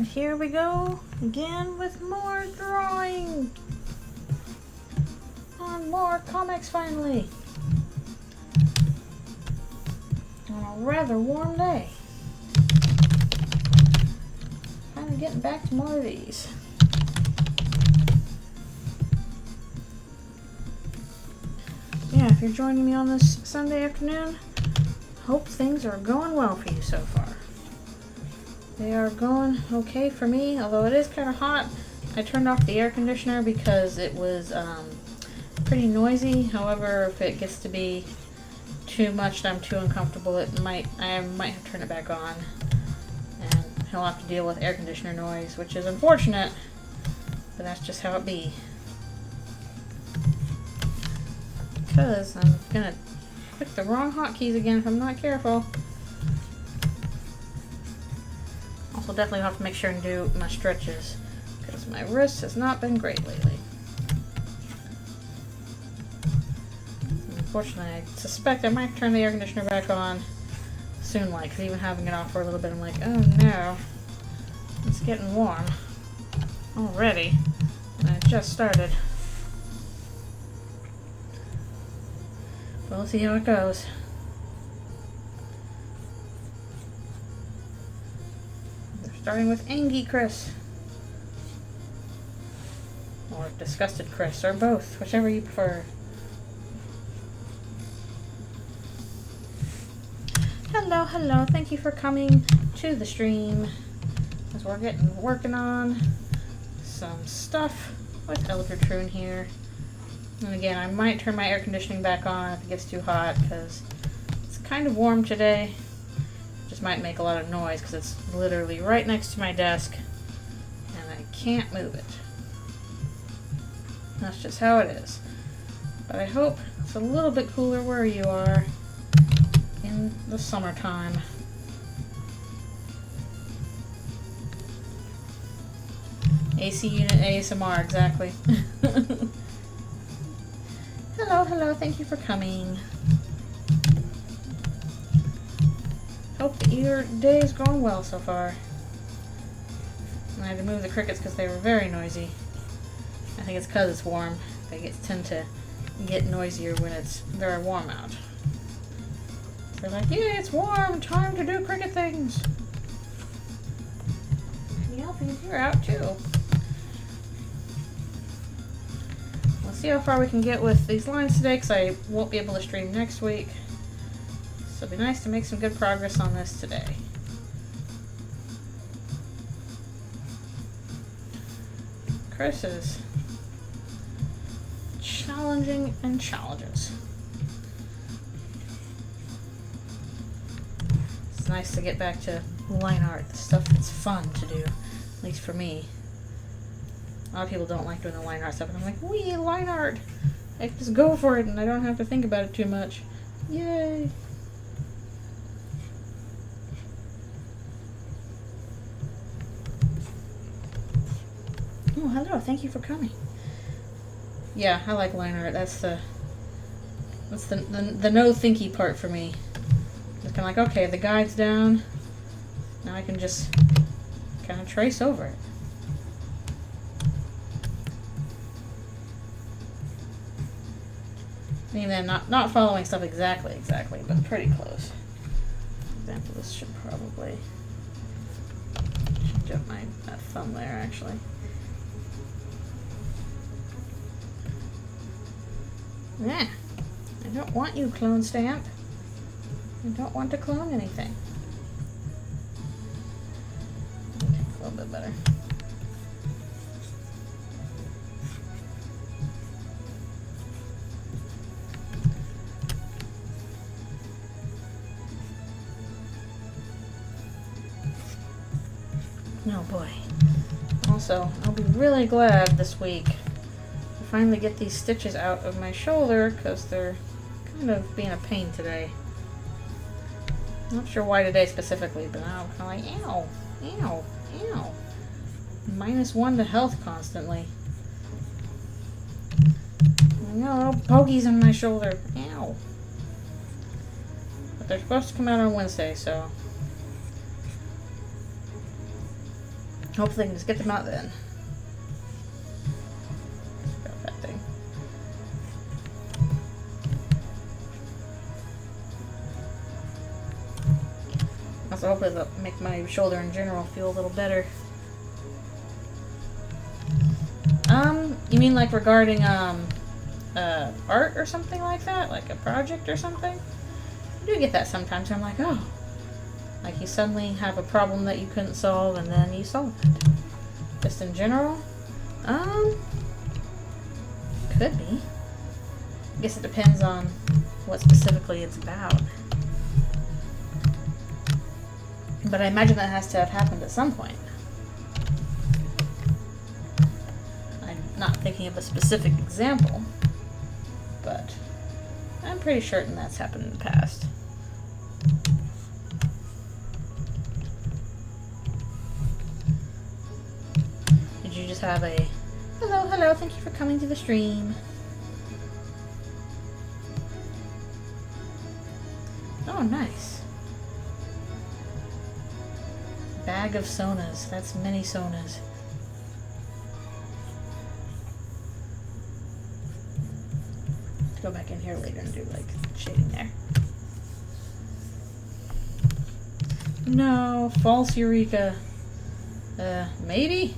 And here we go again with more drawing on more comics finally on a rather warm day. Finally getting back to more of these. Yeah, if you're joining me on this Sunday afternoon, hope things are going well for you so far. They are going okay for me, although it is kind of hot. I turned off the air conditioner because it was pretty noisy. However, if it gets to be too much and I'm too uncomfortable, I might have to turn it back on. And he'll have to deal with air conditioner noise, which is unfortunate, but that's just how it be. Because I'm gonna click the wrong hotkeys again if I'm not careful. Also, definitely have to make sure and do my stretches because my wrist has not been great lately. Unfortunately, I suspect I might turn the air conditioner back on soon, because even having it off for a little bit, I'm like, oh no, it's getting warm already, and I just started. But we'll see how it goes. We're starting with Angie Chris. Or Disgusted Chris, or both, whichever you prefer. Hello, hello, thank you for coming to the stream as we're working on some stuff with Eldritchrune here. And again, I might turn my air conditioning back on if it gets too hot because it's kind of warm today. Just might make a lot of noise because it's literally right next to my desk and I can't move it. That's just how it is. But I hope it's a little bit cooler where you are in the summertime. AC unit ASMR, exactly. Hello, hello, thank you for coming. Hope that your day is going well so far. I had to move the crickets because they were very noisy. I think it's because it's warm. They tend to get noisier when it's very warm out. They're like, yeah, it's warm, time to do cricket things. The Elfies, you're out too. See how far we can get with these lines today because I won't be able to stream next week. So it'll be nice to make some good progress on this today. Chris is challenging and challenges. It's nice to get back to line art, the stuff that's fun to do, at least for me. A lot of people don't like doing the line art stuff, and I'm like, wee, line art! I can just go for it, and I don't have to think about it too much. Yay! Oh, hello, thank you for coming. Yeah, I like line art. That's the no thinky part for me. It's kind of like, okay, the guide's down. Now I can just kind of trace over it. I mean, then not following stuff exactly, but pretty close. For example, this should probably change up my thumb there, actually. Yeah, I don't want you, clone stamp. I don't want to clone anything. A little bit better. Oh boy. Also, I'll be really glad this week to finally get these stitches out of my shoulder because they're kind of being a pain today. Not sure why today specifically, but I'm kind of like, ow, ow, ow. -1 to health constantly. I got little pokies in my shoulder. Ow. But they're supposed to come out on Wednesday, so Hopefully I can just get them out then. Got that thing. Also, hopefully that'll make my shoulder in general feel a little better. You mean like regarding, art or something like that? Like a project or something? I do get that sometimes. I'm like, oh. Like you suddenly have a problem that you couldn't solve and then you solve it. Just in general? Could be. I guess it depends on what specifically it's about. But I imagine that has to have happened at some point. I'm not thinking of a specific example, but I'm pretty certain that's happened in the past. Did you just have a hello, thank you for coming to the stream? Oh, nice. Bag of sonas. That's many sonas. Let's go back in here later and do like shading there. No, false Eureka. Maybe?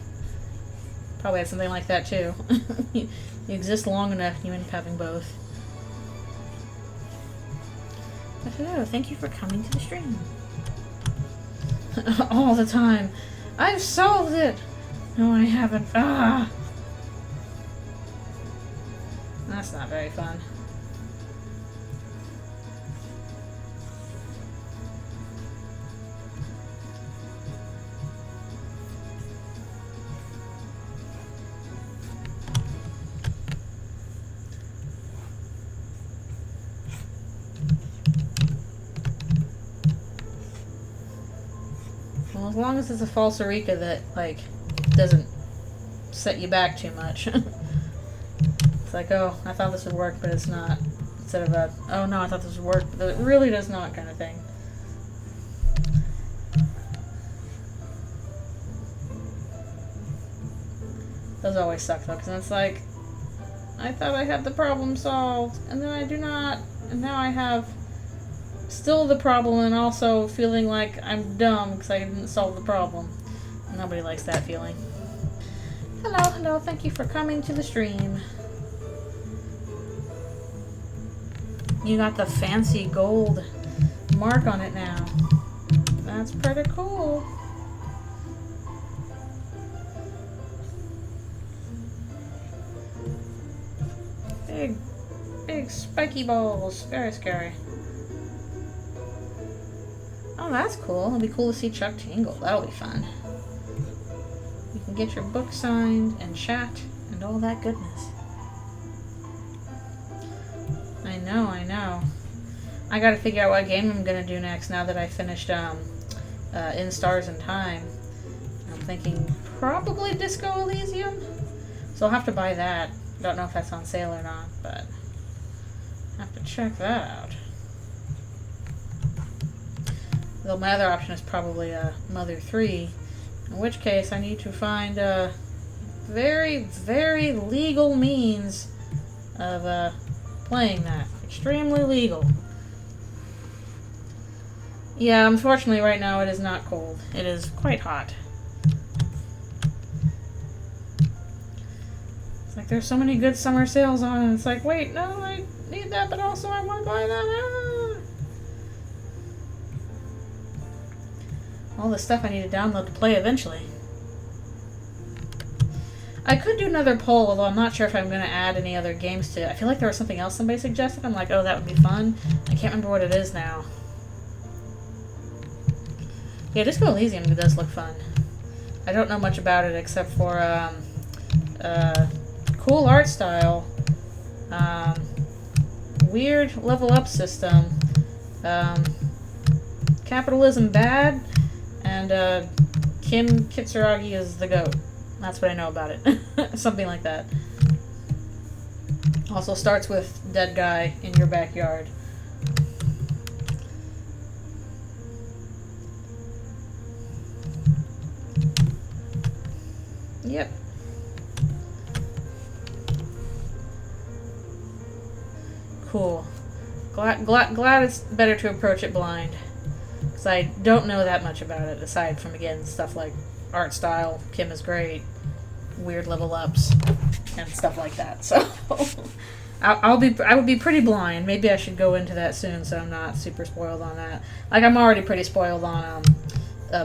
Probably had something like that too. You exist long enough and you end up having both. But hello, thank you for coming to the stream. All the time. I've solved it! No, I haven't. Ah! That's not very fun. Well, as long as it's a false Eureka that, like, doesn't set you back too much. It's like, oh, I thought this would work, but it's not. Instead of a, oh no, I thought this would work, but it really does not kind of thing. Those always suck though, because it's like, I thought I had the problem solved, and then I do not, and now I have still the problem and also feeling like I'm dumb because I didn't solve the problem. Nobody likes that feeling. Hello, thank you for coming to the stream. You got the fancy gold mark on it now. That's pretty cool. Big spiky balls. Very scary. Oh, that's cool. It'll be cool to see Chuck Tingle. That'll be fun. You can get your book signed and chat and all that goodness. I know. I gotta figure out what game I'm gonna do next now that I finished In Stars and Time. I'm thinking probably Disco Elysium. So I'll have to buy that. Don't know if that's on sale or not, but I have to check that out. Though my other option is probably Mother 3, in which case I need to find a very, very legal means of playing that. Extremely legal. Yeah, unfortunately right now it is not cold. It is quite hot. It's like there's so many good summer sales on and it's like, wait, no, I need that, but also I want to buy that. All the stuff I need to download to play eventually. I could do another poll, although I'm not sure if I'm going to add any other games to it. I feel like there was something else somebody suggested. I'm like, oh, that would be fun. I can't remember what it is now. Yeah, Disco Elysium does look fun. I don't know much about it except for cool art style, weird level up system, capitalism bad, and Kim Kitsuragi is the GOAT. That's what I know about it. Something like that. Also starts with dead guy in your backyard. Yep. Cool. Glad it's better to approach it blind. Because I don't know that much about it, aside from, again, stuff like art style, Kim is great, weird level ups, and stuff like that. So, I would be pretty blind. Maybe I should go into that soon so I'm not super spoiled on that. Like, I'm already pretty spoiled on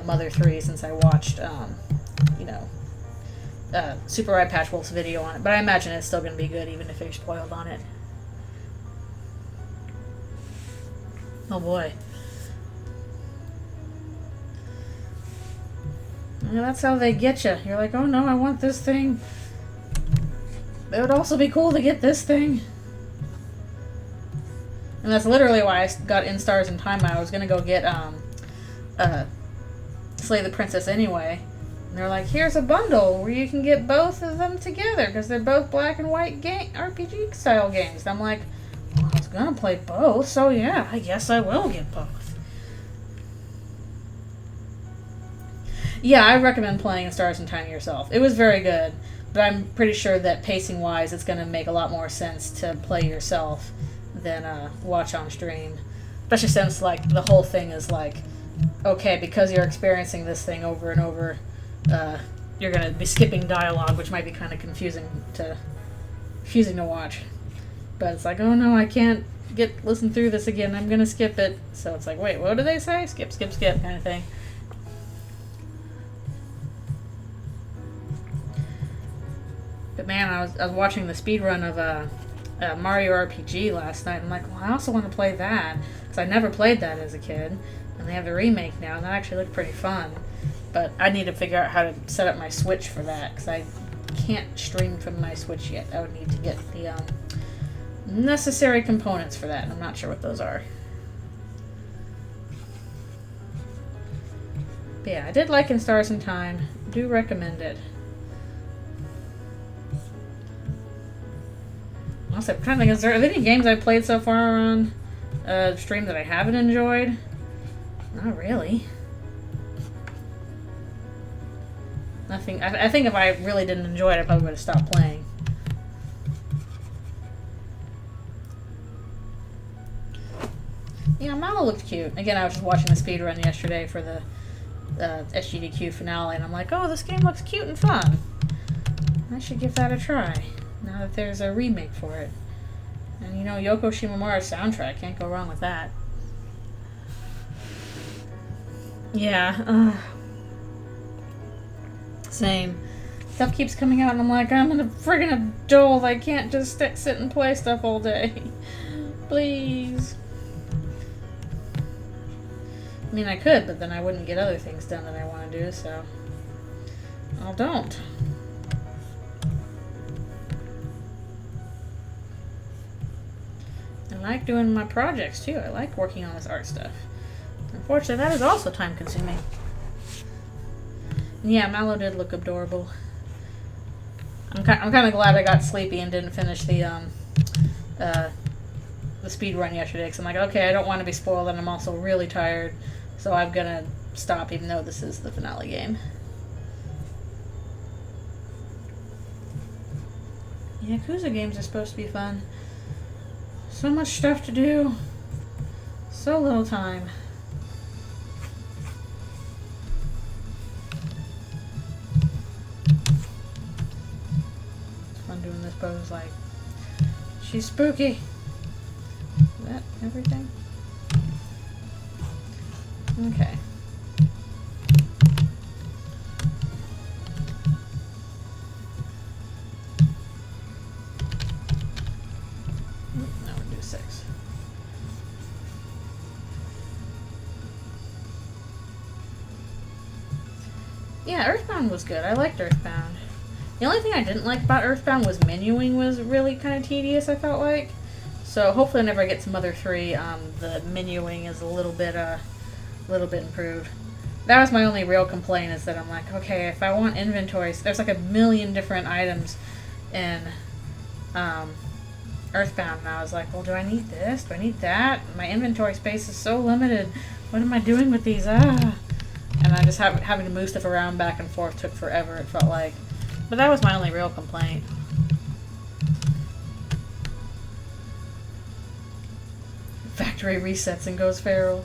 Mother 3 since I watched, Super Eye Patch Wolf's video on it. But I imagine it's still going to be good even if you're spoiled on it. Oh boy. Yeah, that's how they get you. You're like, oh no, I want this thing. It would also be cool to get this thing. And that's literally why I got In Stars in Time. I was going to go get Slay the Princess anyway. And they're like, here's a bundle where you can get both of them together because they're both black and white RPG style games. And I'm like, well, I was going to play both, so yeah, I guess I will get both. Yeah, I recommend playing In Stars in Time yourself. It was very good, but I'm pretty sure that pacing-wise it's going to make a lot more sense to play yourself than watch on stream. Especially since, like, the whole thing is like, okay, because you're experiencing this thing over and over, you're going to be skipping dialogue, which might be kind of confusing to watch. But it's like, oh no, I can't listen through this again. I'm going to skip it. So it's like, wait, what do they say? Skip kind of thing. But man, I was watching the speedrun of Mario RPG last night. I'm like, well, I also want to play that. Because I never played that as a kid. And they have the remake now, and that actually looked pretty fun. But I need to figure out how to set up my Switch for that. Because I can't stream from my Switch yet. I would need to get the necessary components for that. And I'm not sure what those are. But yeah, I did like In Stars in Time. Do recommend it. Also, I'm trying to think, are there any games I've played so far on stream that I haven't enjoyed? Not really. Nothing. I think if I really didn't enjoy it, I probably would have stopped playing. Yeah, Mallow looked cute. Again, I was just watching the speedrun yesterday for the SGDQ finale, and I'm like, oh, this game looks cute and fun. I should give that a try. Now that there's a remake for it. And you know, Yoko Shimomura's soundtrack, can't go wrong with that. Yeah, same. Stuff keeps coming out and I'm like, I'm a friggin' adult, I can't just sit and play stuff all day. Please. I mean, I could, but then I wouldn't get other things done that I want to do, so I don't. I like doing my projects too. I like working on this art stuff. Unfortunately, that is also time consuming. And yeah, Mallow did look adorable. I'm kind of glad I got sleepy and didn't finish the speed run yesterday, because I'm like, okay, I don't want to be spoiled, and I'm also really tired, so I'm gonna stop even though this is the finale game. Yakuza games are supposed to be fun. So much stuff to do. So little time. It's fun doing this pose like, she's spooky. Is that everything? Okay. Yeah, Earthbound was good. I liked Earthbound. The only thing I didn't like about Earthbound was menuing was really kind of tedious, I felt like. So hopefully whenever I get to Mother 3, the menuing is a little bit improved. That was my only real complaint, is that I'm like, okay, if I want inventory, there's like a million different items in Earthbound, and I was like, well, do I need this? Do I need that? My inventory space is so limited. What am I doing with these? And I just having to move stuff around back and forth took forever, it felt like. But that was my only real complaint. Factory resets and goes feral.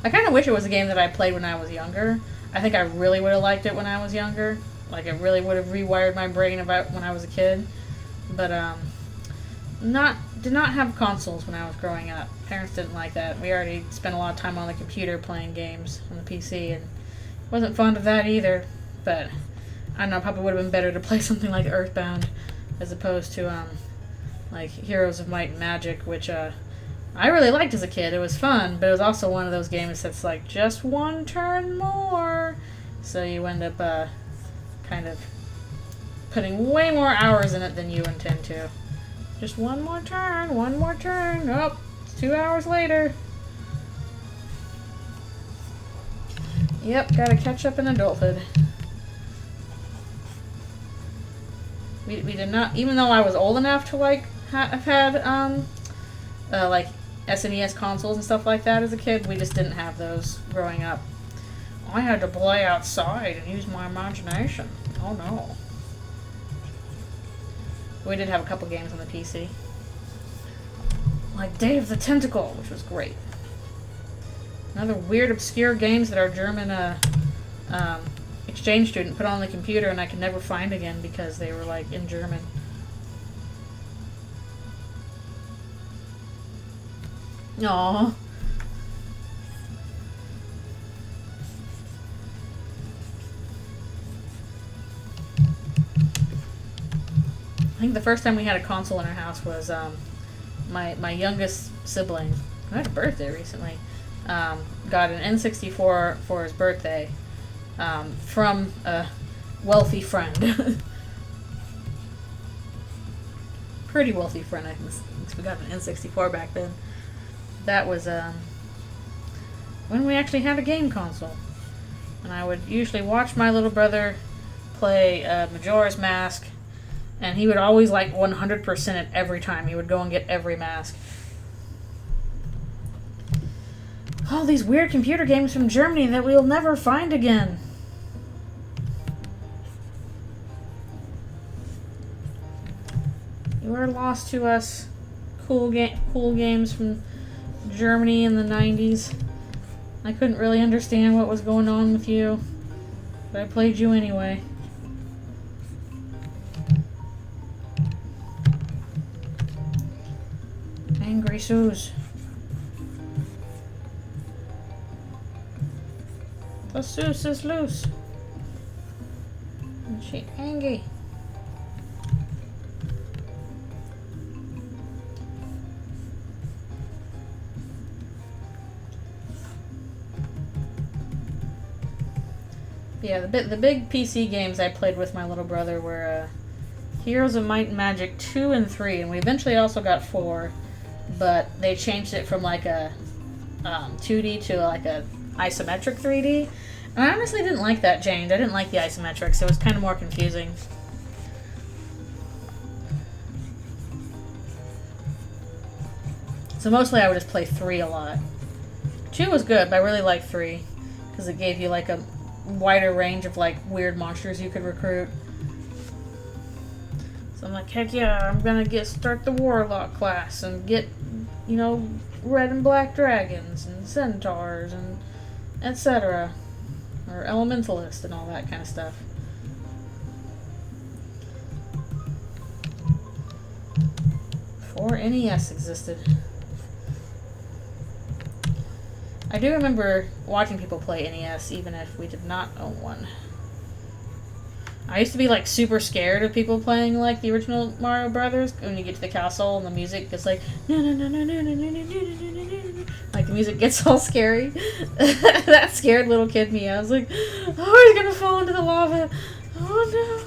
I kind of wish it was a game that I played when I was younger. I think I really would have liked it when I was younger. Like, it really would have rewired my brain about when I was a kid. But, did not have consoles when I was growing up. Parents didn't like that. We already spent a lot of time on the computer playing games on the PC, and wasn't fond of that either. But, I don't know, probably would have been better to play something like Earthbound as opposed to, like, Heroes of Might and Magic, which, I really liked as a kid. It was fun, but it was also one of those games that's like, just one turn more. So you end up, kind of putting way more hours in it than you intend to. Just one more turn, one more turn. Oh, it's 2 hours later. Yep, gotta catch up in adulthood. We did not, even though I was old enough to, like, have had, like, SNES consoles and stuff like that as a kid, we just didn't have those growing up. I had to play outside and use my imagination. Oh no. We did have a couple games on the PC. Like Day of the Tentacle, which was great. Another weird, obscure games that our German exchange student put on the computer and I could never find again because they were, like, in German. Aww. I think the first time we had a console in our house was my youngest sibling, who had a birthday recently, got an N64 for his birthday from a wealthy friend. Pretty wealthy friend, I think. We got an N64 back then. That was when we actually had a game console. And I would usually watch my little brother play Majora's Mask, and he would always, like, 100% it every time. He would go and get every mask. All these weird computer games from Germany that we'll never find again. You are lost to us. Cool games from Germany in the 90s. I couldn't really understand what was going on with you, but I played you anyway. Angry Suze. The Suze is loose. And she angry. Yeah, the big PC games I played with my little brother were Heroes of Might and Magic 2 and 3, and we eventually also got 4, but they changed it from like a 2D to like a isometric 3D. And I honestly didn't like that change. I didn't like the isometrics. It was kind of more confusing. So mostly I would just play 3 a lot. 2 was good, but I really liked 3 because it gave you like a wider range of like weird monsters you could recruit. So I'm like, heck yeah, I'm gonna start the Warlock class and get, you know, red and black dragons and centaurs and etc. Or elementalist and all that kind of stuff. Before NES existed. I do remember watching people play NES, even if we did not own one. I used to be, like, super scared of people playing, like, the original Mario Brothers. When you get to the castle and the music gets like, like, the music gets all scary. That scared little kid me. I was like, oh, he's gonna fall into the lava. Oh, no.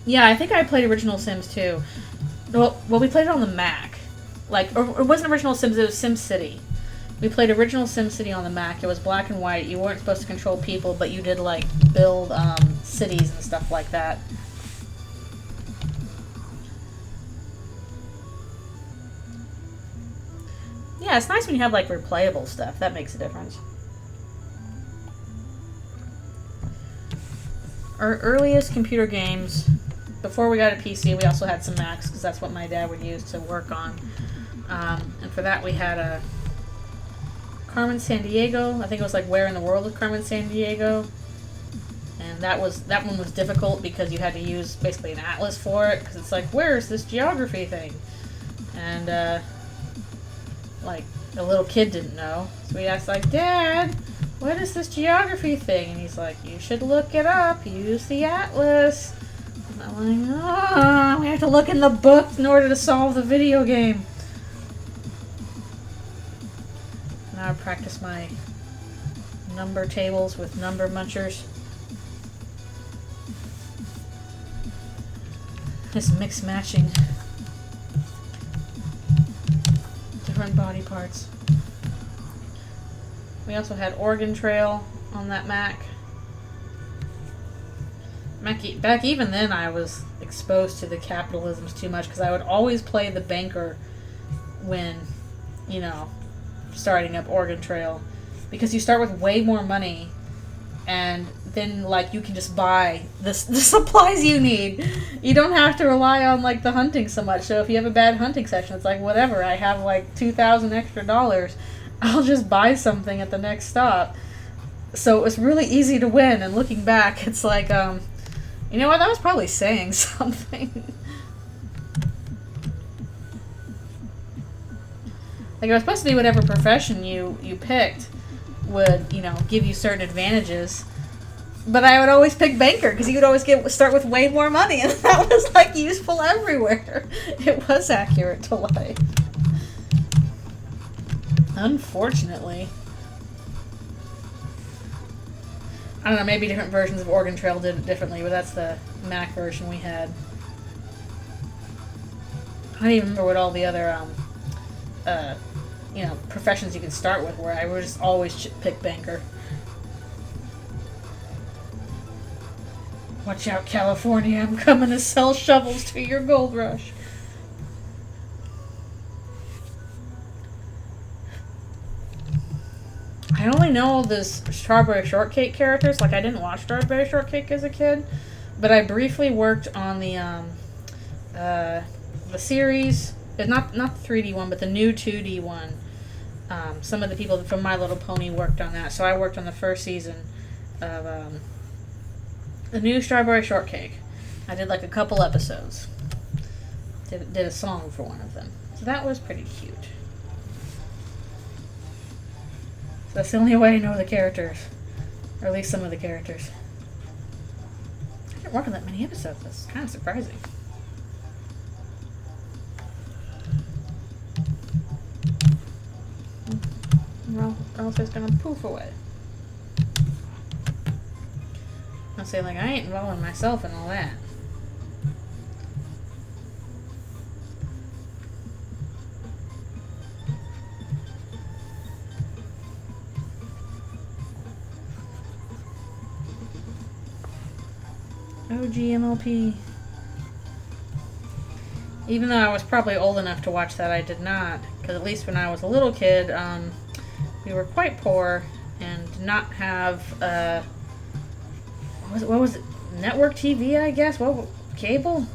Yeah, I think I played original Sims, too. Well, we played it on the Mac. Like, or it wasn't original Sims, it was SimCity. We played original SimCity on the Mac. It was black and white. You weren't supposed to control people, but you did, like, build cities and stuff like that. Yeah, it's nice when you have like replayable stuff. That makes a difference. Our earliest computer games, before we got a PC, we also had some Macs because that's what my dad would use to work on. And for that we had a Carmen Sandiego. I think it was like Where in the World is Carmen Sandiego. And that one was difficult because you had to use basically an atlas for it because it's like, where's this geography thing? And like a little kid didn't know, so we asked like, Dad, what is this geography thing? And he's like, you should look it up. Use the atlas. And I'm like, oh, we have to look in the book in order to solve the video game. Now I practice my number tables with number munchers. Just mix matching different body parts. We also had Oregon Trail on that Mac. Back even then I was exposed to the capitalisms too much because I would always play the banker when, you know, starting up Oregon Trail. Because you start with way more money and then like you can just buy the supplies you need. You don't have to rely on like the hunting so much. So if you have a bad hunting session, it's like whatever, I have like $2,000 extra. I'll just buy something at the next stop. So it was really easy to win, and looking back, it's like, you know what, that was probably saying something. Like, it was supposed to be whatever profession you picked would, you know, give you certain advantages. But I would always pick banker, because you would always start with way more money, and that was, like, useful everywhere. It was accurate to life. Unfortunately. I don't know, maybe different versions of Oregon Trail did it differently, but that's the Mac version we had. I don't even remember what all the other, you know, professions you can start with were. I would just always pick banker. Watch out, California, I'm coming to sell shovels to your gold rush. I only know all the Strawberry Shortcake characters. Like, I didn't watch Strawberry Shortcake as a kid, but I briefly worked on the series, not the 3D one, but the new 2D one. Some of the people from My Little Pony worked on that, so I worked on the first season of the new Strawberry Shortcake. I did like a couple episodes. Did a song for one of them, so that was pretty cute. So that's the only way I know the characters. Or at least some of the characters. I didn't work on that many episodes. That's kind of surprising. Well, or else it's gonna poof away. I'll say, like, I ain't involving myself in all that. OGMLP. Even though I was probably old enough to watch that, I did not. Because at least when I was a little kid, we were quite poor and did not have, what was it? Network TV, I guess? What? Cable?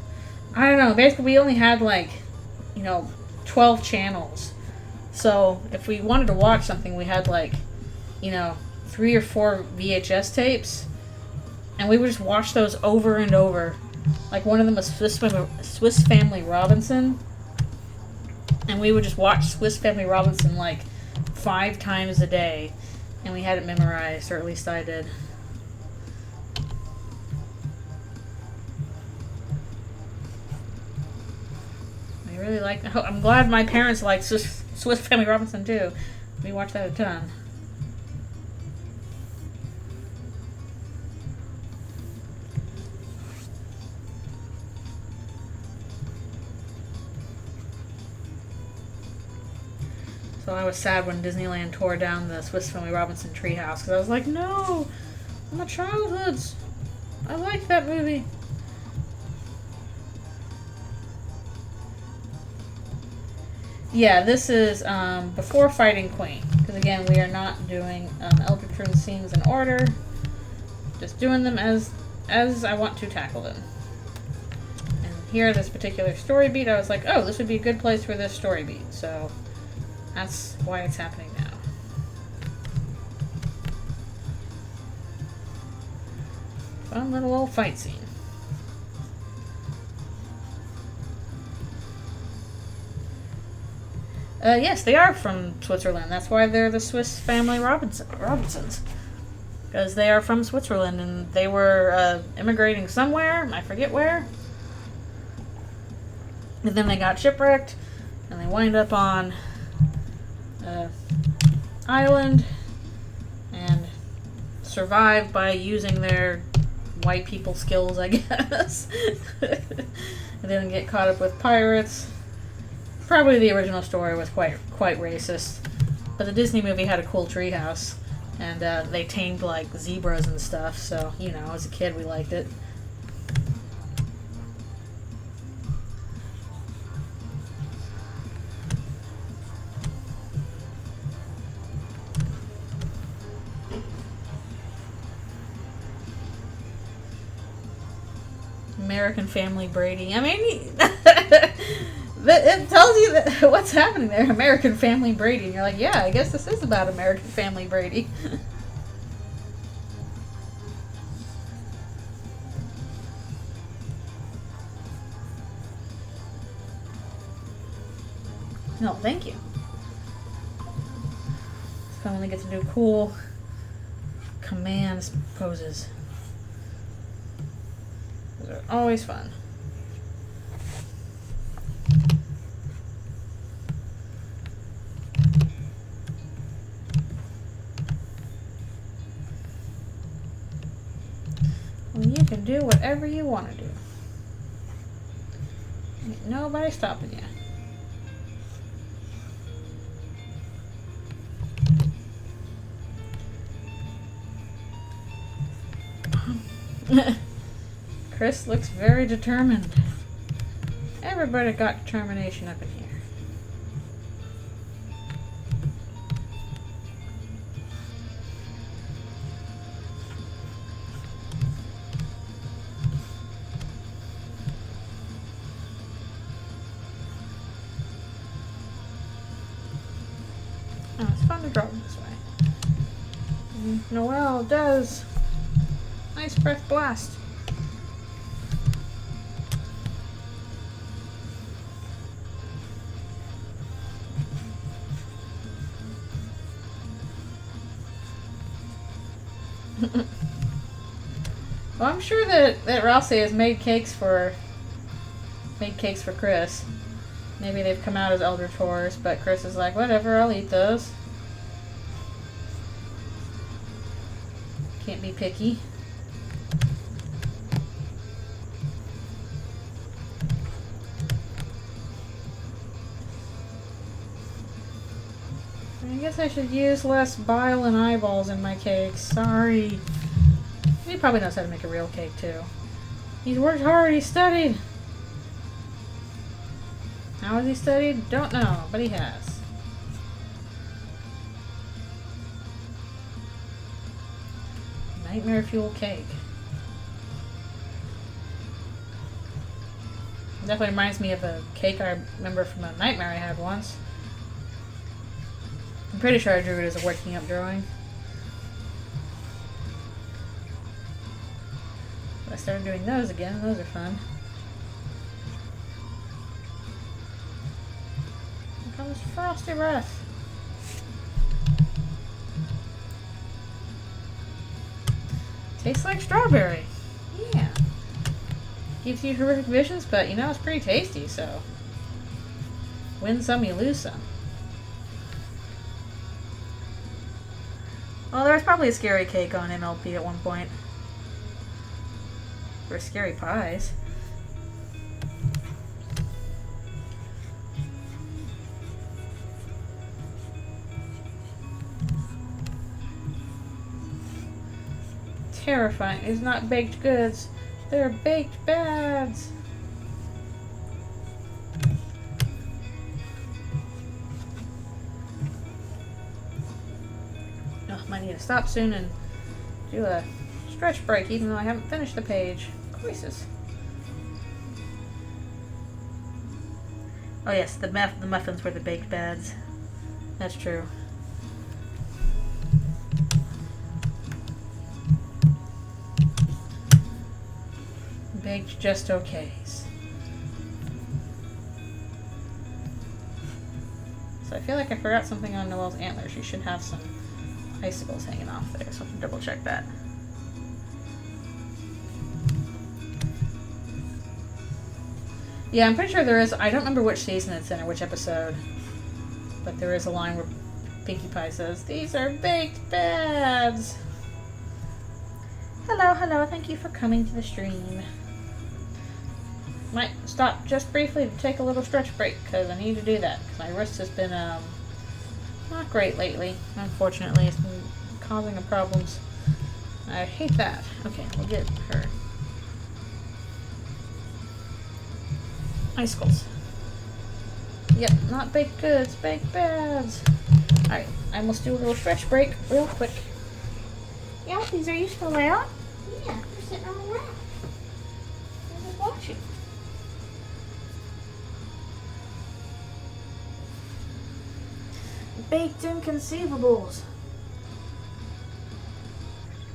I don't know. Basically, we only had, like, you know, 12 channels. So, if we wanted to watch something, we had, like, you know, 3 or 4 VHS tapes. And we would just watch those over and over. Like, one of them was Swiss Family Robinson. And we would just watch Swiss Family Robinson, like, 5 times a day. And we had it memorized, or at least I did. I really like... I'm glad my parents liked Swiss Family Robinson, too. We watched that a ton. So I was sad when Disneyland tore down the Swiss Family Robinson treehouse, because I was like, no, my childhoods. I like that movie. Yeah, this is before fighting Queen. Because again, we are not doing Eldritchrune scenes in order. Just doing them as I want to tackle them. And here, this particular story beat, I was like, oh, this would be a good place for this story beat. So that's why it's happening now. Fun little old fight scene. Yes, they are from Switzerland. That's why they're the Swiss family Robinsons. Because they are from Switzerland, and they were immigrating somewhere. I forget where. And then they got shipwrecked, and they wind up on an island, and survived by using their white people skills, I guess. And then get caught up with pirates. Probably the original story was quite racist, but the Disney movie had a cool treehouse, and they tamed like zebras and stuff. So you know, as a kid, we liked it. American Family Brady. I mean. It tells you that what's happening there, American Family Brady. And you're like, yeah, I guess this is about American Family Brady. No, thank you. It's fun when they get to do cool commands poses. Those are always fun. You can do whatever you want to do. Ain't nobody stopping you. Chris looks very determined. Everybody got determination up in here. Oh, it's fun to draw this way. And Noelle does. Nice breath blast. Well, I'm sure that Ralsei has made cakes for Chris. Maybe they've come out as Eldritch Horrors, but Chris is like, whatever, I'll eat those. Can't be picky. I guess I should use less bile and eyeballs in my cakes. Sorry. He probably knows how to make a real cake, too. He's worked hard, he's studied. How has he studied? Don't know, but he has. Nightmare fuel cake. Definitely reminds me of a cake I remember from a nightmare I had once. I'm pretty sure I drew it as a waking up drawing. But I started doing those again. Those are fun. Here comes Frosty Breath. Tastes like strawberry. Yeah. Gives you horrific visions, but you know, it's pretty tasty, so. Win some, you lose some. Well, there was probably a scary cake on MLP at one point. Or scary pies. Terrifying. It's not baked goods. They're baked bads. need to stop soon and do a stretch break, even though I haven't finished the page. Crisis. Oh yes, the muffins were the baked bads. That's true. Baked just okays. So I feel like I forgot something on Noelle's antler. She should have some icicles hanging off there, so I can double check that. Yeah, I'm pretty sure there is. I don't remember which season it's in or which episode, but there is a line where Pinkie Pie says, "These are baked bads." Hello, hello. Thank you for coming to the stream. Might stop just briefly to take a little stretch break because I need to do that. My wrist has been not great lately. Unfortunately, it's been causing problems. I hate that. Okay, we'll get her icicles. Yep, not baked goods, baked bads. Alright, I must do a little stretch break real quick. Yeah, these are you still out? Yeah, they're sitting on the lap. I'm just watching. Baked inconceivables.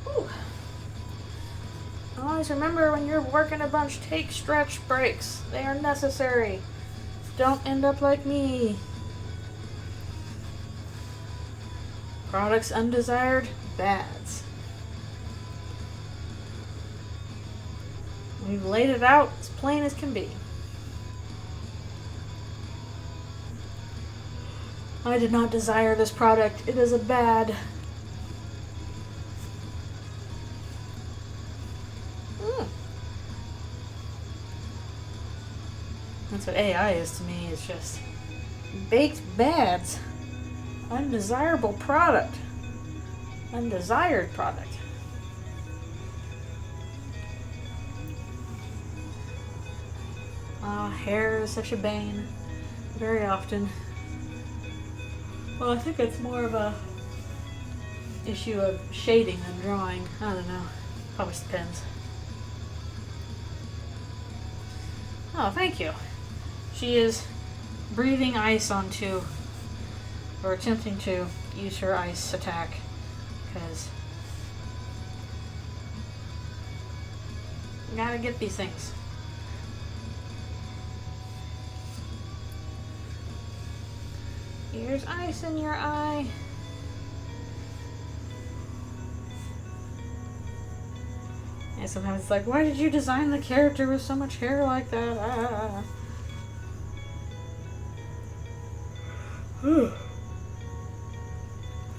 Whew. Always remember when you're working a bunch, take stretch breaks. They are necessary. Don't end up like me. Products undesired, bads. We've laid it out as plain as can be. I did not desire this product. It is a bad. That's what AI is to me. It's just baked bads. Undesirable product. Undesired product. Hair is such a bane. Very often. Well, I think it's more of a issue of shading than drawing. I don't know. Probably depends. Oh, thank you. She is breathing ice onto, or attempting to use her ice attack, because you gotta get these things. Here's ice in your eye. And sometimes it's like, why did you design the character with so much hair like that? Ah.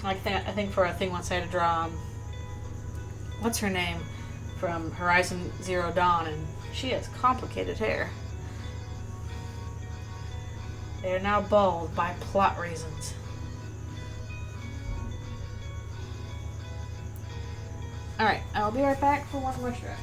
I think for a thing once I had to draw, what's her name from Horizon Zero Dawn, and she has complicated hair. They are now bald by plot reasons. Alright, I'll be right back for one more stretch.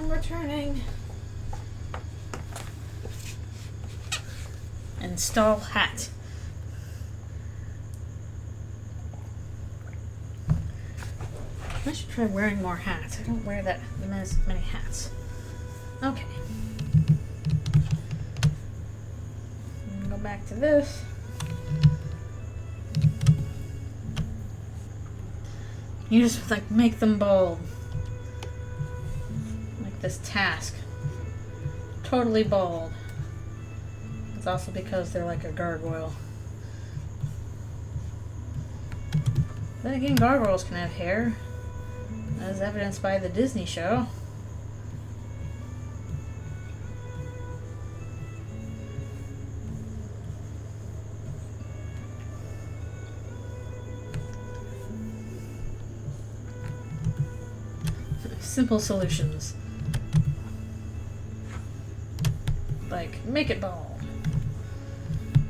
Returning. Install hat. I should try wearing more hats. I don't wear that many hats. Okay. I'm gonna go back to this. You just like make them bold. Like this task. Totally bold. It's also because they're like a gargoyle. Then again, gargoyles can have hair, as evidenced by the Disney show. Simple solutions. Like, make it bold.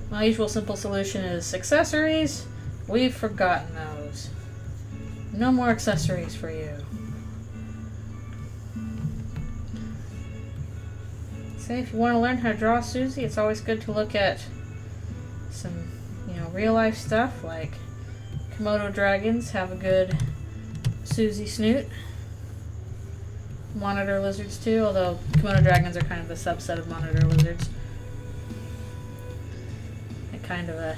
My usual simple solution is accessories. We've forgotten those. No more accessories for you. Say if you want to learn how to draw Susie, it's always good to look at some, real life stuff, like Komodo dragons have a good Susie snoot. Monitor lizards too, although Komodo dragons are kind of a subset of monitor lizards. A kind of a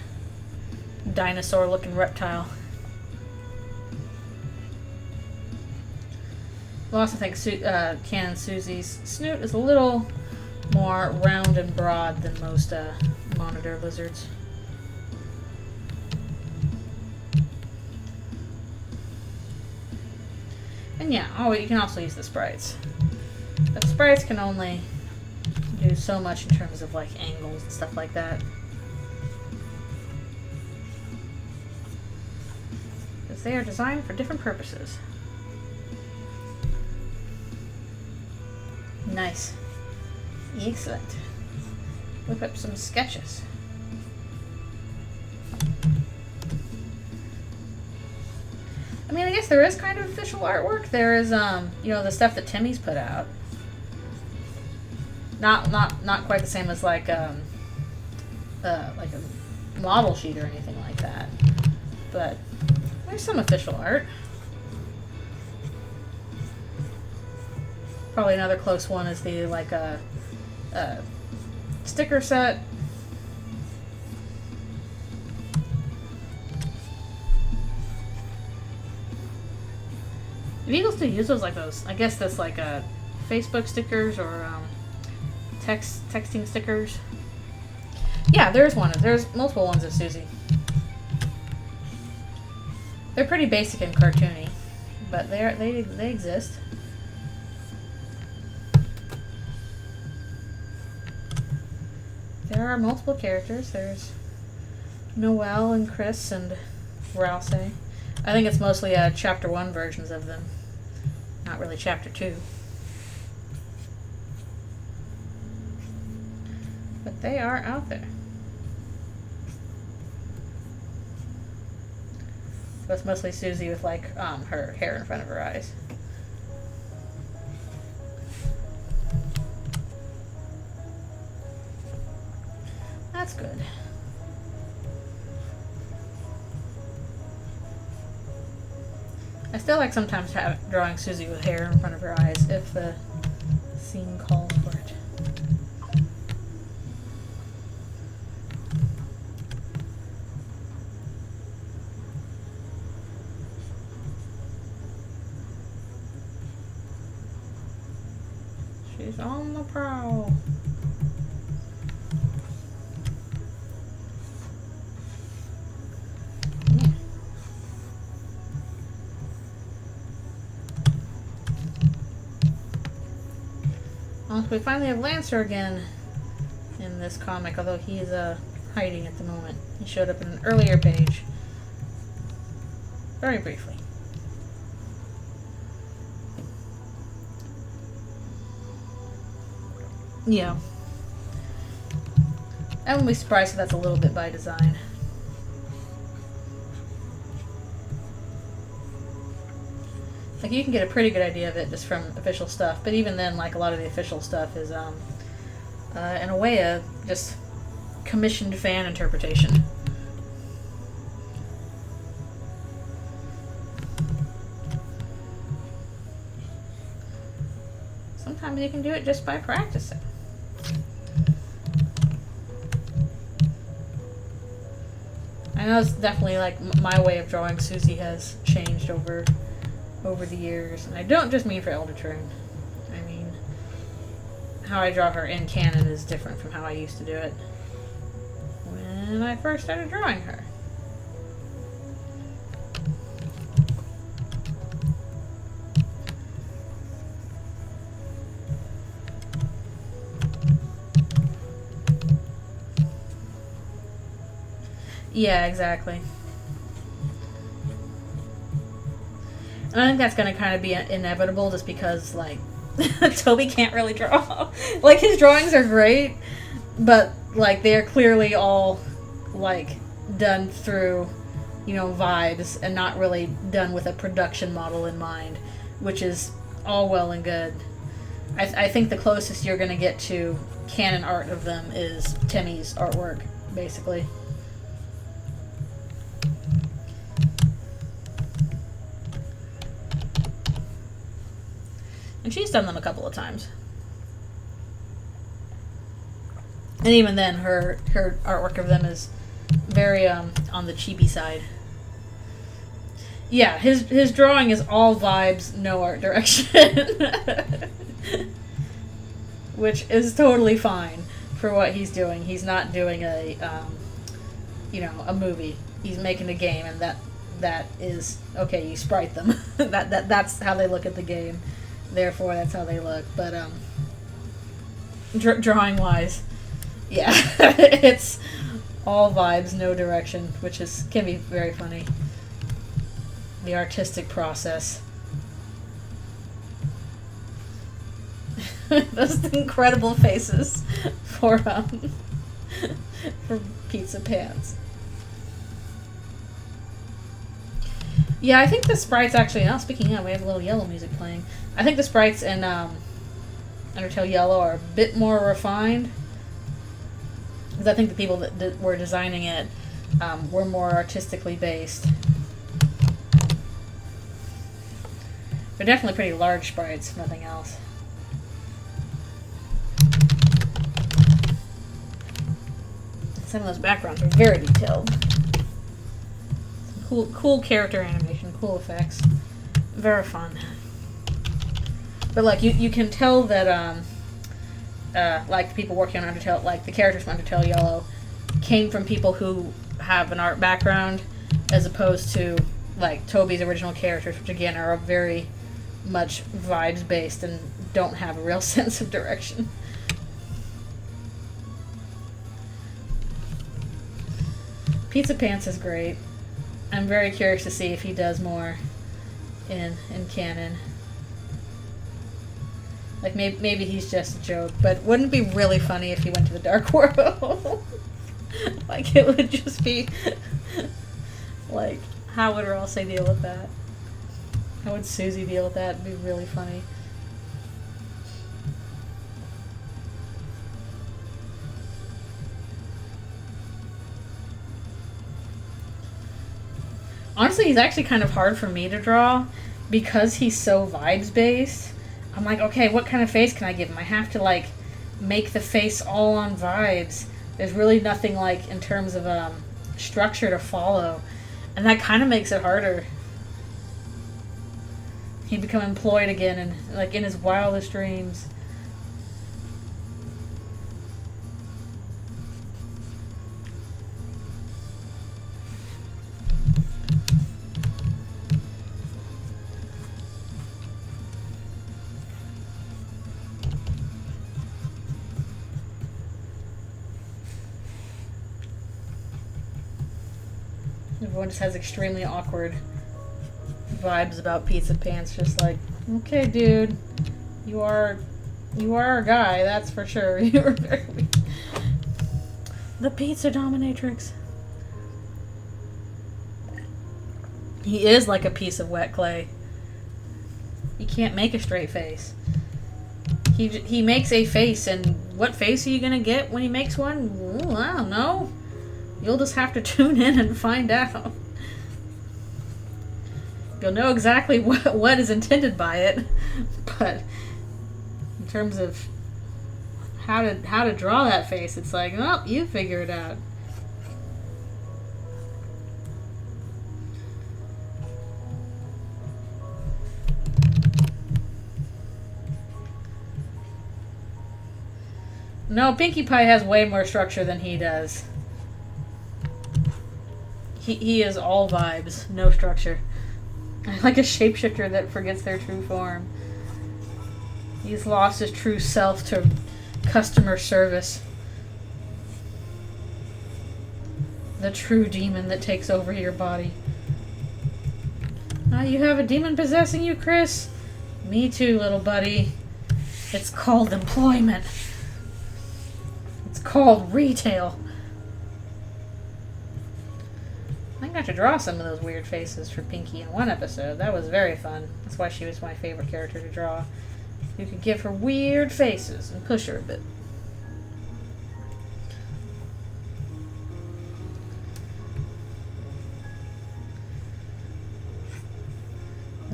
dinosaur looking reptile. I also think Canon Susie's snoot is a little more round and broad than most monitor lizards. And yeah, you can also use the sprites. But the sprites can only do so much in terms of like angles and stuff like that. Because they are designed for different purposes. Nice. Excellent. Whip up some sketches. I mean, I guess there is kind of official artwork. There is, the stuff that Timmy's put out. Not quite the same as like a model sheet or anything like that. But there's some official art. Probably another close one is the sticker set. Do Eagle still use those like those? I guess that's like Facebook stickers or texting stickers. Yeah, there's multiple ones of Susie. They're pretty basic and cartoony, but they exist. There are multiple characters. There's Noelle and Chris and Rouse. I think it's mostly chapter 1 versions of them. Not really chapter 2. But they are out there. So it's mostly Susie with like her hair in front of her eyes. That's good. I still like sometimes drawing Susie with hair in front of her eyes if the scene calls for it. She's on the prowl. We finally have Lancer again in this comic, although he's hiding at the moment. He showed up in an earlier page. Very briefly. Yeah. I wouldn't be surprised if that's a little bit by design. Like, you can get a pretty good idea of it just from official stuff, but even then, like, a lot of the official stuff is, in a way, a just commissioned fan interpretation. Sometimes you can do it just by practicing. I know it's definitely, like, my way of drawing Susie has changed over over the years. And I don't just mean for Eldritchrune. I mean, how I draw her in canon is different from how I used to do it when I first started drawing her. Yeah, exactly. And I think that's going to kind of be inevitable just because, like, Toby can't really draw. Like, his drawings are great, but, like, they're clearly all, like, done through, you know, vibes and not really done with a production model in mind, which is all well and good. I think the closest you're going to get to canon art of them is Timmy's artwork, basically. And she's done them a couple of times. And even then, her artwork of them is very on the cheapy side. Yeah, his drawing is all vibes, no art direction. Which is totally fine for what he's doing. He's not doing a movie. He's making a game, and that is okay. You sprite them. that's how they look at the game. Therefore, that's how they look. But drawing wise, yeah, it's all vibes, no direction, which can be very funny. The artistic process. Those incredible faces for Pizza Pants. Yeah, I think the sprites actually. Now, speaking of, we have a little yellow music playing. I think the sprites in Undertale Yellow are a bit more refined. Because I think the people that were designing it were more artistically based. They're definitely pretty large sprites, if nothing else. Some of those backgrounds are very detailed. Cool character animation, cool effects. Very fun. But like you can tell that like the people working on Undertale, like the characters from Undertale Yellow, came from people who have an art background, as opposed to like Toby's original characters, which again are very much vibes based and don't have a real sense of direction. Pizza Pants is great. I'm very curious to see if he does more in canon. Like, maybe he's just a joke, but wouldn't it be really funny if he went to the Dark World? Like, it would just be... like, how would Rossay deal with that? How would Susie deal with that? It'd be really funny. Honestly, he's actually kind of hard for me to draw because he's so vibes-based. I'm like, okay, what kind of face can I give him? I have to, like, make the face all on vibes. There's really nothing, like, in terms of structure to follow. And that kind of makes it harder. He'd become employed again and, like, in his wildest dreams. Everyone just has extremely awkward vibes about Pizza Pants. Just like, okay, dude, you are a guy, that's for sure. You're very weak. The pizza dominatrix. He is like a piece of wet clay. You can't make a straight face. He makes a face, and what face are you gonna get when he makes one? Ooh, I don't know. You'll just have to tune in and find out. You'll know exactly what is intended by it, but in terms of how to draw that face, it's like, oh, you figure it out. No, Pinkie Pie has way more structure than he does. He is all vibes, no structure. Like a shapeshifter that forgets their true form. He's lost his true self to customer service. The true demon that takes over your body. Ah, you have a demon possessing you, Chris? Me too, little buddy. It's called employment. It's called retail. I got to draw some of those weird faces for Pinkie in one episode. That was very fun. That's why she was my favorite character to draw. You could give her weird faces and push her a bit.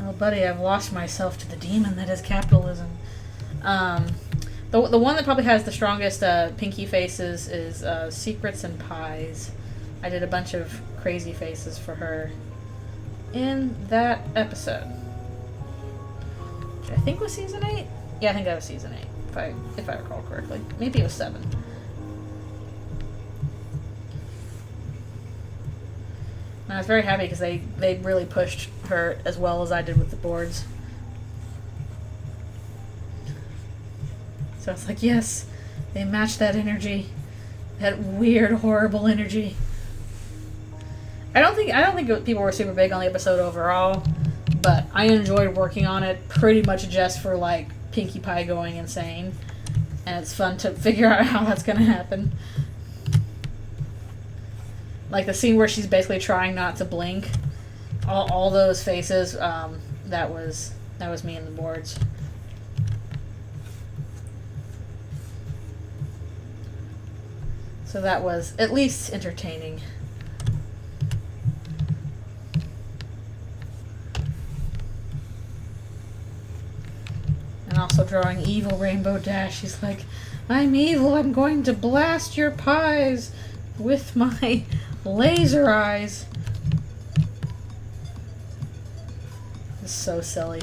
Oh, buddy, I've lost myself to the demon that is capitalism. The one that probably has the strongest Pinkie faces is Secrets and Pies. I did a bunch of crazy faces for her in that episode. Which I think was season 8? Yeah, I think that was season 8, if I recall correctly. Maybe it was 7. And I was very happy because they really pushed her as well as I did with the boards. So it's like, yes, they matched that energy. That weird, horrible energy. I don't think people were super big on the episode overall, but I enjoyed working on it pretty much just for, like, Pinkie Pie going insane. And it's fun to figure out how that's gonna happen. Like the scene where she's basically trying not to blink. All those faces, that was me in the boards. So that was at least entertaining. And also drawing evil Rainbow Dash. She's like, I'm evil, I'm going to blast your pies with my laser eyes. It's so silly.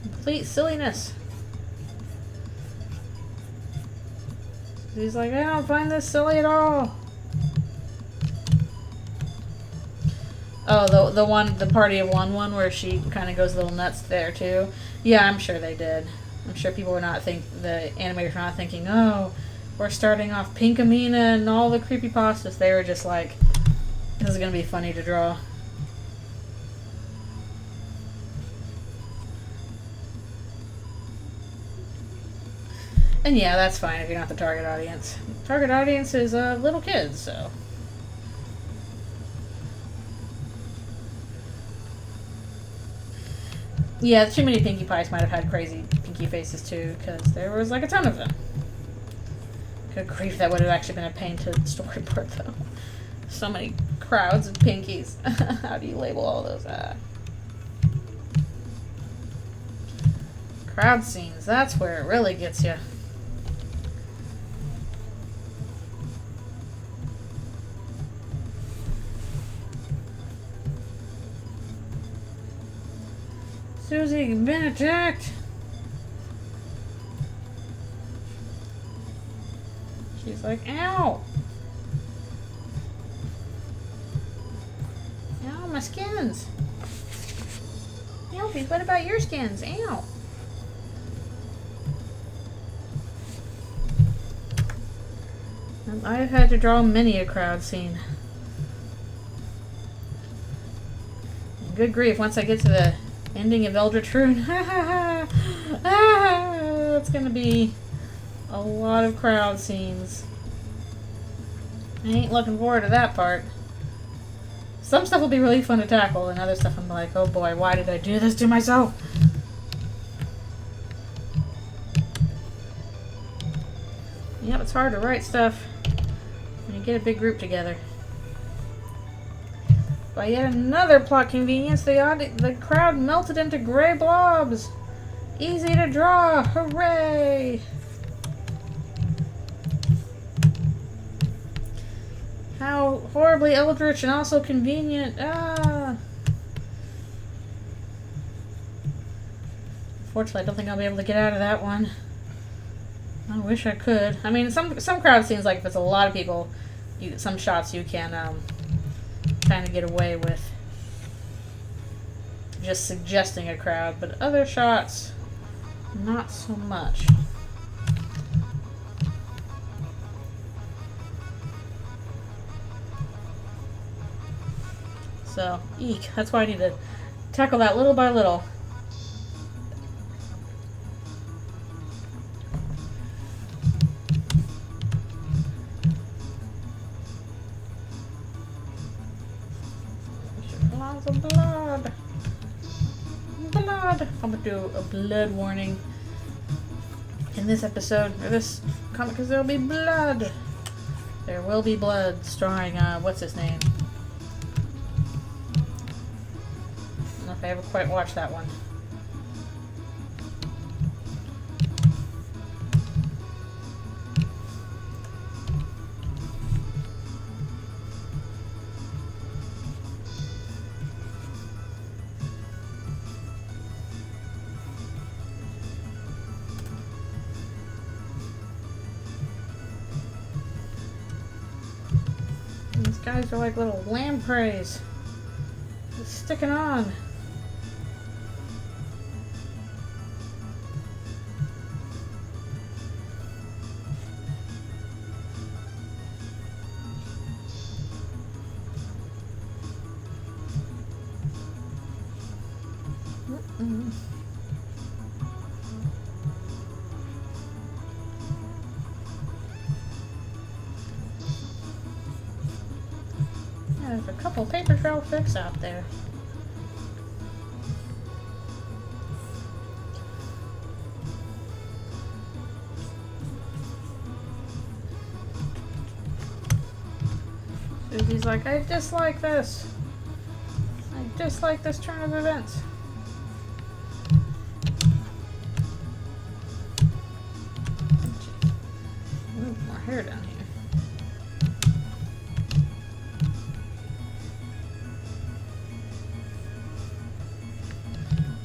Complete silliness. He's like, I don't find this silly at all. Oh, the Party of one where she kind of goes a little nuts there too. Yeah, I'm sure they did. I'm sure people were the animators were not thinking, oh, we're starting off Pinkamena and all the creepypastas. They were just like, this is gonna be funny to draw. And yeah, that's fine if you're not the target audience. Target audience is little kids, so. Yeah, too many Pinkie Pies might have had crazy Pinkie faces too, because there was like a ton of them. Good grief, that would have actually been a pain to storyboard though. So many crowds of Pinkies. How do you label all those? Crowd scenes, that's where it really gets you. Susie, you've been attacked. She's like, ow. Ow, my skins. Alfie, what about your skins? Ow. I've had to draw many a crowd scene. And good grief, once I get to the ending of Eldritchrune, it's gonna be a lot of crowd scenes. I ain't looking forward to that part. Some stuff will be really fun to tackle, and other stuff I'm like, oh boy, why did I do this to myself? Yep, it's hard to write stuff when you get a big group together. By yet another plot convenience, the crowd melted into gray blobs. Easy to draw. Hooray! How horribly eldritch and also convenient. Ah! Unfortunately, I don't think I'll be able to get out of that one. I wish I could. I mean, some crowd scenes, like if it's a lot of people, some shots you can kind of get away with just suggesting a crowd, but other shots, not so much. So, eek. That's why I need to tackle that little by little. Lots of blood. Blood. I'm gonna do a blood warning in this episode, or this comic, because there'll be blood. There will be blood, starring, what's his name? I don't know if I ever quite watched that one. These guys are like little lampreys. Just sticking on. There's a couple paper trail fix out there. Susie's like, I dislike this. I dislike this turn of events. Ooh, more hair down here.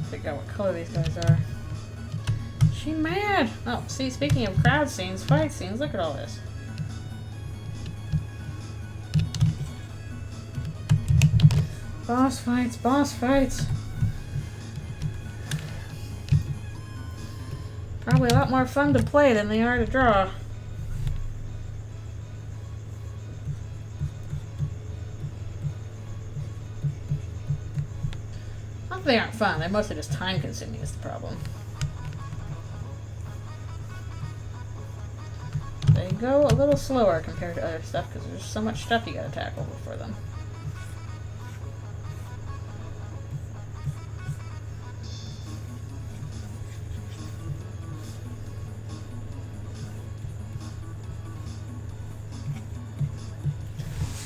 Figure out what color these guys are. She mad! Oh, see, speaking of crowd scenes, fight scenes, look at all this. Boss fights, boss fights. Probably a lot more fun to play than they are to draw. Not that they aren't fun, they're mostly just time consuming is the problem. They go a little slower compared to other stuff because there's so much stuff you gotta tackle for them.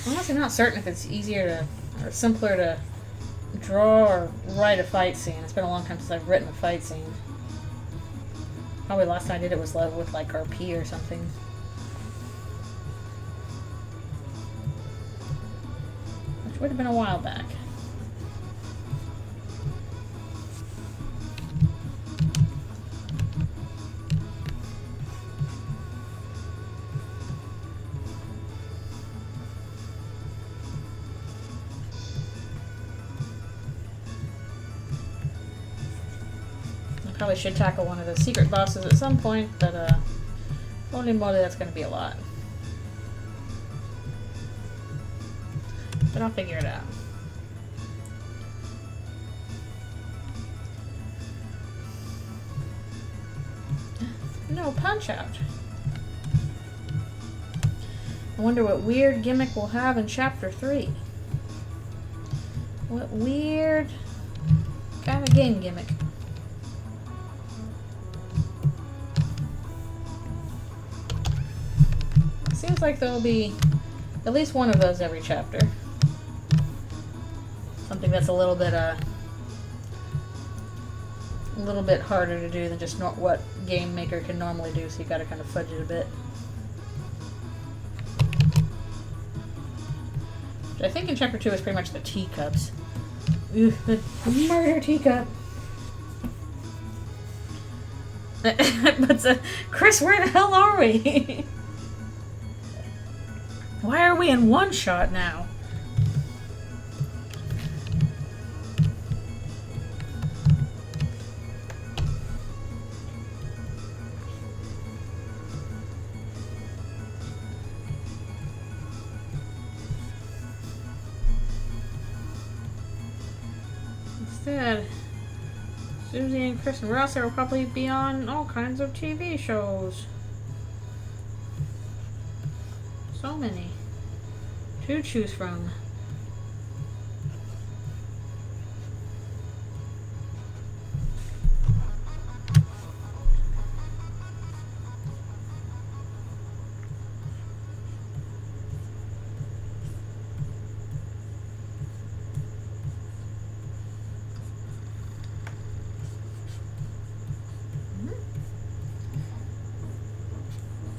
I'm honestly not certain if it's easier to, or simpler to draw or write a fight scene. It's been a long time since I've written a fight scene. Probably last time I did it was with like RP or something. Which would have been a while back. Probably should tackle one of the secret bosses at some point, but holy moly, that's going to be a lot. But I'll figure it out. No punch out. I wonder what weird gimmick we'll have in Chapter 3. What weird kind of game gimmick. Seems like there'll be at least one of those every chapter. Something that's a little bit harder to do than just what Game Maker can normally do, so you gotta kind of fudge it a bit. Which I think in Chapter 2 is pretty much the teacups. Ooh, the murder teacup. But Chris, where the hell are we? Why are we in one shot now? Instead, Susie and Chris and Ross will probably be on all kinds of TV shows. So many to choose from.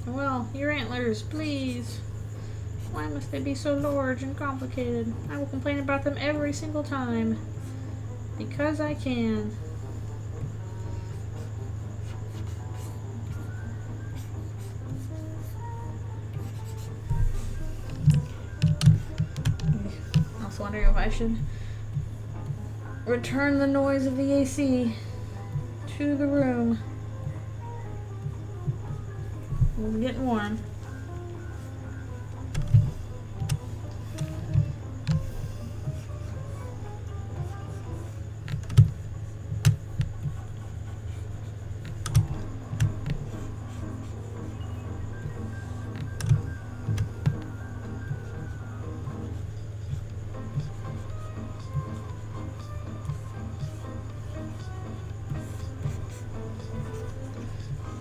Well, your antlers, please. Why must they be so large and complicated? I will complain about them every single time. Because I can. I was wondering if I should return the noise of the AC to the room. It's getting warm.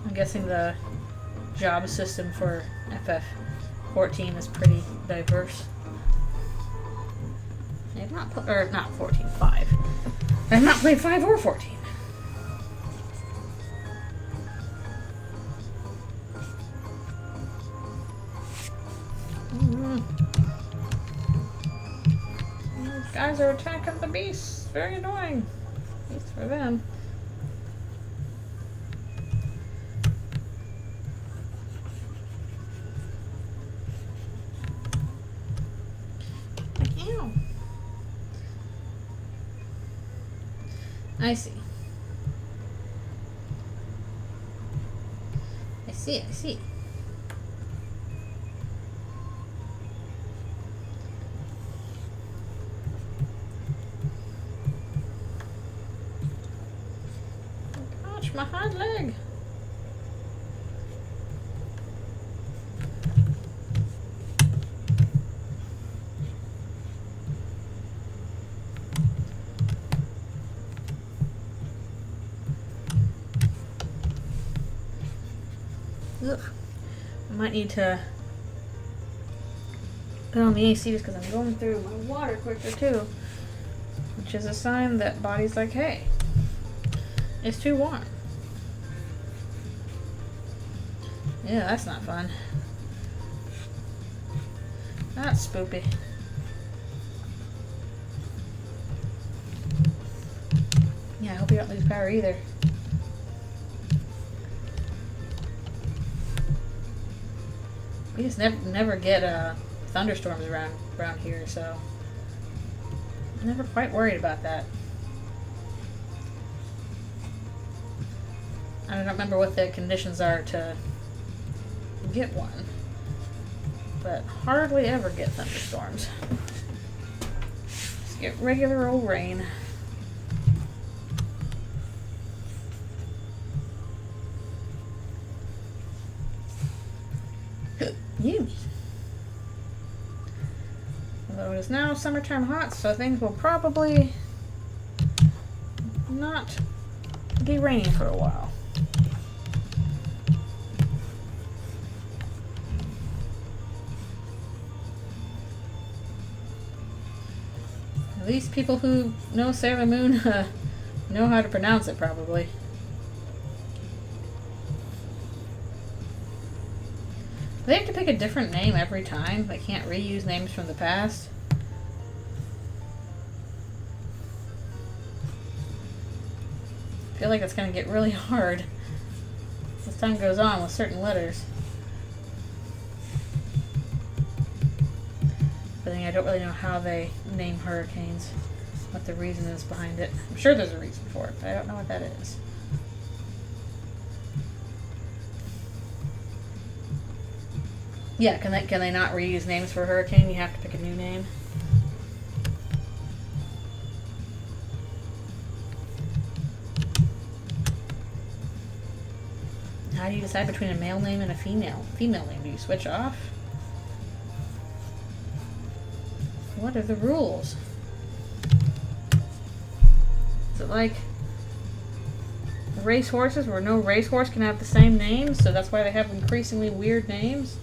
I'm guessing the job system for FF14 is pretty diverse. I've not played, or not 14, 5. I've not played 5 or 14. These guys are attacking the beasts. Very annoying. At least for them. I see. I see. Gosh, my hind leg. Ugh. I might need to put on the AC just because I'm going through my water quicker too, which is a sign that body's like, hey, it's too warm. Yeah, that's not fun. That's spoopy. Yeah, I hope you don't lose power either. We just never get thunderstorms around here, so I'm never quite worried about that. I don't remember what the conditions are to get one, but hardly ever get thunderstorms. Just get regular old rain. You. Although it is now summertime hot, so things will probably not be raining for a while. At least people who know Sailor Moon know how to pronounce it, probably. They have to pick a different name every time. They can't reuse names from the past. I feel like it's going to get really hard. as time goes on with certain letters. But then I don't really know how they name hurricanes, what the reason is behind it. I'm sure there's a reason for it, but I don't know what that is. Yeah, can they not reuse names for a hurricane? You have to pick a new name. How do you decide between a male name and a female name? Do you switch off? What are the rules? Is it like race horses where no racehorse can have the same name, so that's why they have increasingly weird names?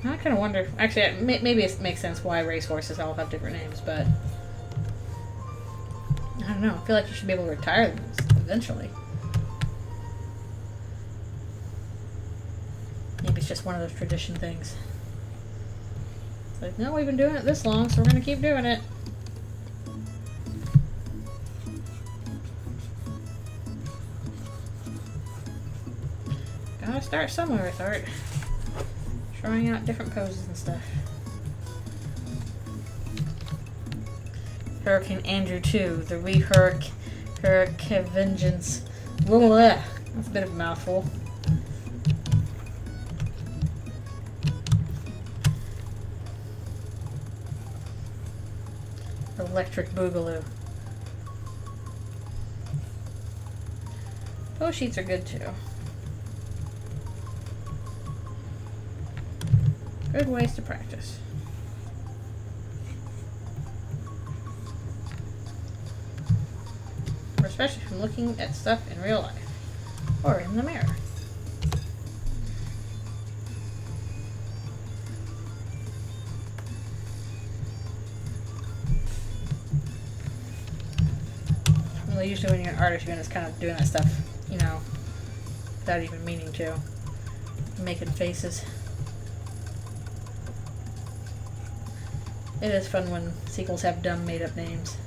I kind of wonder. Actually, maybe it makes sense why racehorses all have different names, but I don't know. I feel like you should be able to retire them eventually. Maybe it's just one of those tradition things. It's like, no, we've been doing it this long, so we're going to keep doing it. Gotta start somewhere with art. Trying out different poses and stuff. Hurricane Andrew 2, the Hurricane Vengeance. Blah. That's a bit of a mouthful. Electric Boogaloo. Those sheets are good too. Good ways to practice. Especially from looking at stuff in real life or in the mirror. Well, usually when you're an artist, you're just kind of doing that stuff, you know, without even meaning to. Making faces. It is fun when sequels have dumb made-up names.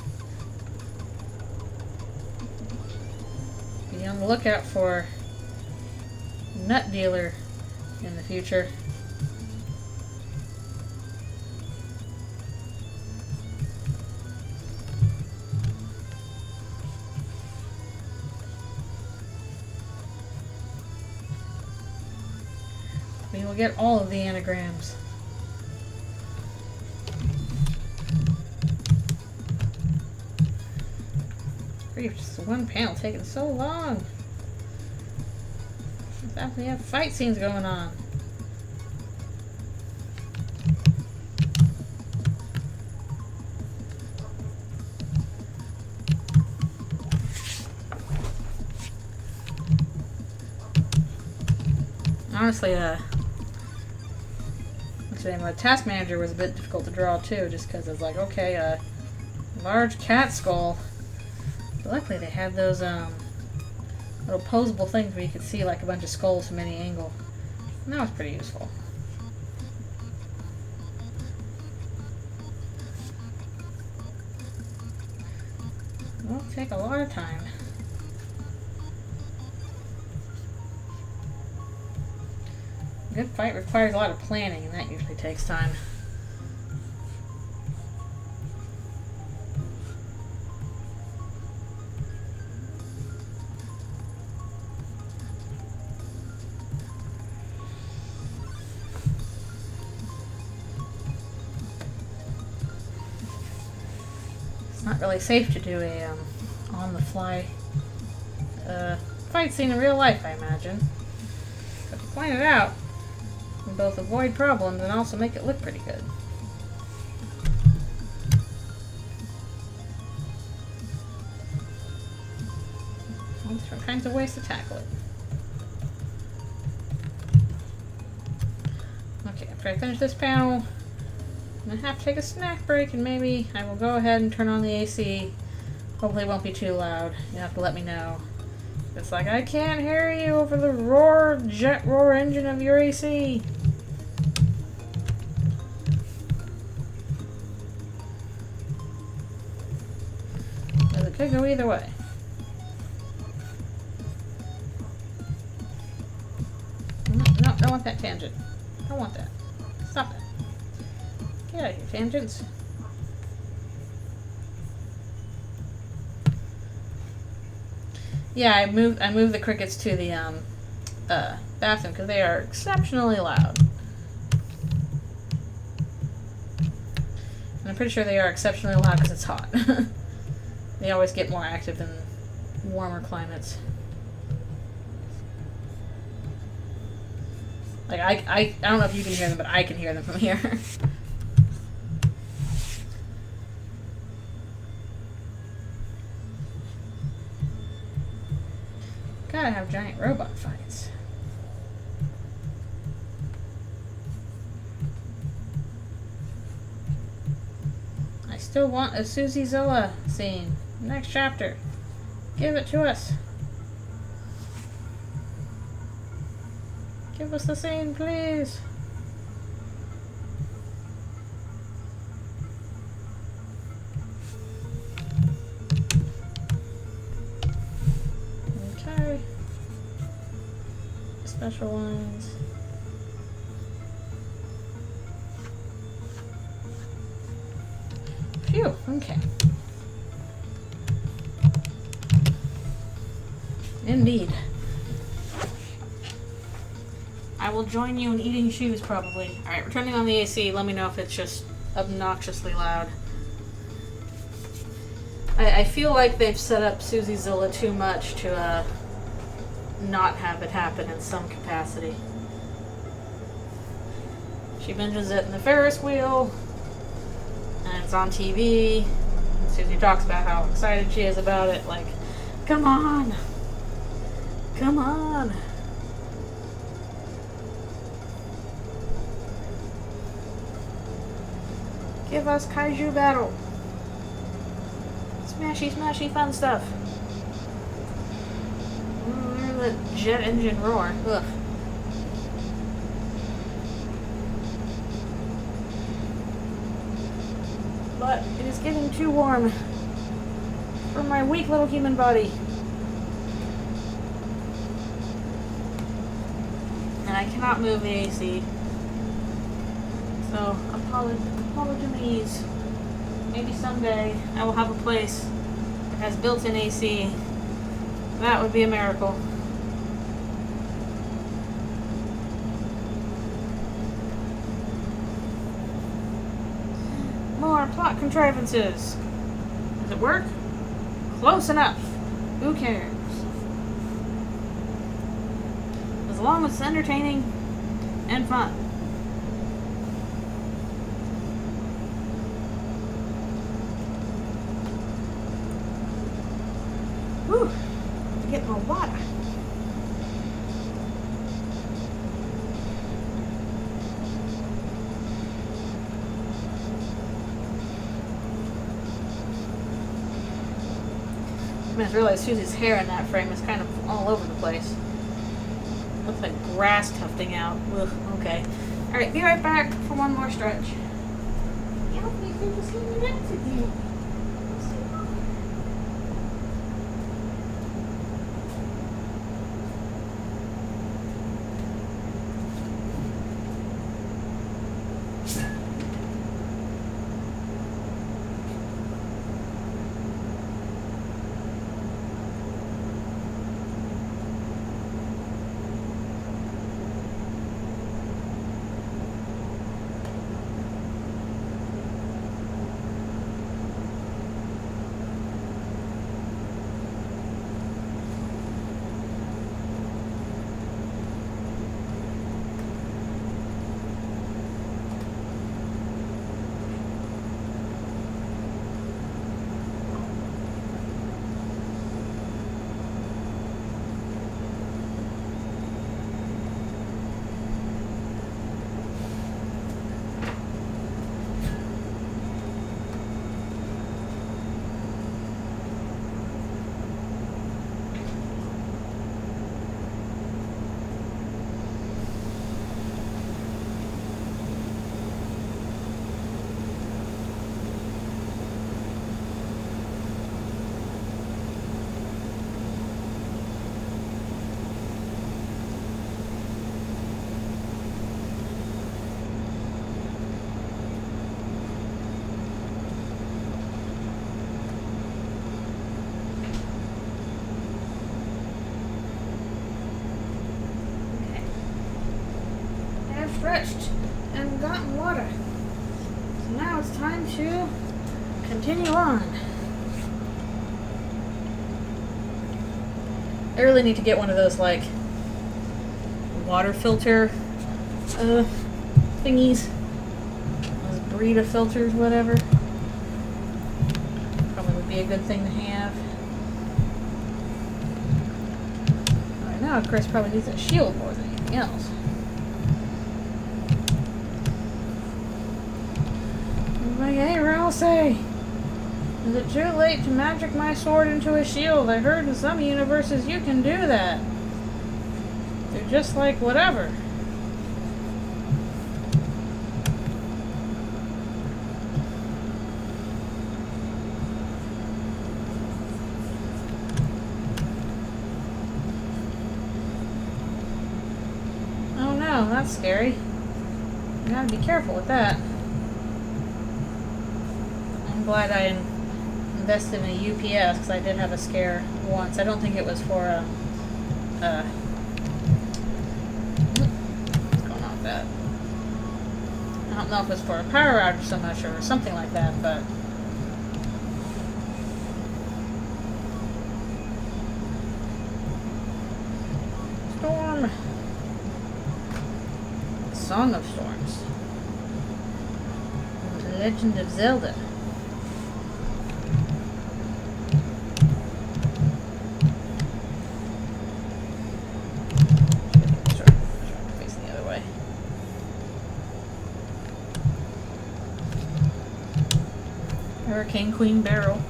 Be on the lookout for Nut Dealer in the future. We will get all of the anagrams. Just one panel taking so long. We have fight scenes going on. Honestly, what's the name? My task manager was a bit difficult to draw too, just because it's like, okay, a large cat skull. But luckily they have those little posable things where you could see like a bunch of skulls from any angle. And that was pretty useful. It won't take a lot of time. A good fight requires a lot of planning, and that usually takes time. Not really safe to do a on-the-fly fight scene in real life, I imagine. But to point it out, we both avoid problems and also make it look pretty good. All different kinds of ways to tackle it. Okay, after I finish this panel, I'm going to have to take a snack break, and maybe I will go ahead and turn on the AC. Hopefully it won't be too loud. You'll have to let me know. It's like, I can't hear you over the jet roar engine of your AC. That's a Could go either way. No, don't want that tangent. Don't want that. Stop it. Get out of here, tangents. Yeah, I moved the crickets to the bathroom because they are exceptionally loud. And I'm pretty sure they are exceptionally loud because it's hot. They always get more active in warmer climates. Like, I don't know if you can hear them, but I can hear them from here. Gotta have giant robot fights. I still want a Susie Zilla scene. Next chapter. Give it to us. Give us the scene, please. Okay. Special lines. Phew, okay. Indeed. I will join you in eating shoes, probably. Alright, we're turning on the AC. Let me know if it's just obnoxiously loud. I feel like they've set up Susie Zilla too much to not have it happen in some capacity. She binges it in the Ferris wheel, and it's on TV. And Susie talks about how excited she is about it. Like, come on! Come on! Give us kaiju battle. Smashy, smashy, fun stuff. Hear the jet engine roar. Ugh. But it is getting too warm for my weak little human body. And I cannot move the AC. So, apologies. Maybe someday I will have a place that has built-in AC. That would be a miracle. More plot contrivances. Does it work? Close enough. Who cares? As long as it's entertaining and fun. Whew. Get more water. I just realized Susie's hair in that frame is kind of all over the place. Looks like grass tufting out. Ugh, okay. Alright, be right back for one more stretch. stretched and gotten water. So now it's time to continue on. I really need to get one of those, like, water filter thingies. Those Brita filters, whatever. Probably would be a good thing to have. Right now, Chris probably needs a shield more than anything else. He's like, hey, Ralsei, is it too late to magic my sword into a shield? I heard in some universes you can do that. They're just like whatever. Oh no, that's scary. You gotta be careful with that. I'm glad I invested in a UPS because I did have a scare once. I don't think it was for what's going on with that? I don't know if it was for a power outage so much or something like that, but Storm. Song of Storms. The Legend of Zelda. Facing the other way. Hurricane Queen Barrel.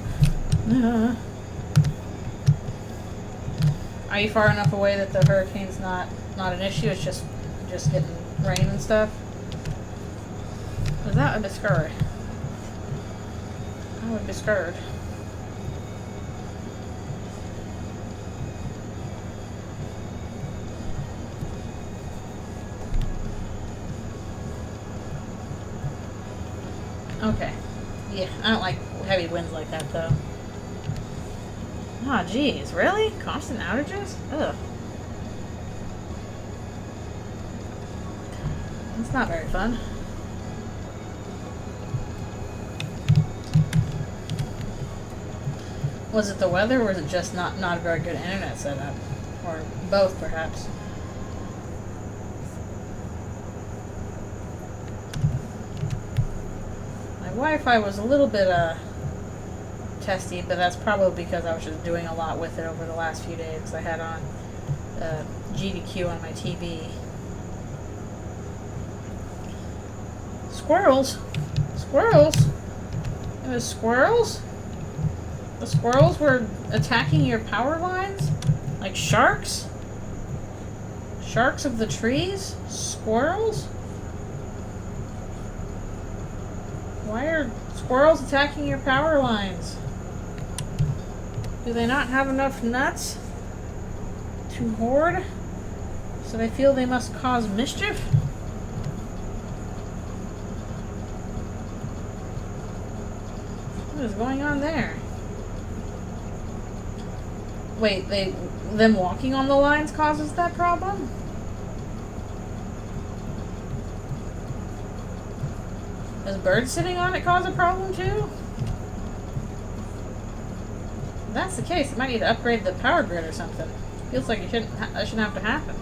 Are you far enough away that the hurricane's not an issue? It's just getting rain and stuff? Is that a discourage? I would discourage. Okay. Yeah, I don't like heavy winds like that though. Oh, geez, really? Constant outages? Ugh. It's not very fun. Was it the weather, or was it just not a very good internet setup? Or both, perhaps? My Wi-Fi was a little bit testy, but that's probably because I was just doing a lot with it over the last few days. I had on GDQ on my TV. Squirrels? Squirrels? It was squirrels? The squirrels were attacking your power lines? Like sharks? Sharks of the trees? Squirrels? Why are squirrels attacking your power lines? Do they not have enough nuts to hoard? So they feel they must cause mischief? What is going on there? Wait, them walking on the lines causes that problem? Does birds sitting on it cause a problem too? If that's the case, it might need to upgrade the power grid or something. Feels like that shouldn't have to happen.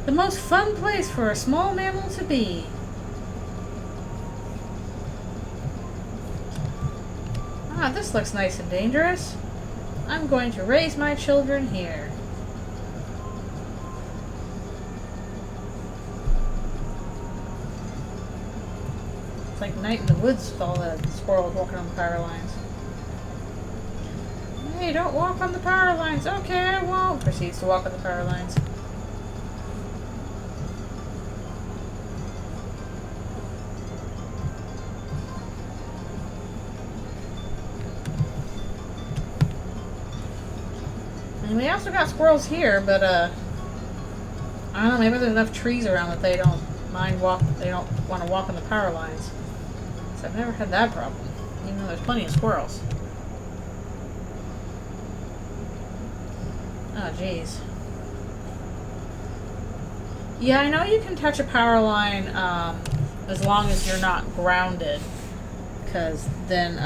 The most fun place for a small mammal to be. Ah, this looks nice and dangerous. I'm going to raise my children here. It's like night in the woods with all the squirrels walking on the power lines. Hey, don't walk on the power lines. Okay, I won't. Proceeds to walk on the power lines. And we also got squirrels here, but I don't know, maybe there's enough trees around that they don't they don't want to walk on the power lines. So I've never had that problem, even though there's plenty of squirrels. Oh, jeez. Yeah, I know you can touch a power line as long as you're not grounded, because then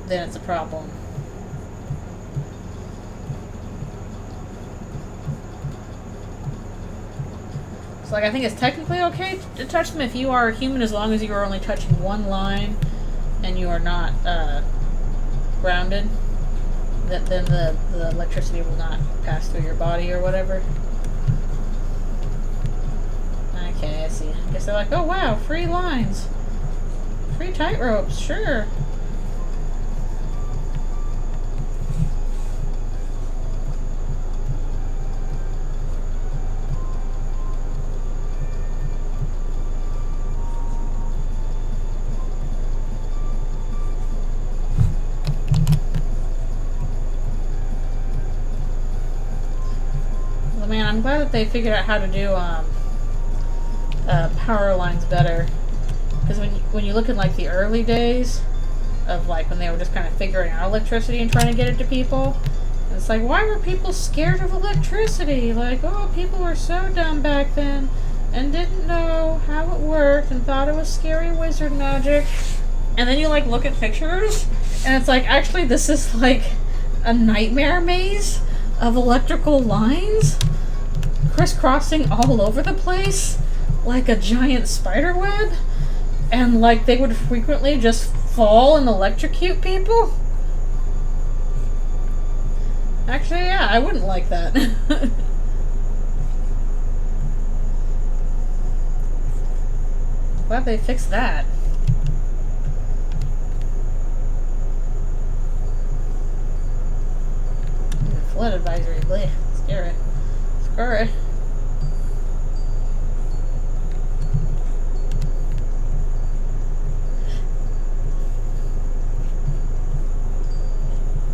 it's a problem. So, like, I think it's technically okay to touch them if you are a human, as long as you are only touching one line and you are not grounded. Then the electricity will not pass through your body or whatever. Okay, I see. I guess they're like, oh wow, free lines. Free tight ropes, sure. Well, man, I'm glad that they figured out how to do power lines better, because when you look at like the early days of like when they were just kind of figuring out electricity and trying to get it to people, it's like, why were people scared of electricity? Like, oh, people were so dumb back then and didn't know how it worked and thought it was scary wizard magic. And then you like look at pictures and it's like, actually this is like a nightmare maze of electrical lines crisscrossing all over the place like a giant spider web, and like they would frequently just fall and electrocute people. Actually, yeah, I wouldn't like that. Glad they fixed that. Flood advisory, bleh, scary. Scary.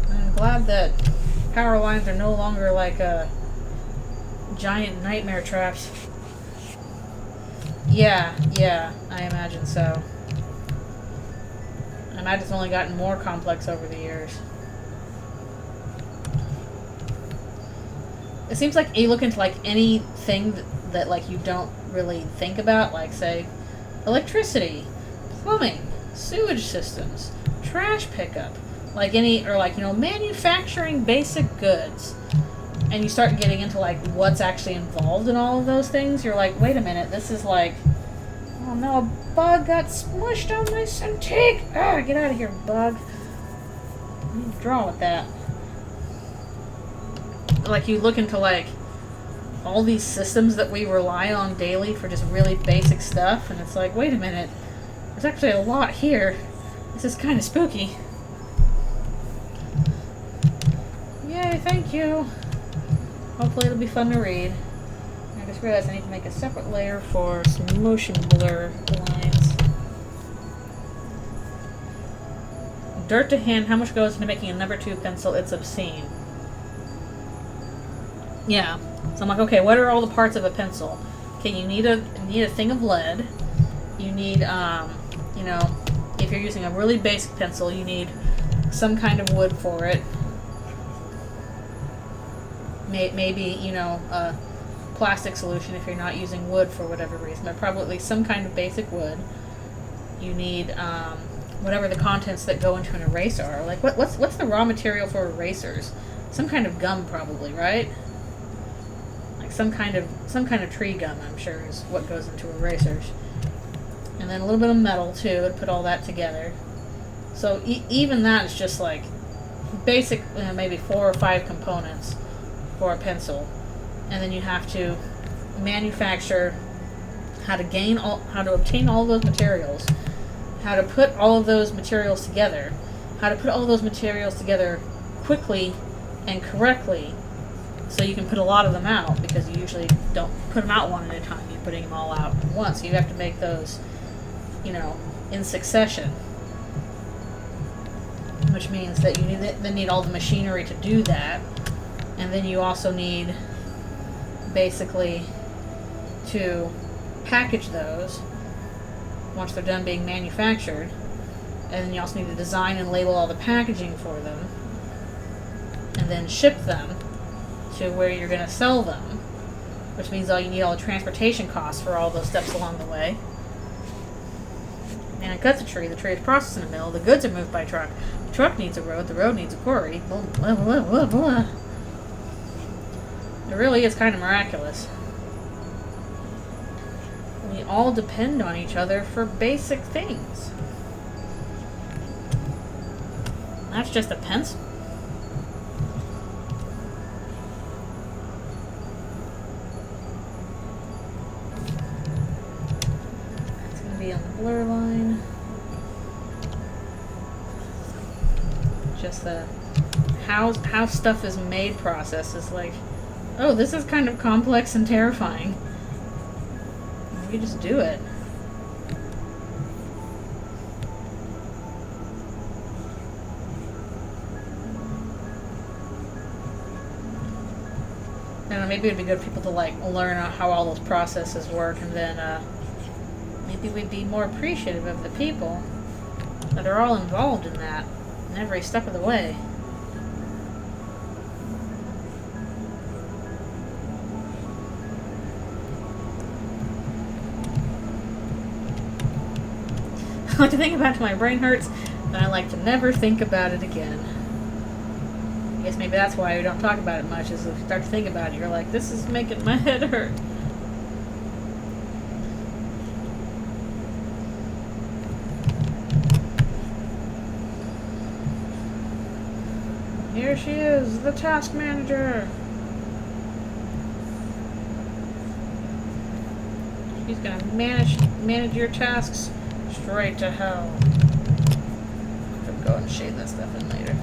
I'm glad that power lines are no longer like giant nightmare traps. Yeah, I imagine so. I imagine it's only gotten more complex over the years. It seems like you look into like anything that like you don't really think about, like say electricity, plumbing, sewage systems, trash pickup, like any, or like, you know, manufacturing basic goods, and you start getting into like what's actually involved in all of those things, you're like, wait a minute, this is like, oh no, a bug got smushed on my Cintiq. Ah, get out of here, bug. I need to draw with that. Like, you look into like all these systems that we rely on daily for just really basic stuff, and it's like, wait a minute, there's actually a lot here. This is kind of spooky. Yay, thank you. Hopefully it'll be fun to read. I just realized I need to make a separate layer for some motion blur lines. Dirt to hand, how much goes into making a number 2 pencil? It's obscene. Yeah. So I'm like, okay, what are all the parts of a pencil? Okay, you need a thing of lead. You need, you know, if you're using a really basic pencil, you need some kind of wood for it. Maybe, you know, a plastic solution if you're not using wood for whatever reason, but probably some kind of basic wood. You need, whatever the contents that go into an eraser are. Like, what's the raw material for erasers? Some kind of gum, probably, right? Some kind of tree gum, I'm sure, is what goes into erasers. And then a little bit of metal too, and put all that together. So even that is just like basic, maybe 4 or 5 components for a pencil. And then you have to manufacture how to obtain all of those materials, how to put all of those materials together, how to put all of those materials together quickly and correctly, so you can put a lot of them out, because you usually don't put them out one at a time. You're putting them all out at once. You have to make those, you know, in succession. Which means that you need all the machinery to do that. And then you also need, basically, to package those once they're done being manufactured. And then you also need to design and label all the packaging for them. And then ship them to where you're going to sell them, which means you need all the transportation costs for all those steps along the way. And it cuts a tree. The tree is processed in a mill. The goods are moved by truck. The truck needs a road. The road needs a quarry. Blah, blah, blah, blah, blah. It really is kind of miraculous. We all depend on each other for basic things. That's just a pencil. That's going to be on the blur line. Just the how stuff is made process is like, oh, this is kind of complex and terrifying. You just do it. I don't know, maybe it'd be good for people to like learn how all those processes work, and then maybe we'd be more appreciative of the people that are all involved in that in every step of the way. I like to think about it till my brain hurts, and I like to never think about it again. I guess maybe that's why we don't talk about it much, is if you start to think about it, you're like, this is making my head hurt. Here she is, the task manager. She's gonna manage your tasks straight to hell. I'll go and shade that stuff in later.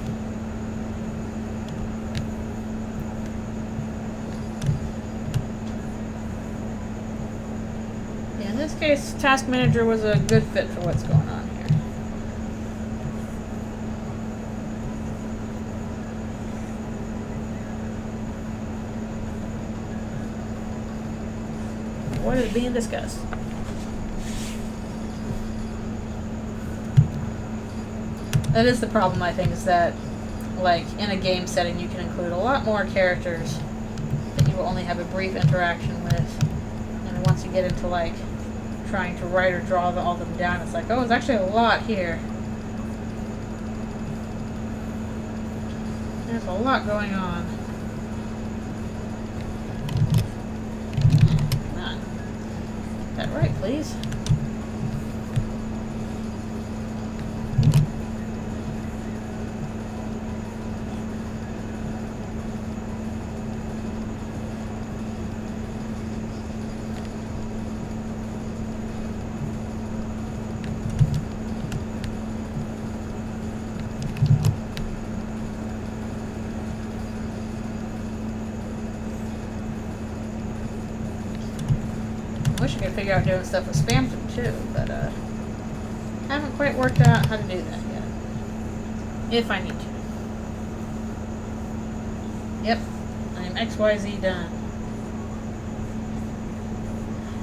Yeah, in this case, task manager was a good fit for what's going on here. What is being discussed? That is the problem, I think, is that, like, in a game setting, you can include a lot more characters that you will only have a brief interaction with. And once you get into, like, trying to write or draw all of them down, it's like, oh, there's actually a lot here. There's a lot going on. Come on. Get that right, please. I wish I could figure out doing stuff with Spamton too, but haven't quite worked out how to do that yet. If I need to. Yep, I'm XYZ done.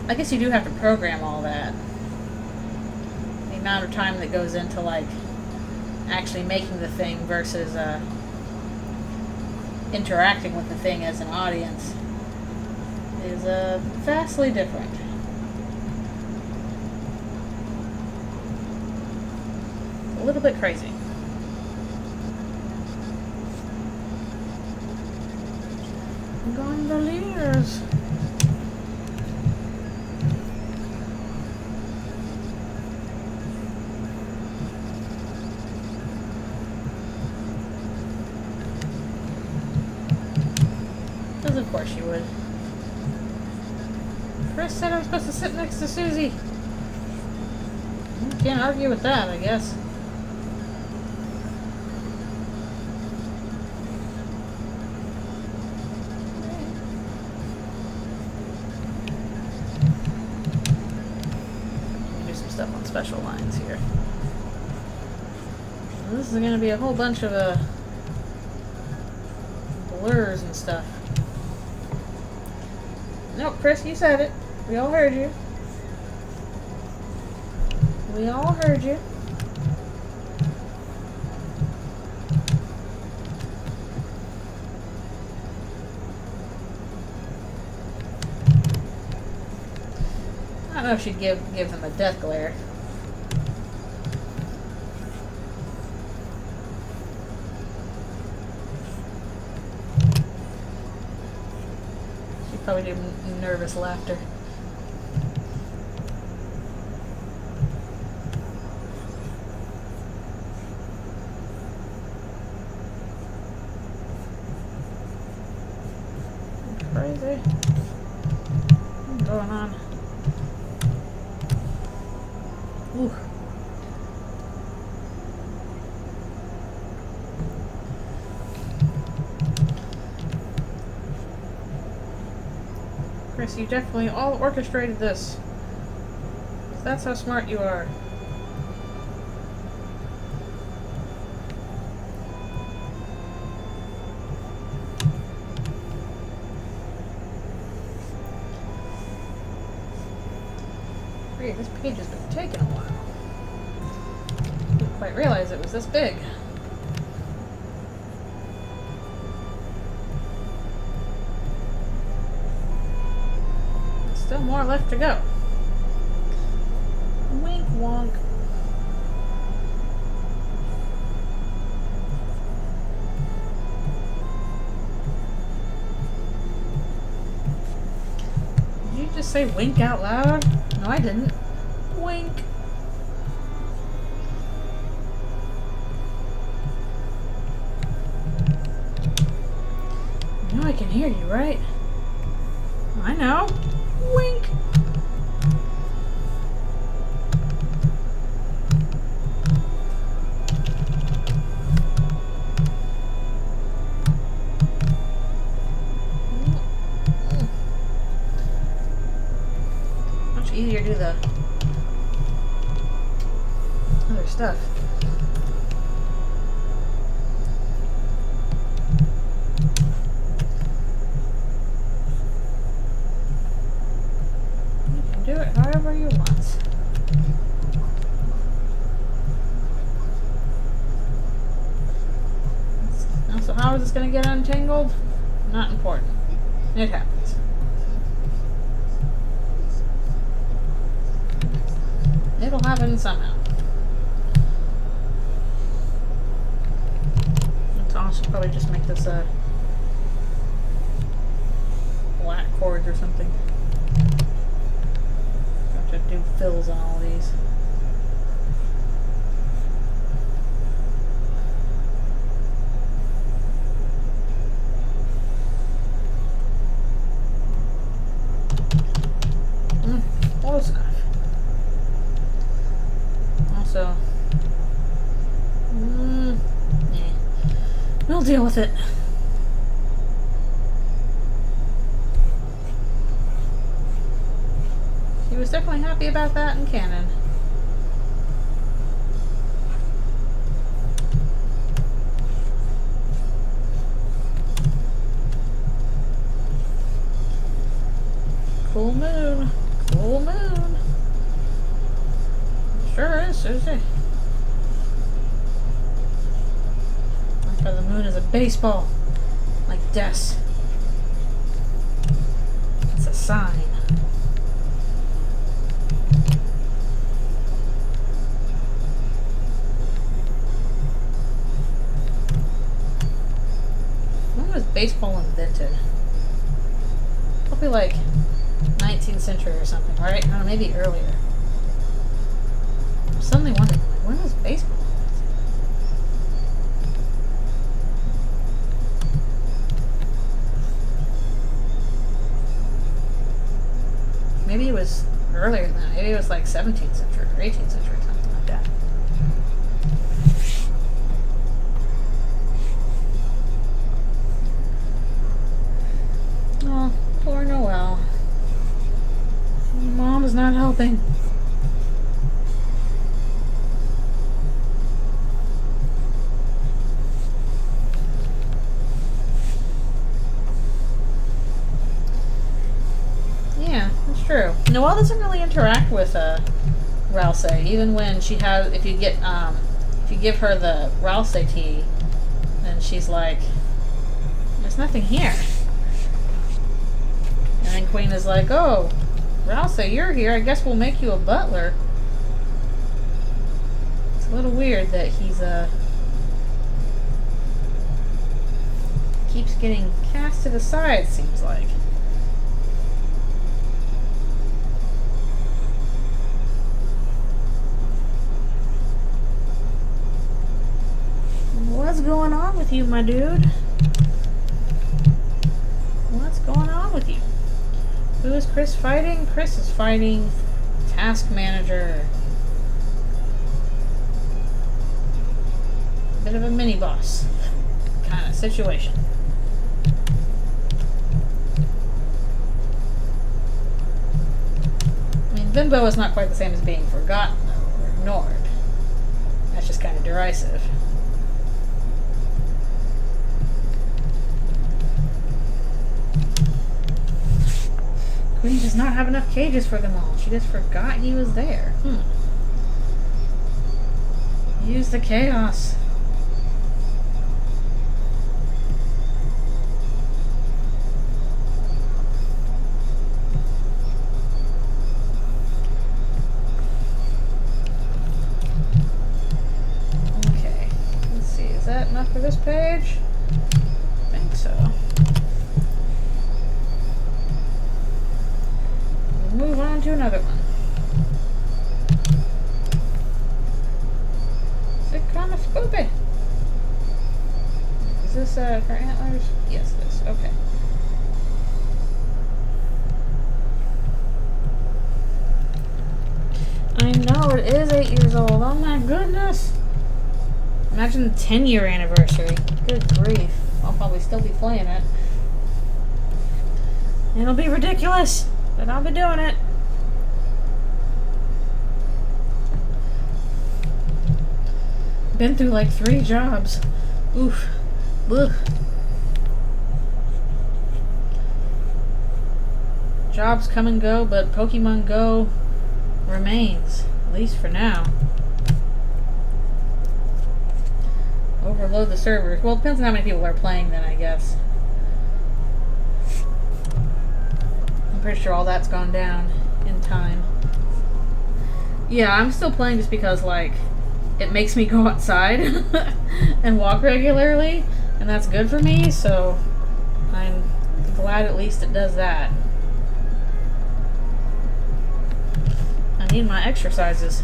I guess you do have to program all that. The amount of time that goes into like actually making the thing versus interacting with the thing as an audience is vastly different. A little bit crazy. Gondoliers. Because of course you would. Chris said I was supposed to sit next to Susie. Can't argue with that, I guess. Do some stuff on special lines here. This is going to be a whole bunch of blurs and stuff. Nope, Chris, you said it. We all heard you. We all heard you. know if she'd give them a death glare. She'd probably do nervous laughter. Crazy. What's going on? Ooh. Chris, you definitely all orchestrated this. That's how smart you are. This page has been taking a while. Didn't quite realize it was this big. Still more left to go. Wink wonk. Did you just say wink out loud? No, I didn't. Wink. You know I can hear you, right? I know. Wink. Much easier to do the other stuff. You can do it however you want. So how is this going to get untangled? Not important. It happens. It'll happen somehow. I should probably just make this a black cords or something. Have to do fills on all these. Close enough. Also, we'll deal with it. She was definitely happy about that in canon. Full moon. Full moon. Sure is, Susie. The moon is a baseball, like Des. It's a sign. When was baseball invented? Probably like 19th century or something, right? I don't know, maybe earlier. I'm suddenly wondering, like, when was baseball? Maybe it was earlier than that. Maybe it was like 17th century or 18th century, something like that. Oh, poor Noelle. Mom is not helping. True. Noelle doesn't really interact with Ralse, even when she has. If you give her the Ralse tea, then she's like, "There's nothing here." And then Queen is like, "Oh, I'll say you're here. I guess we'll make you a butler. It's a little weird that he's, keeps getting cast to the side, seems like. What's going on with you, my dude? What's going on with you? Who is Chris fighting? Chris is fighting Task Manager. Bit of a mini-boss kind of situation. I mean, Bimbo is not quite the same as being forgotten or ignored. That's just kind of derisive. Queen does not have enough cages for them all. She just forgot he was there. Use the chaos. Okay. Let's see. Is that enough for this page? I think so. Move on to another one. Is it kind of spoopy? Is this for antlers? Yes, it is. Okay. I know, it is 8 years old. Oh my goodness. Imagine the 10-year anniversary. Good grief. I'll probably still be playing it. It'll be ridiculous. But I'll be doing it. Been through like 3 jobs. Oof. Ugh. Jobs come and go, but Pokemon Go remains. At least for now. Overload the servers. Well, it depends on how many people are playing then, I guess. Pretty sure all that's gone down in time. Yeah, I'm still playing just because, like, it makes me go outside and walk regularly, and that's good for me, so I'm glad at least it does that. I need my exercises.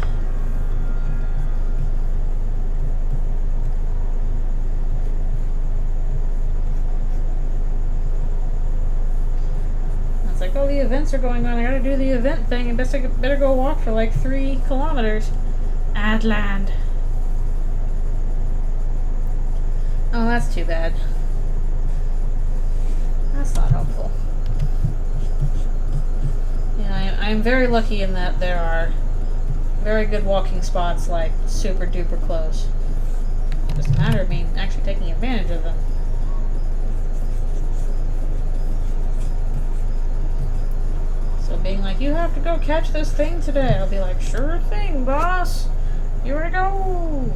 Like, oh, the events are going on. I gotta do the event thing. I better go walk for like 3 kilometers. Adland. Oh, that's too bad. That's not helpful. Yeah, I'm very lucky in that there are very good walking spots, like super duper close. It doesn't matter of me actually taking advantage of them. Being like, you have to go catch this thing today. I'll be like, sure thing, boss. Here we go.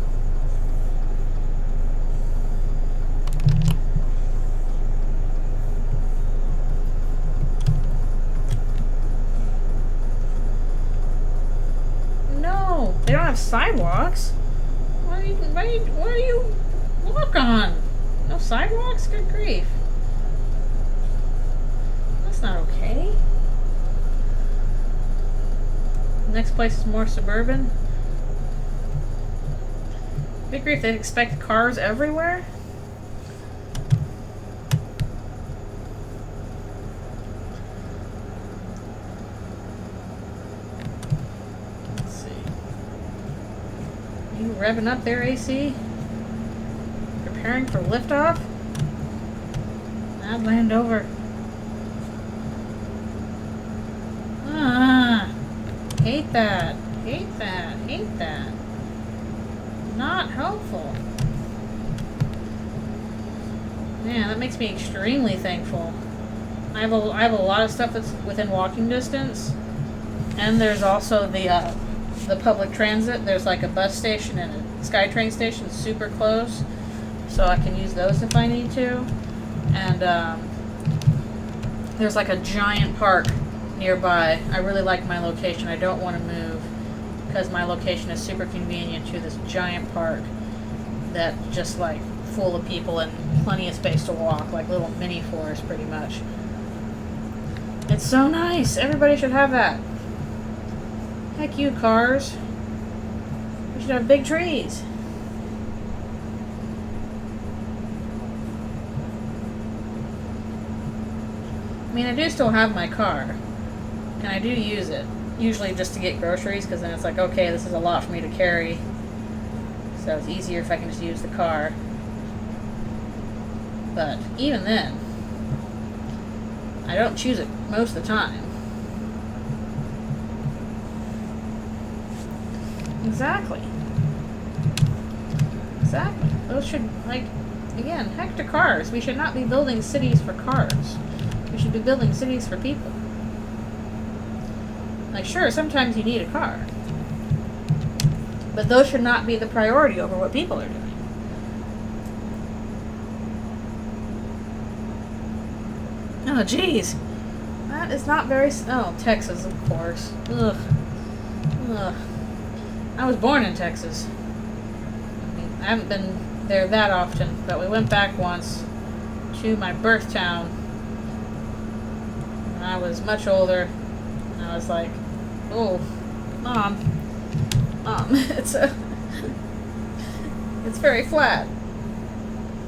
No, they don't have sidewalks. What do you walk on? No sidewalks? Good grief. That's not okay. Next place is more suburban. Big grief, they expect cars everywhere? Let's see. You revving up there, AC? Preparing for liftoff? I'd land over. Hate that. Hate that. Hate that. Not helpful. Man, that makes me extremely thankful. I have a lot of stuff that's within walking distance, and there's also the public transit. There's like a bus station and a SkyTrain station super close, so I can use those if I need to. And there's like a giant park nearby. I really like my location. I don't want to move because my location is super convenient to this giant park that just like full of people and plenty of space to walk, like little mini forest pretty much. It's so nice. Everybody should have that. Heck you, cars. We should have big trees. I mean, I do still have my car, and I do use it, usually just to get groceries, because then it's like, okay, this is a lot for me to carry, so it's easier if I can just use the car. But even then, I don't choose it most of the time. Exactly. Exactly. Those should, like, again, heck to cars. We should not be building cities for cars. We should be building cities for people. Like, sure, sometimes you need a car. But those should not be the priority over what people are doing. Oh, jeez. That is not very... Oh, Texas, of course. Ugh. Ugh. I was born in Texas. I haven't been there that often, but we went back once to my birth town. And I was much older. And I was like, oh, Mom, it's very flat.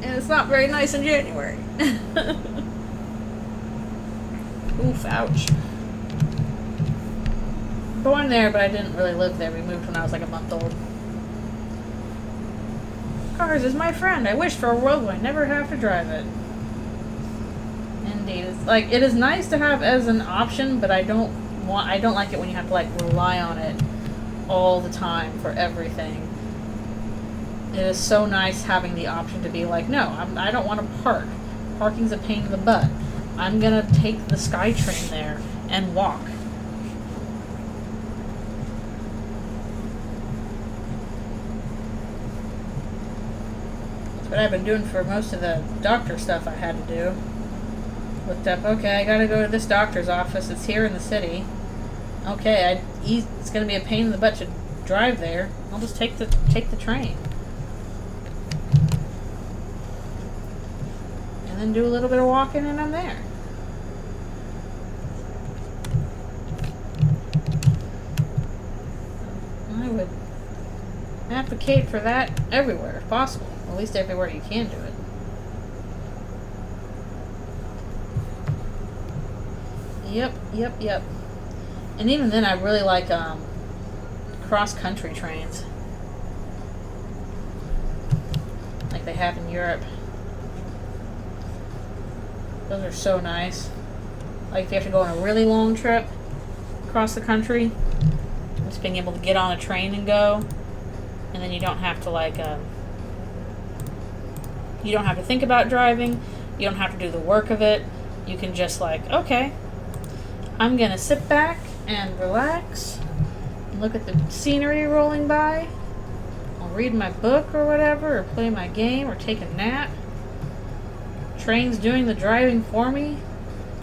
And it's not very nice in January. Oof, ouch. Born there, but I didn't really live there. We moved when I was like a month old. Cars is my friend. I wish for a world where I never have to drive it. Indeed. It's like, it is nice to have as an option, but I don't like it when you have to like rely on it all the time for everything. It is so nice having the option to be like, no, I don't want to park. Parking's a pain in the butt. I'm gonna take the SkyTrain there and walk. That's what I've been doing for most of the doctor stuff I had to do. Looked up, okay, I gotta go to this doctor's office. It's here in the city. Okay, it's gonna be a pain in the butt to drive there. I'll just take the train. And then do a little bit of walking and I'm there. I would advocate for that everywhere if possible. At least everywhere you can do it. Yep. And even then I really like cross-country trains. Like they have in Europe. Those are so nice. Like if you have to go on a really long trip across the country, just being able to get on a train and go, and then you don't have to like you don't have to think about driving, you don't have to do the work of it. You can just like, okay, I'm gonna sit back and relax and look at the scenery rolling by. I'll read my book or whatever, or play my game, or take a nap. Train's doing the driving for me.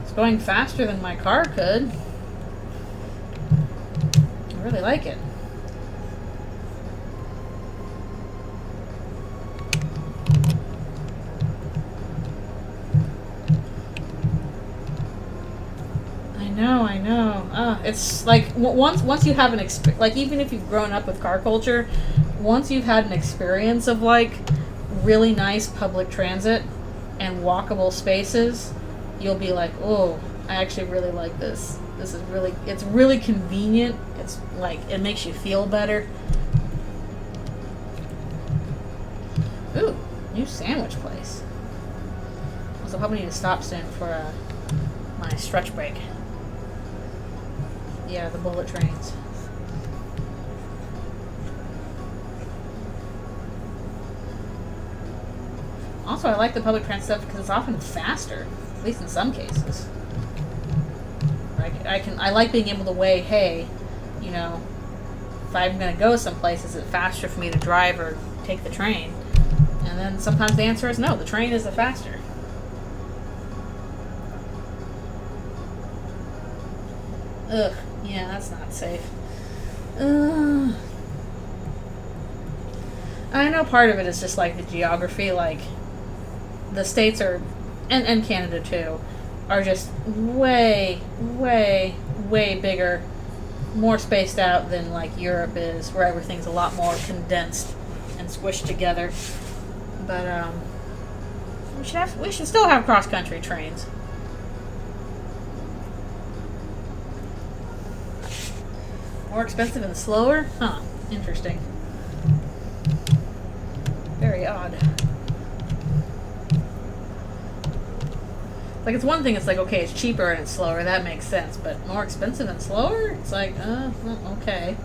It's going faster than my car could. I really like it. I know. It's like once you have an experience, like even if you've grown up with car culture, once you've had an experience of like really nice public transit and walkable spaces, you'll be like, oh, I actually really like this. It's really convenient. It's like, it makes you feel better. Ooh, new sandwich place. Also, probably need to stop soon for my stretch break. Yeah, the bullet trains. Also, I like the public transit stuff because it's often faster, at least in some cases. I like being able to weigh, hey, you know, if I'm going to go someplace, is it faster for me to drive or take the train? And then sometimes the answer is no, the train is the faster. Ugh, yeah, that's not safe. I know part of it is just like the geography, like the states are, and Canada too, are just way, way, way bigger, more spaced out than like Europe is, where everything's a lot more condensed and squished together. But we should still have cross-country trains. More expensive and slower? Huh. Interesting. Very odd. Like, it's one thing, it's like, okay, it's cheaper and it's slower, that makes sense, but more expensive and slower? It's like, well, okay.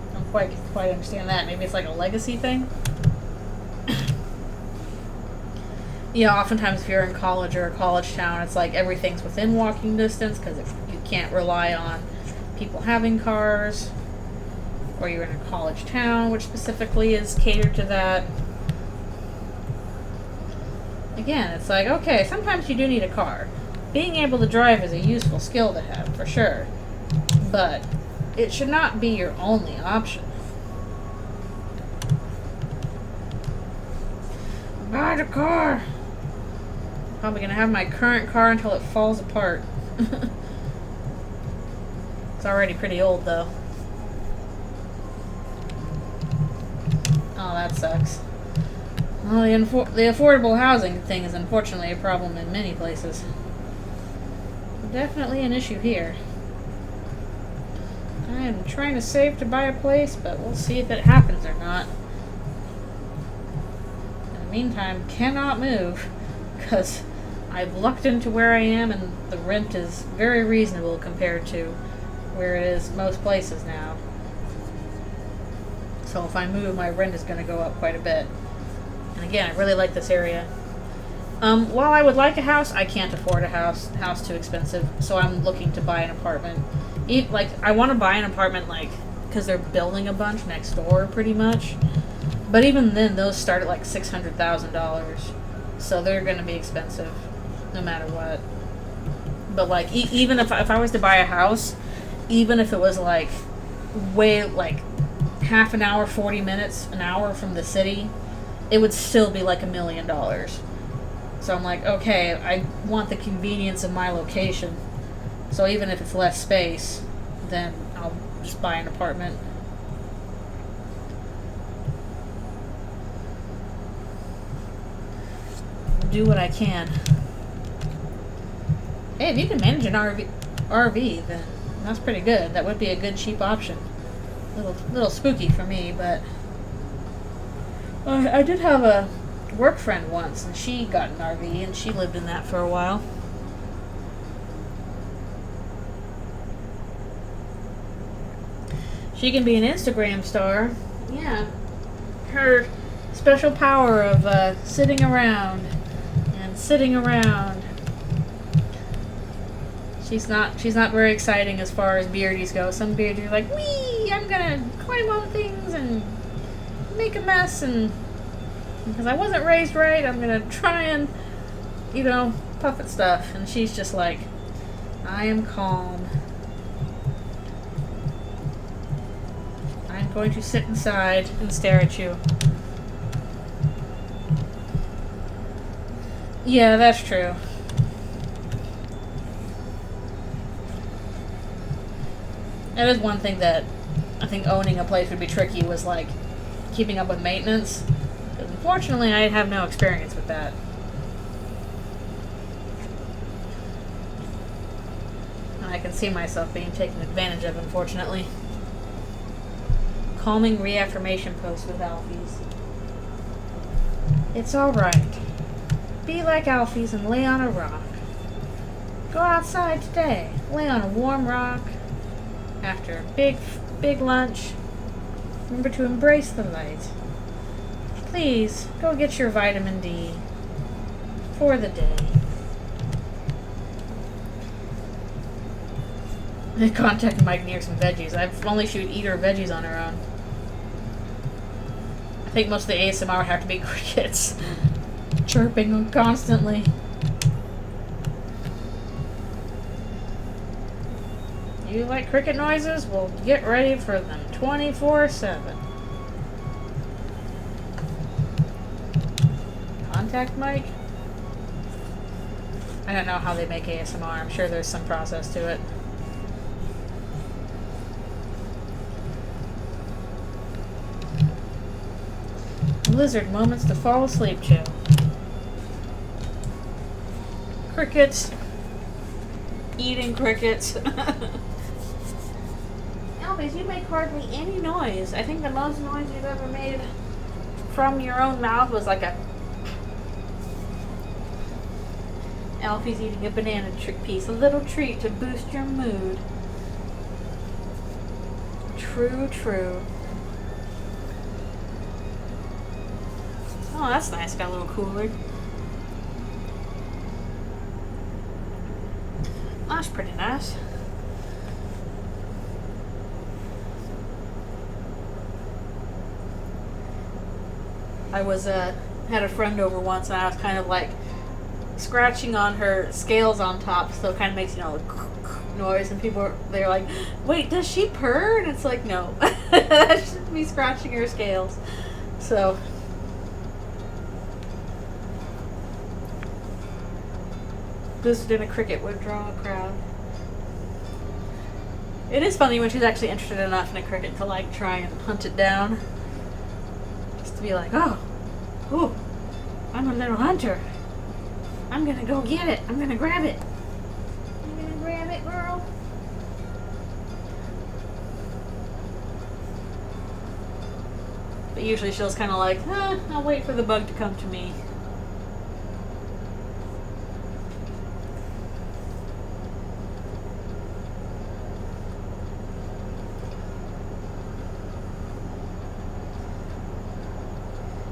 I don't quite understand that. Maybe it's like a legacy thing? Yeah, oftentimes if you're in college or a college town, it's like everything's within walking distance, because you can't rely on people having cars, or you're in a college town, which specifically is catered to that. Again, it's like, okay, sometimes you do need a car. Being able to drive is a useful skill to have, for sure. But it should not be your only option. Buy the car! Probably gonna have my current car until it falls apart. It's already pretty old, though. Oh, that sucks. Well, the affordable housing thing is unfortunately a problem in many places. Definitely an issue here. I am trying to save to buy a place, but we'll see if it happens or not. In the meantime, cannot move, because I've lucked into where I am, and the rent is very reasonable compared to where it is most places now. So if I move, my rent is going to go up quite a bit. And again, I really like this area. While I would like a house, I can't afford a house. House too expensive. So I'm looking to buy an apartment. I want to buy an apartment, like, because they're building a bunch next door, pretty much. But even then, those start at like $600,000. So they're going to be expensive, no matter what. But like, even if I was to buy a house, even if it was like half an hour, 40 minutes, an hour from the city, it would still be like $1 million. So I'm like, okay, I want the convenience of my location. So even if it's less space, then I'll just buy an apartment. Do what I can. Hey, if you can manage an RV, then that's pretty good. That would be a good cheap option. Little spooky for me, but I did have a work friend once, and she got an RV, and she lived in that for a while. She can be an Instagram star. Yeah. Her special power of sitting around and sitting around. She's not very exciting as far as beardies go. Some beardies are like, wee, I'm gonna climb on things and make a mess, and because I wasn't raised right, I'm gonna try and, puff at stuff. And she's just like, I am calm. I'm going to sit inside and stare at you. Yeah, that's true. That is one thing that I think owning a place would be tricky, was like keeping up with maintenance. Because unfortunately, I have no experience with that. And I can see myself being taken advantage of, unfortunately. Calming reaffirmation post with Alfie's. It's alright. Be like Alfie's and lay on a rock. Go outside today. Lay on a warm rock. After a big lunch, remember to embrace the light. Please, go get your vitamin D for the day. I contacted Mike near some veggies. If only she would eat her veggies on her own. I think most of the ASMR would have to be crickets. Chirping constantly. You like cricket noises? Well, get ready for them 24/7. Contact mic? I don't know how they make ASMR. I'm sure there's some process to it. Lizard moments to fall asleep to. Crickets. Eating crickets. Elvis, you make hardly any noise. I think the most noise you've ever made from your own mouth was like a... Alfie's eating a banana piece. A little treat to boost your mood. True, true. Oh, that's nice. Got a little cooler. That's pretty nice. I was had a friend over once, and I was kind of like scratching on her scales on top, so it kind of makes, you know, noise, and they're like, wait, does she purr? And it's like, no. That's just me scratching her scales. So boosted in a cricket would draw a crowd. It is funny when she's actually interested enough in a cricket to like try and hunt it down. Just to be like, oh, ooh, I'm a little hunter. I'm gonna go get it. I'm gonna grab it. I'm gonna grab it, girl. But usually she'll just kind of like, I'll wait for the bug to come to me.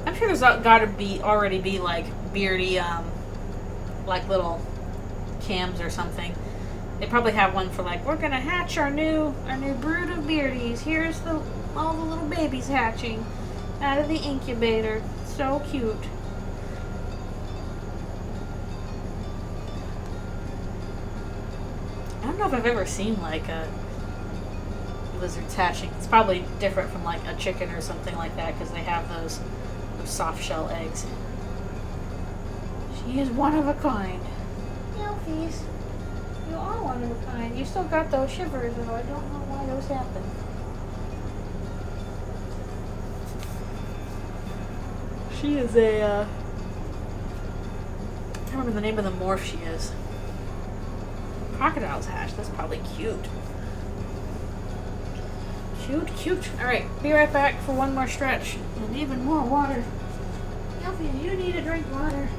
I'm sure there's gotta already be like beardy, like little cams or something. They probably have one for like, we're gonna hatch our new brood of beardies. Here's all the little babies hatching out of the incubator. So cute. I don't know if I've ever seen like a lizards hatching. It's probably different from like a chicken or something like that, because they have those soft shell eggs. She is one of a kind. Elfies, you are one of a kind. You still got those shivers, though. I don't know why those happen. She is a, I can't remember the name of the morph she is. Crocodile's hatch. That's probably cute. Cute, cute. Alright, be right back for one more stretch and even more water. Elfie, you need to drink water.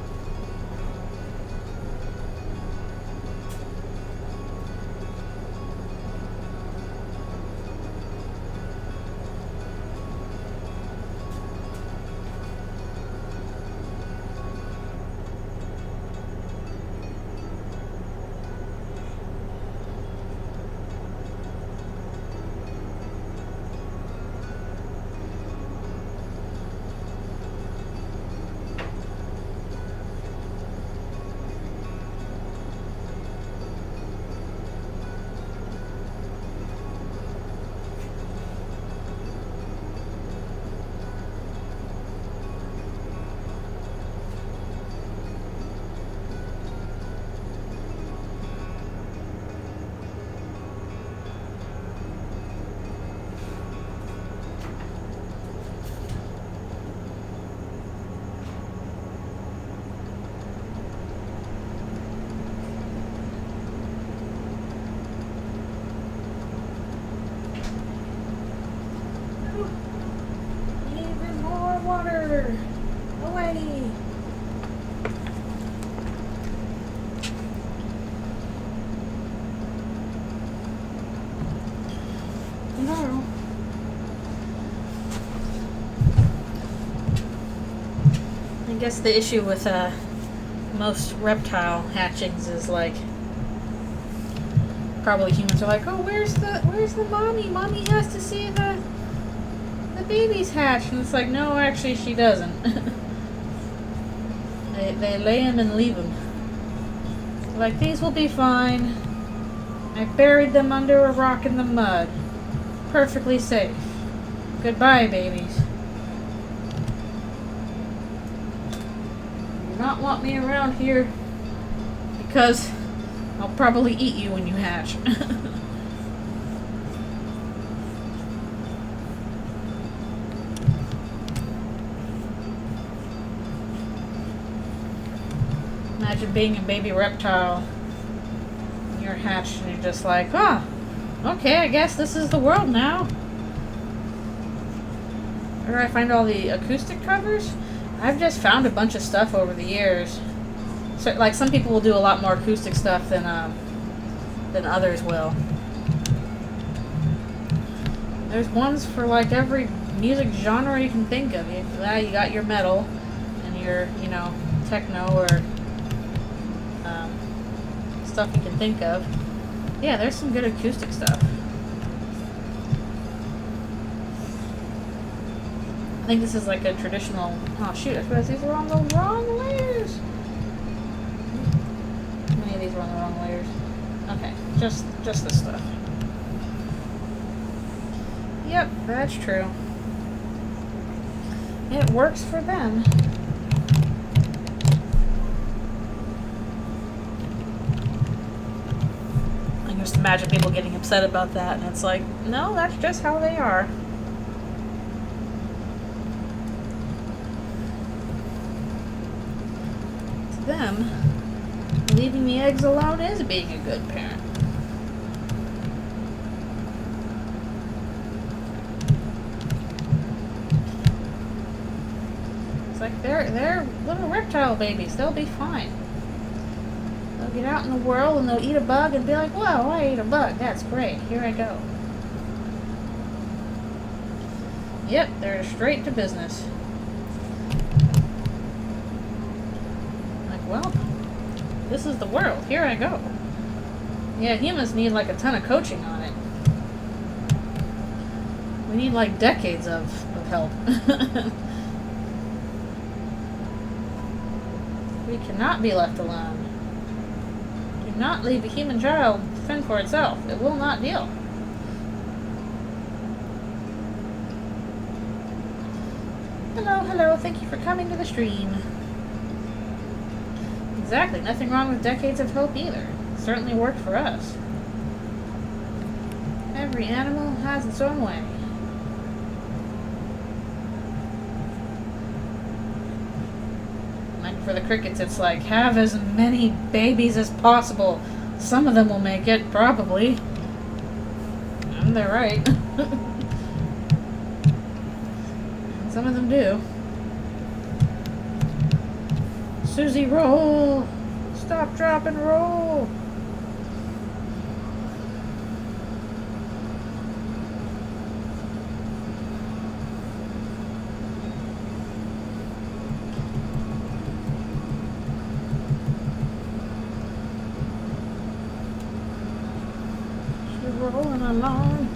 Even more water. Away. No. I guess the issue with most reptile hatchings is like, probably humans are like, oh, where's the mommy? Mommy has to see the babies hatch. And it's like, no, actually she doesn't. they lay them and leave them. Like, these will be fine. I buried them under a rock in the mud. Perfectly safe. Goodbye, babies. You do not want me around here because I'll probably eat you when you hatch. Imagine being a baby reptile. You're hatched and you're just like, huh, okay, I guess this is the world now. Where do I find all the acoustic covers? I've just found a bunch of stuff over the years. So, like, some people will do a lot more acoustic stuff than others will. There's ones for, like, every music genre you can think of. You got your metal and your, you know, techno or stuff you can think of. Yeah, there's some good acoustic stuff. I think this is like a traditional... Oh shoot, I suppose these are on the wrong layers. How many of these are on the wrong layers? Okay, just this stuff. Yep, that's true. It works for them. I just imagine people getting upset about that, and it's like, no, that's just how they are. To them, leaving the eggs alone is being a good parent. It's like they're little reptile babies. They'll be fine. They'll get out in the world and they'll eat a bug and be like, whoa, I ate a bug. That's great. Here I go. Yep, they're straight to business. Like, well, this is the world. Here I go. Yeah, humans need like a ton of coaching on it. We need like decades of help. We cannot be left alone. Do not leave a human child to fend for itself. It will not deal. Hello, hello, thank you for coming to the stream. Exactly, nothing wrong with decades of hope either. It certainly worked for us. Every animal has its own way. Like for the crickets, it's like, have as many babies as possible. Some of them will make it, probably. And they're right. Some of them do. Susie, roll! Stop, drop, and roll! She's rolling along.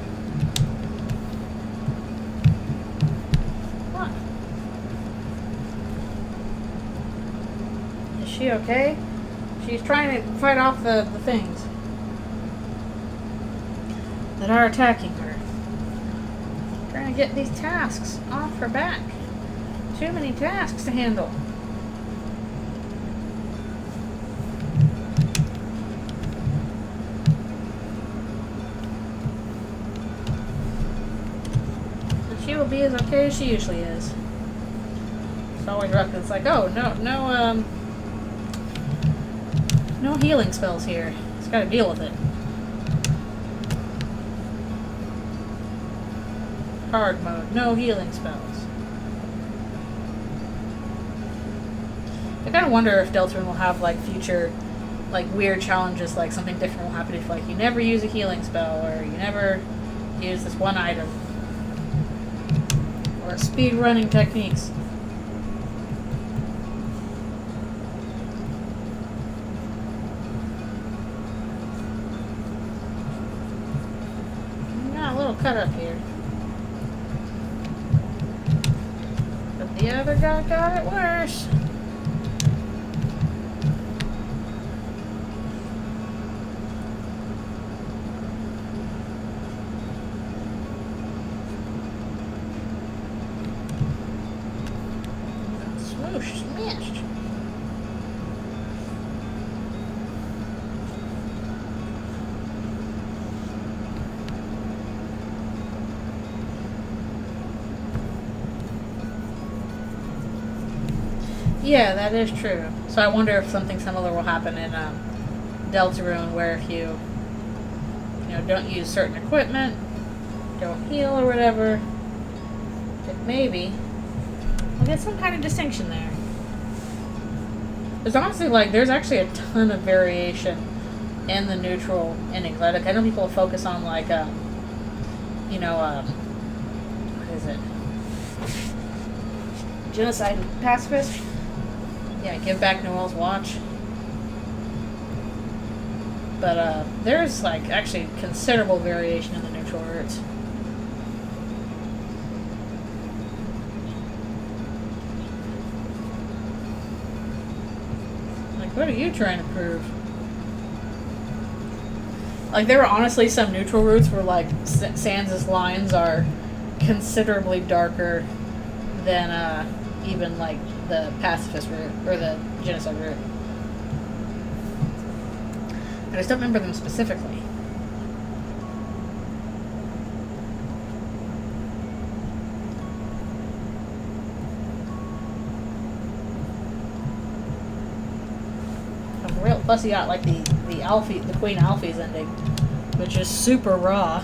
Is she okay? She's trying to fight off the things that are attacking her. Trying to get these tasks off her back. Too many tasks to handle. And she will be as okay as she usually is. It's always rough. It's like, oh, no healing spells here. Just gotta deal with it. Hard mode. No healing spells. I kinda wonder if Eldritchrune will have like future like weird challenges, like something different will happen if like you never use a healing spell or you never use this one item. Or speed running techniques. Cut up here. But the other guy got it worse. Oh, smashed. Yeah, that is true. So I wonder if something similar will happen in Eldritchrune, where if you don't use certain equipment, don't heal or whatever, that maybe we'll get some kind of distinction there. There's honestly there's actually a ton of variation in the neutral endings. I know people focus on what is it? Genocide and pacifist. Yeah, give back Noel's watch. But there's actually considerable variation in the neutral roots. What are you trying to prove? There were honestly some neutral roots where Sans' lines are considerably darker than even the pacifist route or the genocide route. I just don't remember them specifically. Real plus you got the Alfie, the Queen Alfie's ending, which is super raw,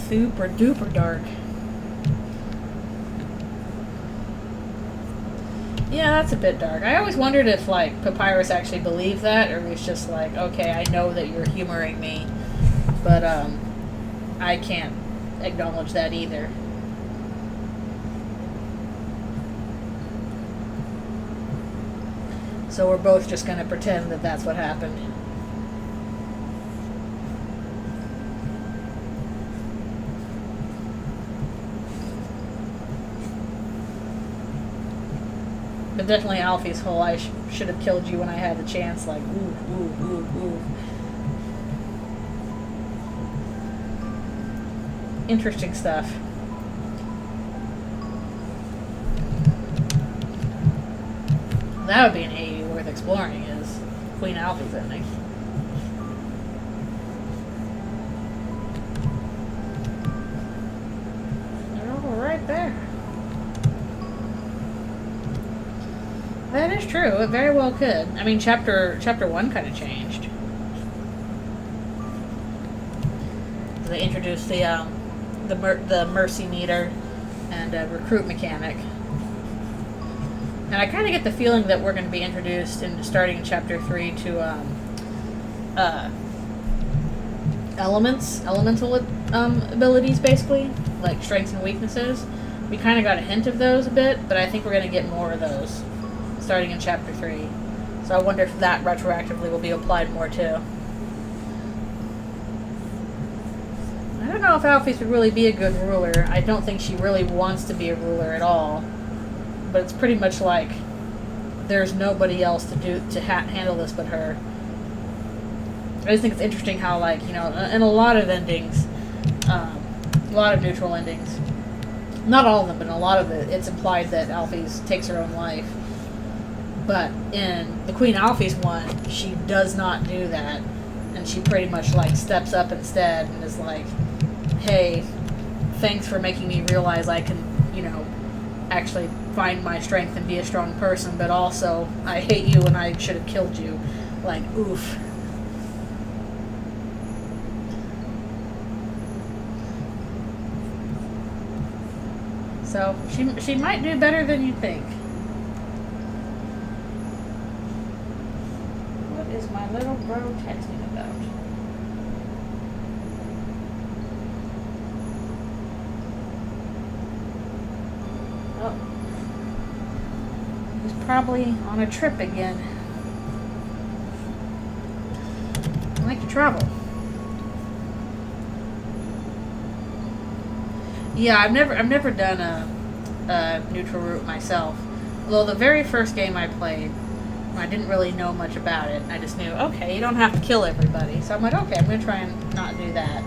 super duper dark. Yeah, that's a bit dark. I always wondered if Papyrus actually believed that, or it was just okay, I know that you're humoring me, but I can't acknowledge that either. So we're both just going to pretend that that's what happened. But definitely Alfie's whole, I should have killed you when I had the chance, ooh. Interesting stuff. That would be an AU worth exploring, is Queen Alfie's ending. They're all right there. That is true. It very well could. I mean, chapter 1 kind of changed. They introduced the mercy meter and recruit mechanic. And I kind of get the feeling that we're going to be introduced starting in chapter 3 to elemental abilities, basically, like strengths and weaknesses. We kind of got a hint of those a bit, but I think we're going to get more of those starting in chapter 3. So I wonder if that retroactively will be applied more too. I don't know if Alphys would really be a good ruler. I don't think she really wants to be a ruler at all. But it's pretty much there's nobody else to handle this but her. I just think it's interesting how, in a lot of endings, a lot of neutral endings, not all of them, but in a lot of it, it's implied that Alphys takes her own life. But in the Queen Alphys one, she does not do that. And she pretty much, steps up instead and is hey, thanks for making me realize I can, actually find my strength and be a strong person, but also I hate you and I should have killed you. Oof. So she might do better than you think. What is my little bro texting about? Oh. He's probably on a trip again. I like to travel. Yeah, I've never done a neutral route myself. Although the very first game I played, I didn't really know much about it. I just knew, okay, you don't have to kill everybody. So I'm okay, I'm gonna try and not do that.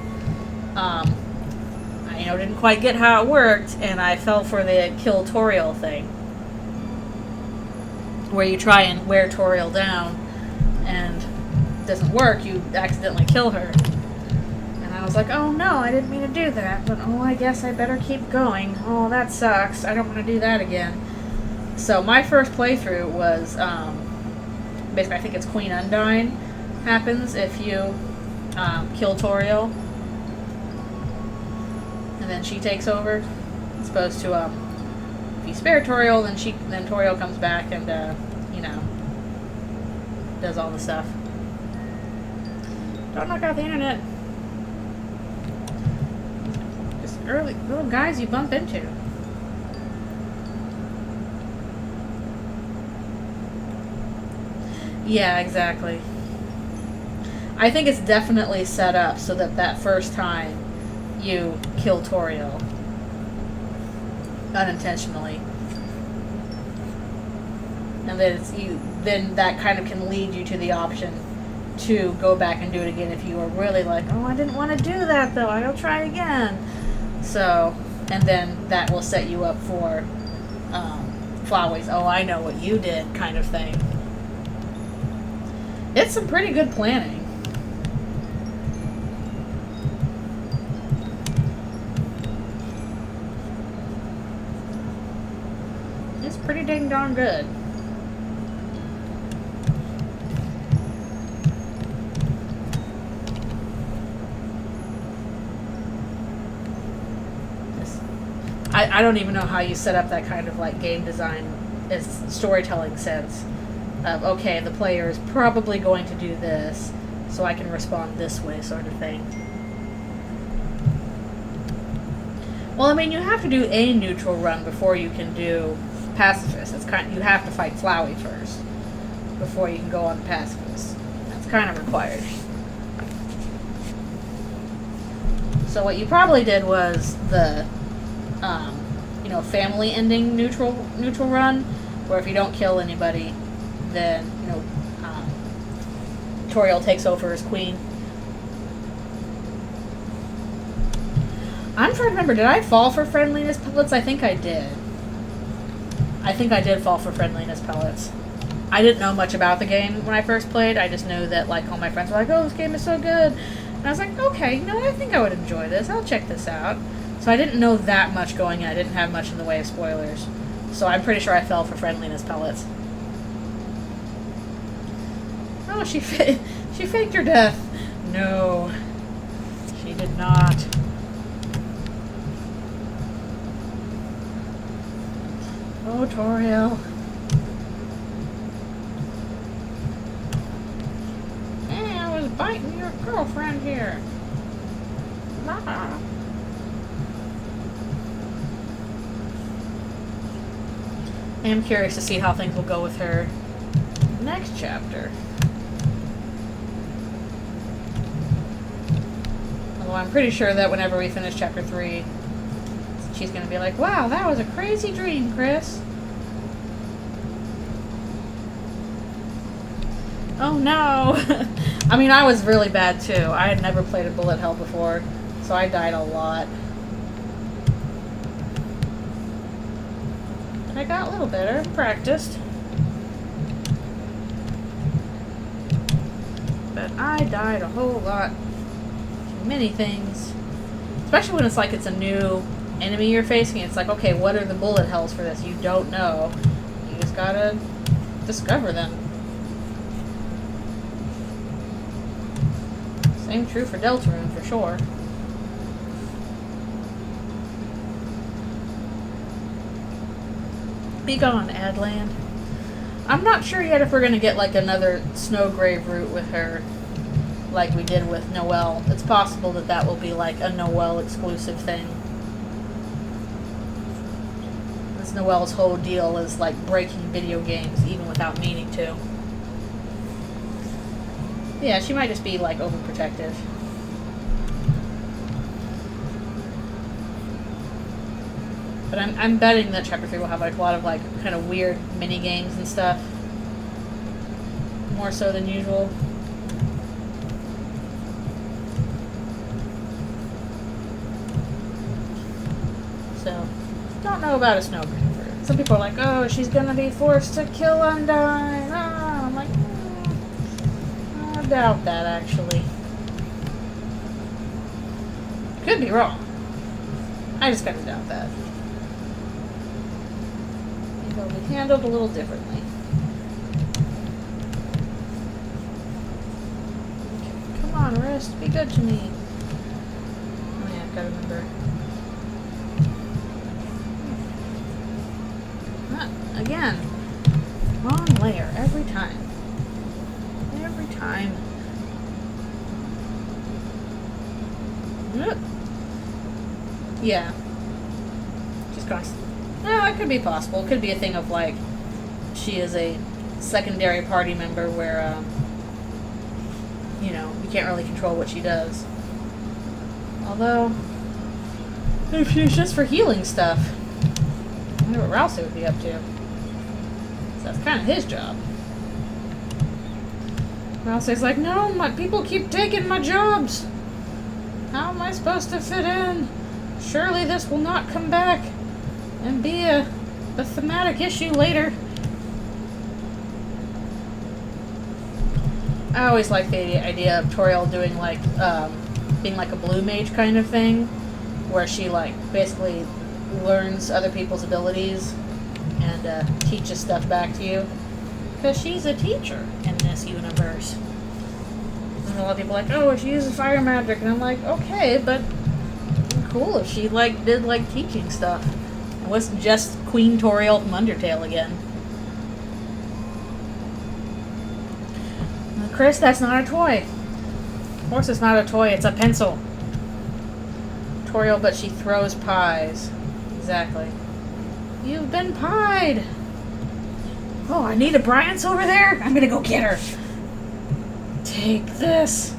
didn't quite get how it worked, and I fell for the kill Toriel thing, where you try and wear Toriel down, and it doesn't work. You accidentally kill her. And I was like, oh no, I didn't mean to do that, but oh, I guess I better keep going. Oh, that sucks. I don't want to do that again. So my first playthrough was, basically, I think it's Queen Undyne happens if you kill Toriel. And then she takes over. As opposed to, if you spare Toriel, then Toriel comes back and, does all the stuff. Don't knock out the internet. Just early little guys you bump into. Yeah, exactly. I think it's definitely set up so that first time you kill Toriel unintentionally, and then that kind of can lead you to the option to go back and do it again if you are really like, oh, I didn't want to do that though, I'll try again. So, and then that will set you up for Flowey's, oh, I know what you did kind of thing. It's some pretty good planning. It's pretty dang darn good. I don't even know how you set up that kind of like game design as storytelling sense of, okay, the player is probably going to do this, so I can respond this way, sort of thing. Well, I mean, you have to do a neutral run before you can do pacifist. You have to fight Flowey first before you can go on pacifist. That's kind of required. So what you probably did was the family ending neutral run, where if you don't kill anybody, then Toriel takes over as queen. I'm trying to remember, did I fall for friendliness pellets? I think I did. I think I did fall for friendliness pellets. I didn't know much about the game when I first played. I just knew that like all my friends were like, oh, this game is so good. And I was like, okay, I think I would enjoy this. I'll check this out. So I didn't know that much going in. I didn't have much in the way of spoilers. So I'm pretty sure I fell for friendliness pellets. Oh, she faked her death. No, she did not. Oh, Toriel. Hey, I was biting your girlfriend here. I am curious to see how things will go with her next chapter. Although I'm pretty sure that whenever we finish chapter 3, she's going to be like, wow, that was a crazy dream, Chris. Oh no! I mean, I was really bad too. I had never played a bullet hell before, so I died a lot. I got a little better, practiced. But I died a whole lot. Many things. Especially when it's like it's a new enemy you're facing. It's like, okay, what are the bullet hells for this? You don't know. You just gotta discover them. Same true for Eldritchrune, for sure. Be gone, Adland. I'm not sure yet if we're going to get like another Snowgrave route with her like we did with Noelle. It's possible that will be like a Noelle exclusive thing. This Noelle's whole deal is like breaking video games even without meaning to. Yeah, she might just be like overprotective. But I'm betting that chapter 3 will have like a lot of like kind of weird mini games and stuff. More so than usual. So, don't know about a snow grave root. Some people are like, oh, she's gonna be forced to kill Undyne. Oh, I'm like, I doubt that, actually. Could be wrong. I just kind of doubt that. Maybe it'll be handled a little differently. Okay, come on, Wrist. Be good to me. Oh yeah, I've got to remember. Again. Wrong layer every time. Every time. Yeah. Just constant. No, that could be possible. It could be a thing of like she is a secondary party member where you know, you can't really control what she does. Although if she's just for healing stuff, I wonder what Rousey would be up to. So that's kind of his job. Rousey's like, no, my people keep taking my jobs. How am I supposed to fit in? Surely this will not come back and be a thematic issue later. I always like the idea of Toriel doing like, being like a blue mage kind of thing, where she like basically learns other people's abilities and teaches stuff back to you. Because she's a teacher in this universe. And a lot of people are like, oh, she uses fire magic. And I'm like, okay, but cool if she like did like teaching stuff. It wasn't just Queen Toriel from Undertale again. Chris, that's not a toy. Of course it's not a toy, it's a pencil. Toriel, but she throws pies. Exactly. You've been pied. Oh, Anita Bryant's over there? I'm gonna go get her. Take this.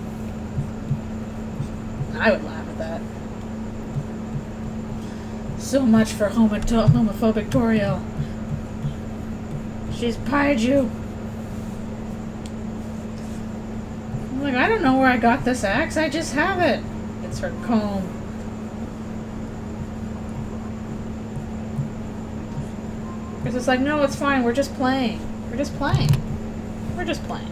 I would laugh at that. So much for homophobic Toriel. She's pied you. I'm like, I don't know where I got this axe. I just have it. It's her comb. Because it's like, no, it's fine. We're just playing. We're just playing. We're just playing.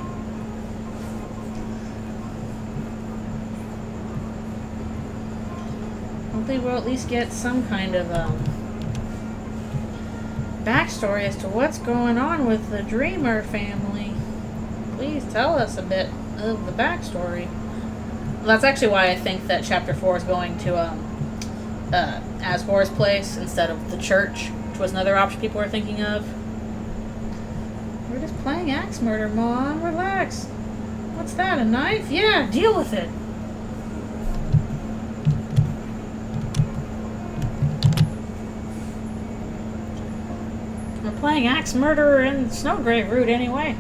Hopefully we'll at least get some kind of backstory as to what's going on with the Dreamer family. Please tell us a bit of the backstory. Well, that's actually why I think that Chapter 4 is going to Asgore's place instead of the church, which was another option people were thinking of. We're just playing axe murder, Mom. Relax. What's that, a knife? Yeah, deal with it. We're playing axe murderer in Snowgrave Route anyway.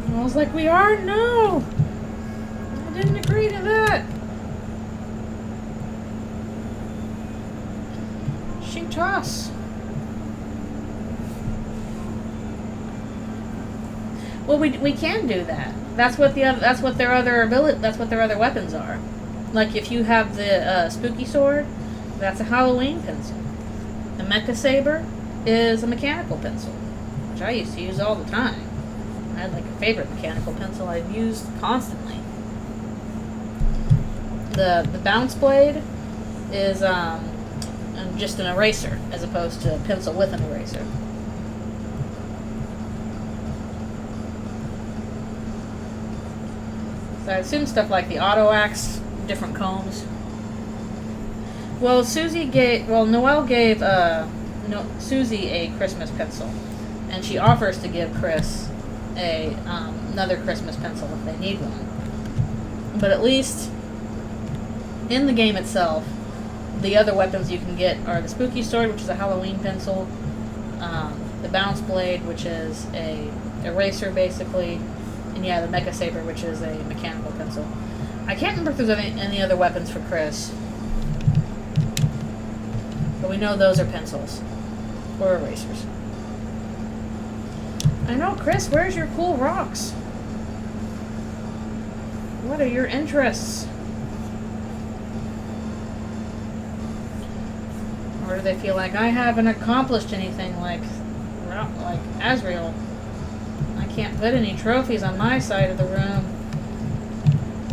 I was like, we are? No! I didn't agree to that. Shoot us. Well, we can do that. That's what their other weapons are. Like if you have the spooky sword, that's a Halloween pencil. The Mecha Saber is a mechanical pencil, which I used to use all the time. I had like a favorite mechanical pencil I've used constantly. The bounce blade is just an eraser as opposed to a pencil with an eraser. So I assume stuff like the auto axe, different combs. Well, Noelle gave Susie a Christmas pencil, and she offers to give Chris another Christmas pencil if they need one. But at least in the game itself, the other weapons you can get are the spooky sword, which is a Halloween pencil, the bounce blade, which is a eraser basically, and yeah, the Mecha Saber, which is a mechanical pencil. I can't remember if there's any other weapons for Chris, but we know those are pencils or erasers. I know, Chris, where's your cool rocks? What are your interests? Or do they feel like I haven't accomplished anything like Azrael? I can't put any trophies on my side of the room.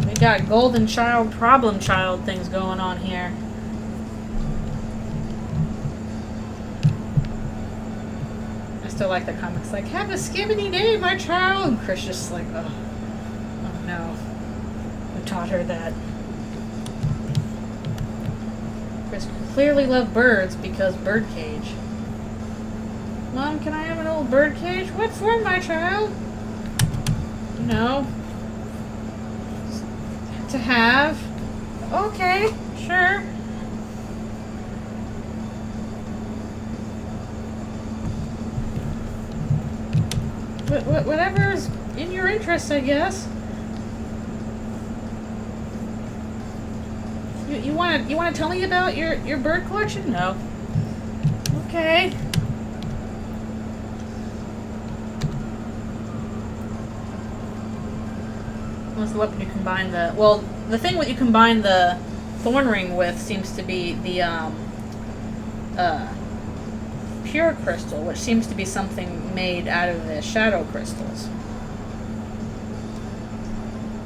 We got golden child, problem child things going on here. I still like the comics like, have a skibbity day, my child. And Chris just like, oh no. Who taught her that? Chris clearly loved birds because birdcage. Mom, can I have an old birdcage? What for, my child? No. To have? Okay, sure. Whatever's in your interest, I guess. You want to tell me about your bird collection? No. Okay. What's the weapon you combine the... Well, the thing what you combine the thorn ring with seems to be the pure crystal, which seems to be something made out of the shadow crystals.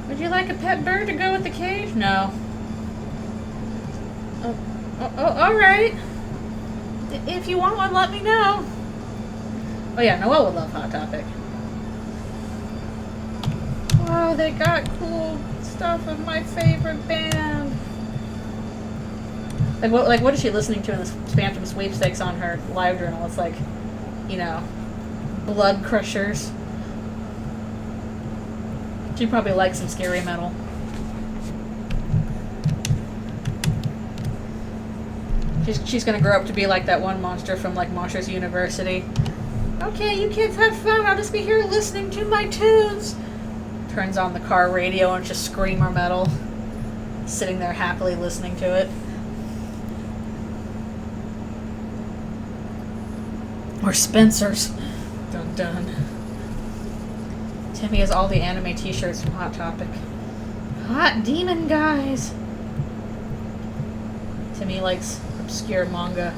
Would you like a pet bird to go with the cage? No. Oh, alright. If you want one, let me know. Oh yeah, Noelle would love Hot Topic. Wow, they got cool stuff of my favorite band. Like what is she listening to in the Spamton sweepstakes on her live journal? It's like, you know, Blood Crushers. She probably likes some scary metal. She's gonna grow up to be like that one monster from like Monsters University. Okay, you kids have fun. I'll just be here listening to my tunes. Turns on the car radio and just screamer metal. Sitting there happily listening to it. Or Spencer's. Dun dun. Timmy has all the anime t-shirts from Hot Topic. Hot demon guys. Timmy likes obscure manga.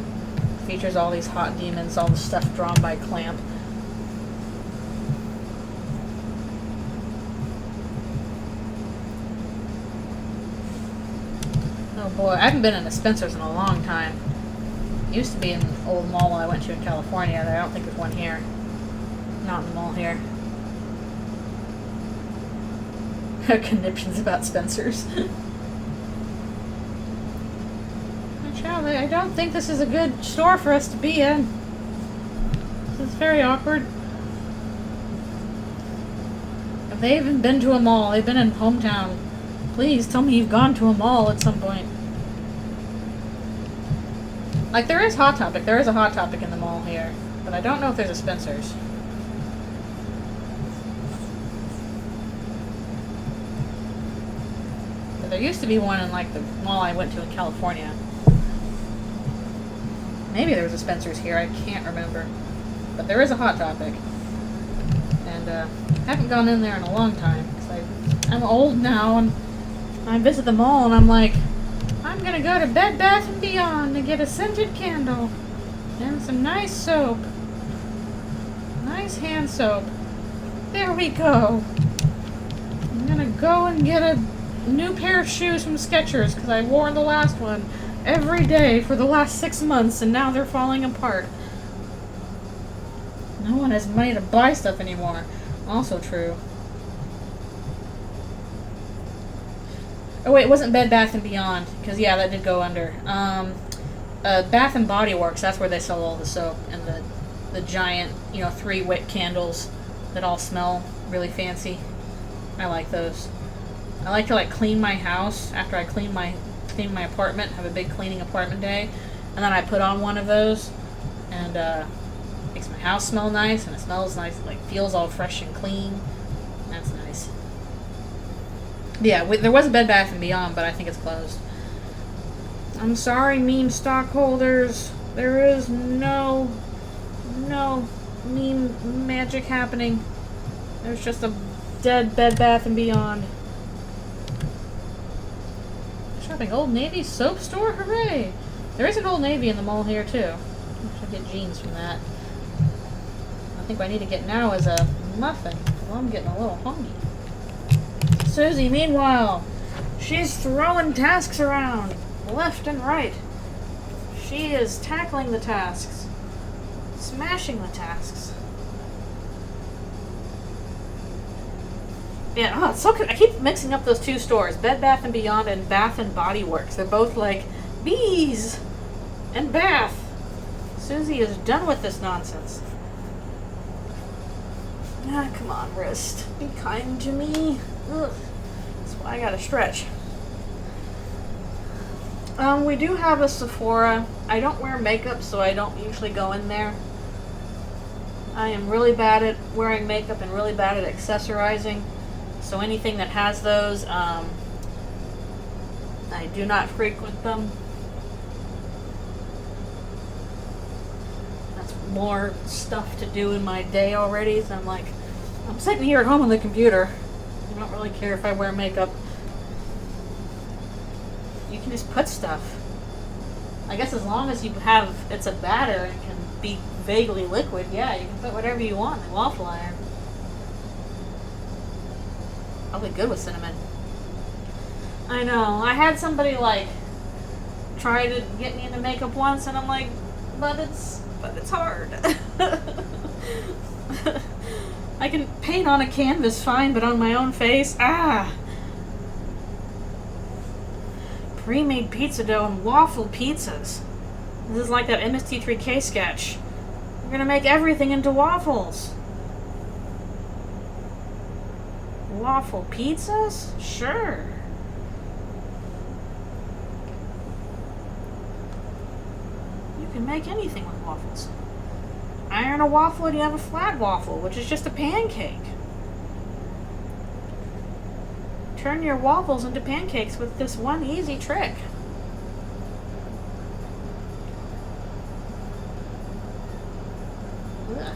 Features all these hot demons, all the stuff drawn by Clamp. Oh boy, I haven't been in a Spencer's in a long time. It used to be in an old mall I went to in California. I don't think there's one here. Not in the mall here. Conniptions about Spencer's. Child, I don't think this is a good store for us to be in. This is very awkward. If they haven't been to a mall, they've been in hometown. Please tell me you've gone to a mall at some point. Like, there is Hot Topic. There is a Hot Topic in the mall here. But I don't know if there's a Spencer's. But there used to be one in, like, the mall I went to in California. Maybe there was a Spencer's here. I can't remember. But there is a Hot Topic. And, haven't gone in there in a long time. Because I'm old now, and I visit the mall, and I'm like, I'm gonna go to Bed Bath & Beyond to get a scented candle. And some nice soap. Nice hand soap. There we go. I'm gonna go and get a new pair of shoes from Skechers, because I wore the last one every day for the last 6 months, and now they're falling apart. No one has money to buy stuff anymore. Also true. Oh wait, it wasn't Bed Bath & Beyond, because yeah, that did go under. Bath & Body Works, that's where they sell all the soap, and the giant, 3-wick candles that all smell really fancy. I like those. I like to clean my house after I clean my apartment, have a big cleaning apartment day, and then I put on one of those, and makes my house smell nice, and it smells nice, feels all fresh and clean. That's nice. Yeah, there was a Bed Bath & Beyond, but I think it's closed. I'm sorry, meme stockholders. There is no meme magic happening. There's just a dead Bed Bath & Beyond. Shopping Old Navy soap store? Hooray! There is an Old Navy in the mall here too. I should get jeans from that. I think what I need to get now is a muffin. Well, I'm getting a little hungry. Susie, meanwhile, she's throwing tasks around left and right. She is tackling the tasks, smashing the tasks. Yeah, oh, it's so good. I keep mixing up those two stores, Bed Bath & Beyond and Bath & Body Works. They're both like bees and bath. Susie is done with this nonsense. Ah, come on, wrist. Be kind to me. Ugh. That's why I gotta stretch. We do have a Sephora. I don't wear makeup, so I don't usually go in there. I am really bad at wearing makeup and really bad at accessorizing. So anything that has those, I do not frequent them. That's more stuff to do in my day already. So I'm like, I'm sitting here at home on the computer. I don't really care if I wear makeup. You can just put stuff. I guess as long as you have, it's a batter and can be vaguely liquid, yeah, you can put whatever you want in the waffle iron. Probably good with cinnamon. I know. I had somebody like try to get me into makeup once, and I'm like, but it's hard. I can paint on a canvas fine, but on my own face, Pre-made pizza dough and waffle pizzas. This is like that MST3K sketch. We're gonna make everything into waffles. Waffle pizzas? Sure. You can make anything with waffles. Iron a waffle and you have a flat waffle, which is just a pancake. Turn your waffles into pancakes with this one easy trick. Ugh.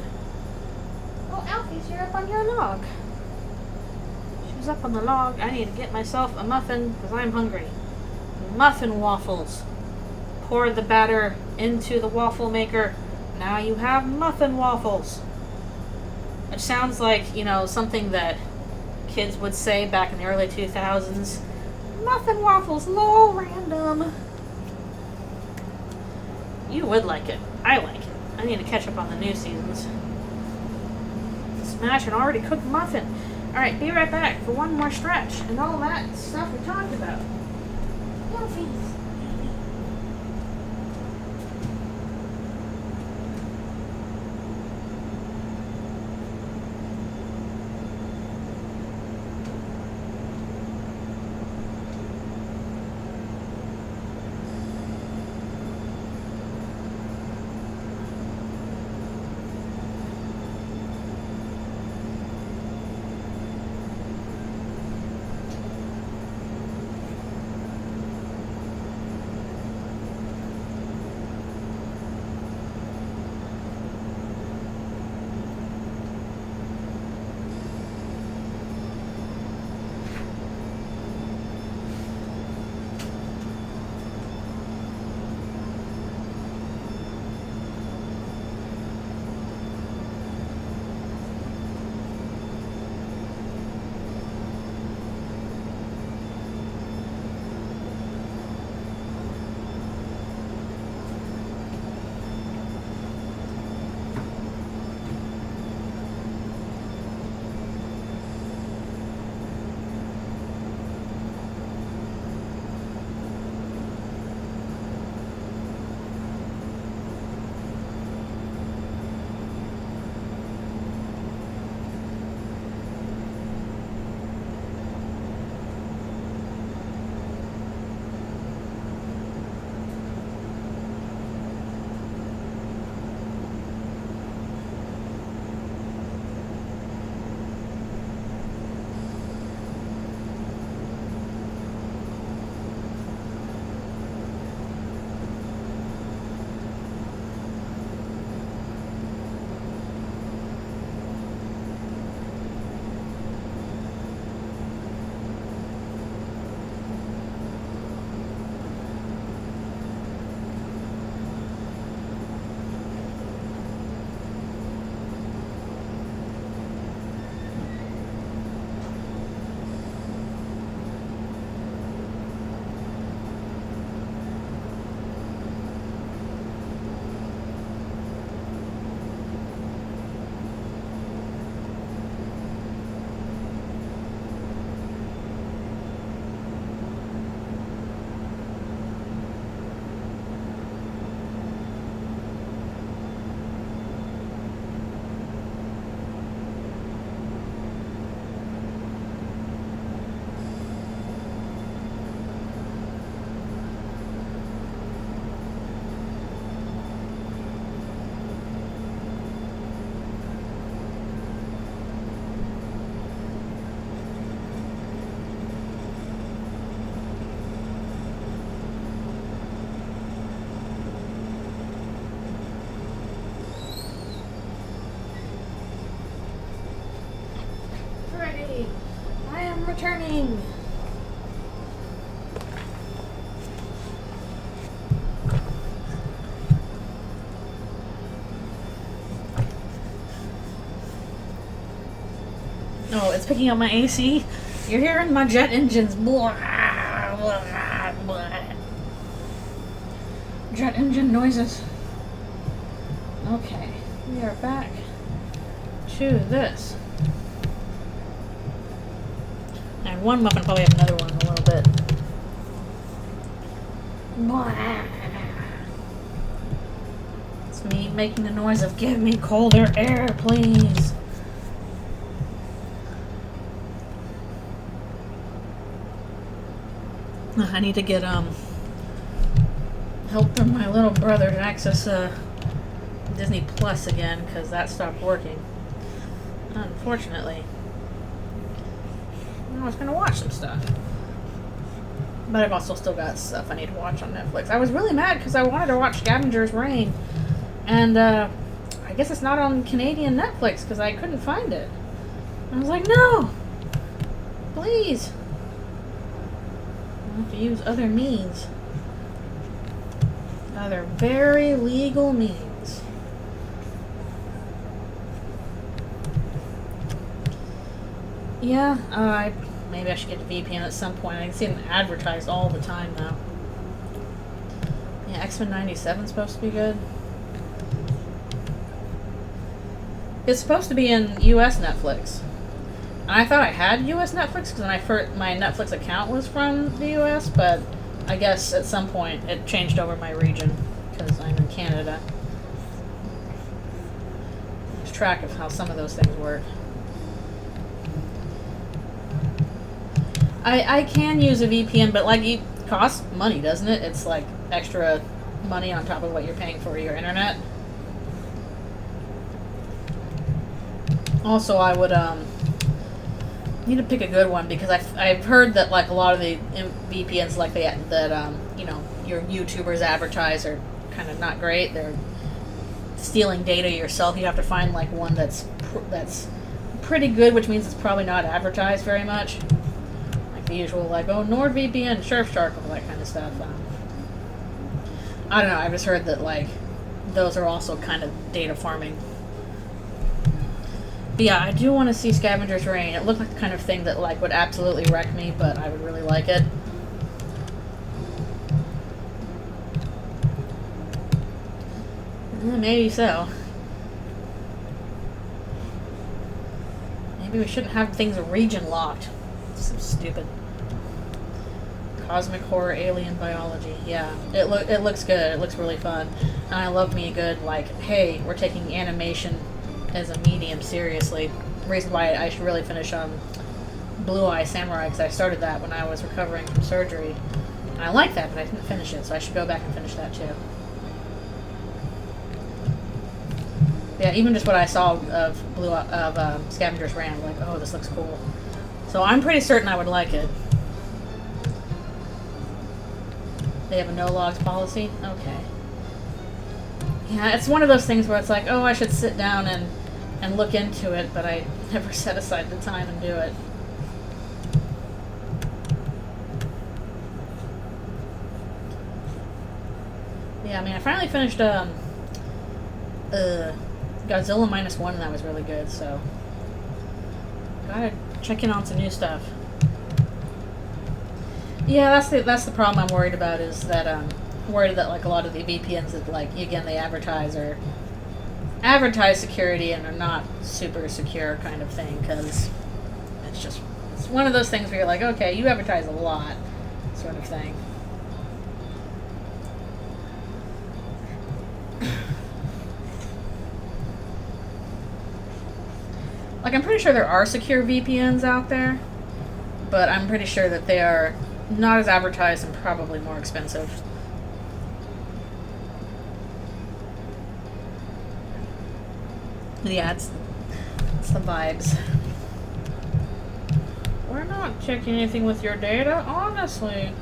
Oh, Alfie's here up on your log. She's up on the log. I need to get myself a muffin because I'm hungry. Muffin waffles. Pour the batter into the waffle maker. Now you have muffin waffles. Which sounds like, you know, something that kids would say back in the early 2000s. Muffin waffles, lol, random. You would like it. I like it. I need to catch up on the new seasons. Smash an already cooked muffin. Alright, be right back for one more stretch and all that stuff we talked about. Yelfies. morning. Oh, it's picking up my AC. You're hearing my jet engines. Blah, blah, blah. Jet engine noises. Okay, we are back to this. And one muffin, probably have another one in a little bit. Blah. It's me making the noise of give me colder air, please. I need to get help from my little brother to access Disney Plus again, because that stopped working. Unfortunately. I was going to watch some stuff. But I've also still got stuff I need to watch on Netflix. I was really mad because I wanted to watch Scavenger's Reign. And I guess it's not on Canadian Netflix because I couldn't find it. I was like, no! Please! I have to use other means. Other very legal means. Yeah, maybe I should get a VPN at some point. I can see them advertised all the time now. Yeah, X-Men 97 is supposed to be good. It's supposed to be in US Netflix. And I thought I had US Netflix because my Netflix account was from the US, but I guess at some point it changed over my region because I'm in Canada. I lose track of how some of those things work. I can use a VPN, but like it costs money, doesn't it? It's like extra money on top of what you're paying for your internet. Also, I would need to pick a good one because I've heard that like a lot of the VPNs like that you know, your YouTubers advertise are kind of not great. They're stealing data yourself. You have to find like one that's pretty good, which means it's probably not advertised very much. Like the usual, like, oh, NordVPN, Surfshark, all that kind of stuff. I don't know. I've just heard that like those are also kind of data farming. But yeah, I do want to see Scavenger's Reign. It looked like the kind of thing that like would absolutely wreck me, but I would really like it. Maybe so. Maybe we shouldn't have things region locked. So stupid. Cosmic horror, alien biology. Yeah, it looks good. It looks really fun, and I love me a good like, hey, we're taking animation as a medium seriously. Reason why I should really finish Blue Eye Samurai, because I started that when I was recovering from surgery, and I like that, but I didn't finish it, so I should go back and finish that too. Yeah, even just what I saw of Scavenger's Reign, I'm like, oh, this looks cool. So I'm pretty certain I would like it. They have a no logs policy? Okay. Yeah, it's one of those things where it's like, oh, I should sit down and look into it, but I never set aside the time and do it. Yeah, I mean, I finally finished Godzilla -1, and that was really good, so gotta check in on some new stuff. Yeah, that's the problem I'm worried about, is that worried that like a lot of the VPNs that like again they advertise security and are not super secure kind of thing, because it's one of those things where you're like, okay, you advertise a lot sort of thing. Like, I'm pretty sure there are secure VPNs out there, but I'm pretty sure that they are not as advertised and probably more expensive. Yeah, it's the vibes. We're not checking anything with your data, honestly.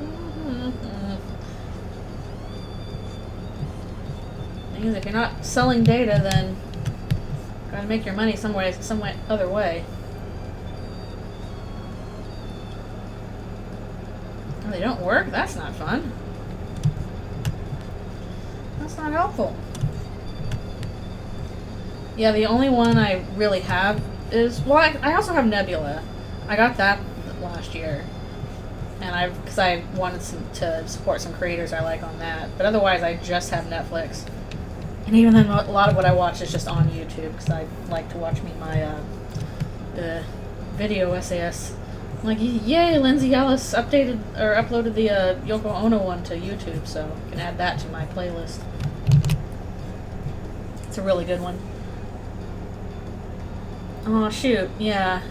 Because if you're not selling data, then gotta make your money some other way. They don't work? That's not fun. That's not helpful. Yeah, the only one I really have is... Well, I also have Nebula. I got that last year. And because I wanted to support some creators I like on that. But otherwise, I just have Netflix. And even then, a lot of what I watch is just on YouTube, because I like to watch my video essays. I'm like, yay, Lindsay Ellis uploaded the Yoko Ono one to YouTube, so I can add that to my playlist. It's a really good one. Oh, shoot, yeah.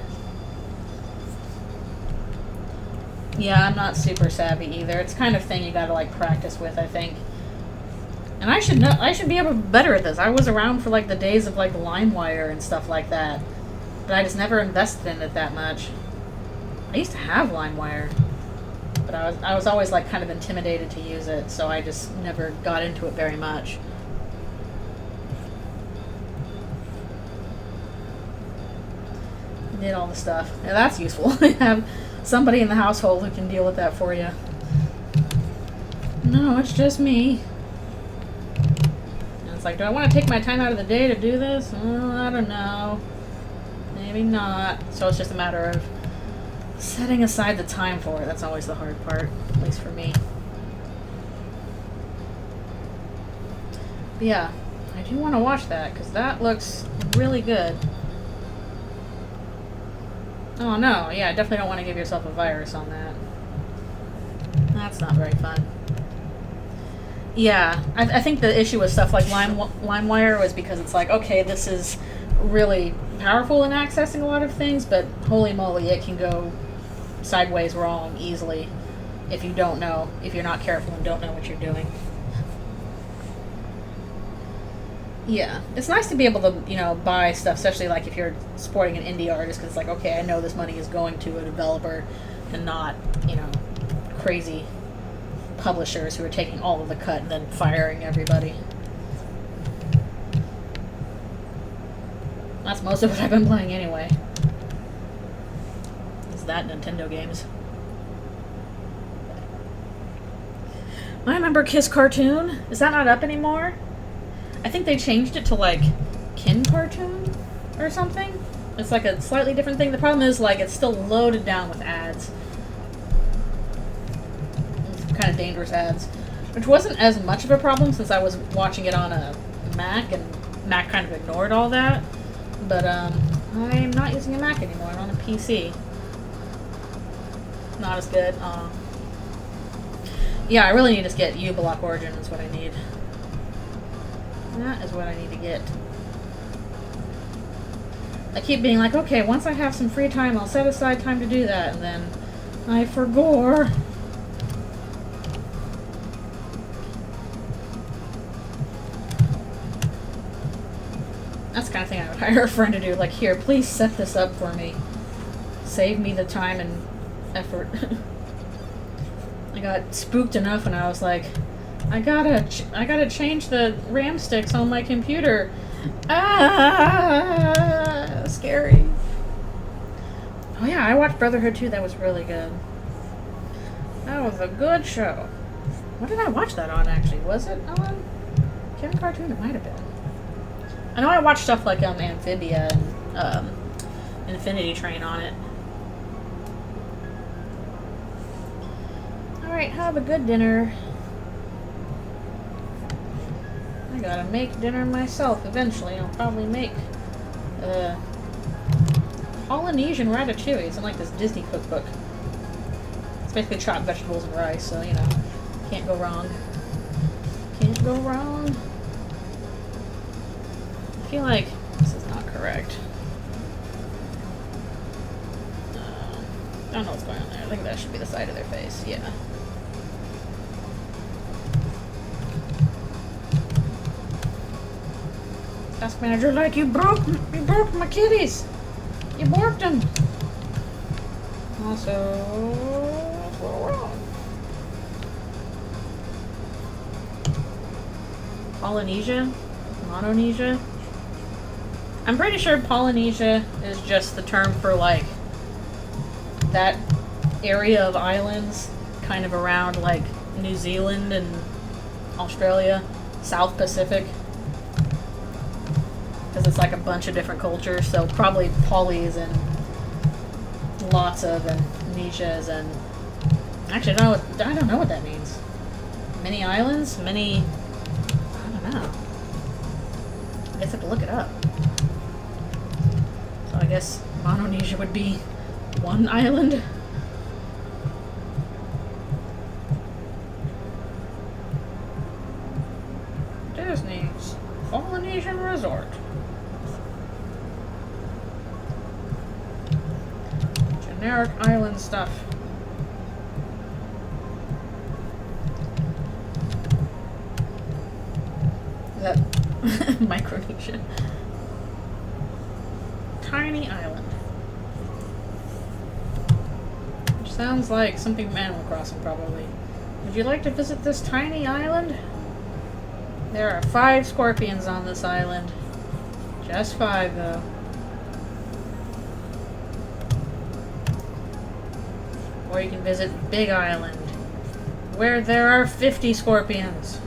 Yeah, I'm not super savvy either. It's kind of thing you gotta, like, practice with, I think. And I should be able to be better at this. I was around for, like, the days of, like, LimeWire and stuff like that. But I just never invested in it that much. I used to have LimeWire. But I was always, like, kind of intimidated to use it, so I just never got into it very much. Did all the stuff. Yeah, that's useful. You have somebody in the household who can deal with that for you. No, it's just me. And it's like, do I want to take my time out of the day to do this? I don't know. Maybe not. So it's just a matter of setting aside the time for it. That's always the hard part, at least for me. But yeah, I do want to watch that, because that looks really good. Oh no, yeah, definitely don't want to give yourself a virus on that. That's not very fun. Yeah, I think the issue with stuff like LimeWire was because it's like, okay, this is really powerful in accessing a lot of things, but holy moly, it can go sideways wrong easily if you don't know, if you're not careful and don't know what you're doing. Yeah, it's nice to be able to, you know, buy stuff, especially like if you're supporting an indie artist, because it's like, okay, I know this money is going to a developer and not, you know, crazy publishers who are taking all of the cut and then firing everybody. That's most of what I've been playing anyway. Is that Nintendo games. I remember Kiss Cartoon. Is that not up anymore? I think they changed it to, like, Kin Cartoon or something. It's like a slightly different thing. The problem is, like, it's still loaded down with ads. It's kind of dangerous ads. Which wasn't as much of a problem since I was watching it on a Mac, and Mac kind of ignored all that. But, I'm not using a Mac anymore. I'm on a PC. Not as good. Yeah, I really need to get U-Block Origin is what I need. That is what I need to get. I keep being like, okay, once I have some free time, I'll set aside time to do that, and then I forgot. That's the kind of thing I would hire a friend to do. Like, here, please set this up for me. Save me the time and effort. I got spooked enough when I was like, I gotta change the RAM sticks on my computer. Ah, scary. Oh yeah, I watched Brotherhood too. That was really good. That was a good show. What did I watch that on, actually? Was it on Kin Cartoon? It might have been. I know I watched stuff like Amphibia and Infinity Train on it. Alright, have a good dinner. I gotta make dinner myself eventually. I'll probably make Polynesian ratatouille. It's in like this Disney cookbook. It's basically chopped vegetables and rice, so you know, can't go wrong. Can't go wrong. I feel like this is not correct. I don't know what's going on there. I think that should be the side of their face. Yeah. Task manager, like, you broke my kitties. You borked them. Also, what's wrong? Polynesia? Mononesia? I'm pretty sure Polynesia is just the term for, like, that area of islands kind of around like New Zealand and Australia, South Pacific. Because it's like a bunch of different cultures, so probably polys and lots of and niches and actually I don't know what that means. Many islands? Many, I don't know. I guess I have to look it up. So I guess Mononesia would be one island. Disney's Polynesian Resort. Generic island stuff. Is that Micronesia? Tiny island. Which sounds like something from Animal Crossing, probably. Would you like to visit this tiny island? There are 5 scorpions on this island. Just 5, though. Or you can visit Big Island, where there are 50 scorpions.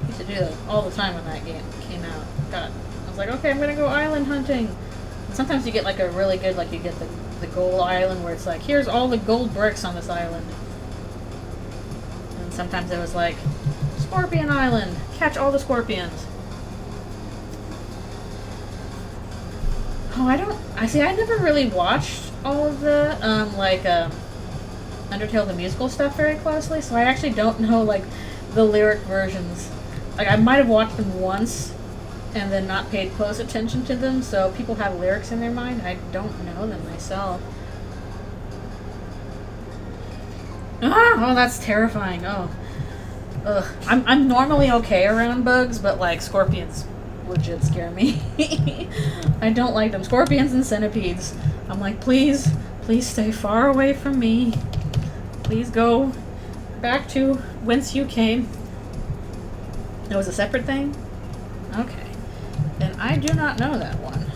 I used to do that all the time when that game came out. God, I was like, okay, I'm gonna go island hunting. And sometimes you get like a really good, like you get the gold island where it's like, here's all the gold bricks on this island. Sometimes it was like, Scorpion Island, catch all the scorpions. Oh, I never really watched all of the, Undertale the musical stuff very closely, so I actually don't know, like, the lyric versions. Like, I might have watched them once, and then not paid close attention to them, so people have lyrics in their mind. I don't know them myself. Ah! Oh, that's terrifying. Oh. Ugh. I'm normally okay around bugs, but, like, scorpions legit scare me. I don't like them. Scorpions and centipedes. I'm like, please stay far away from me. Please go back to whence you came. It was a separate thing? Okay. Then I do not know that one.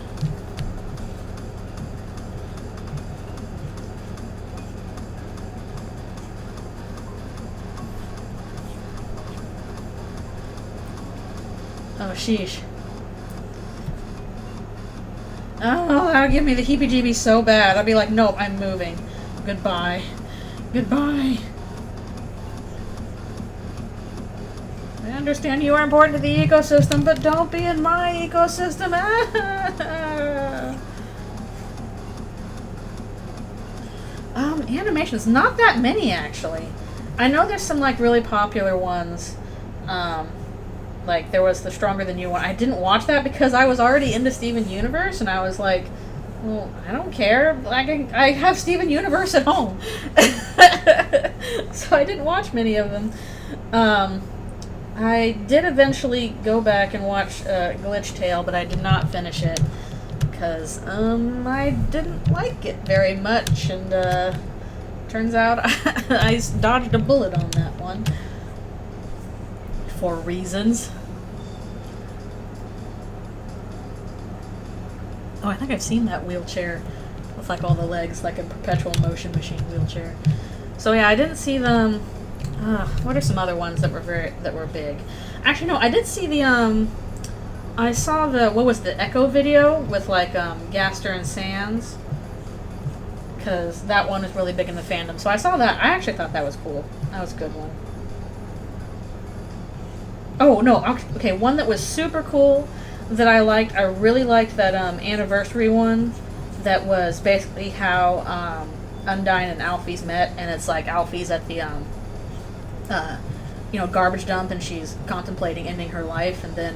Oh, sheesh. Oh, that would give me the heebie-jeebies so bad. I'd be like, nope, I'm moving. Goodbye. Goodbye. I understand you are important to the ecosystem, but don't be in my ecosystem. Animations. Not that many, actually. I know there's some, like, really popular ones. Like, there was the Stronger Than You one. I didn't watch that because I was already into Steven Universe, and I was like, well, I don't care. I have Steven Universe at home. So I didn't watch many of them. I did eventually go back and watch Glitch Tale, but I did not finish it because I didn't like it very much, and turns out I dodged a bullet on that one. For reasons. Oh, I think I've seen that wheelchair with like all the legs, like a perpetual motion machine wheelchair. So yeah, I didn't see them. What are some other ones that were big? Actually, no, I did see the I saw the the Echo video with like Gaster and Sans, because that one is really big in the fandom. So I saw that. I actually thought that was cool. That was a good one. Oh, no, okay, one that was super cool that I liked. I really liked that anniversary one that was basically how Undyne and Alphys met, and it's like Alphys at the garbage dump, and she's contemplating ending her life, and then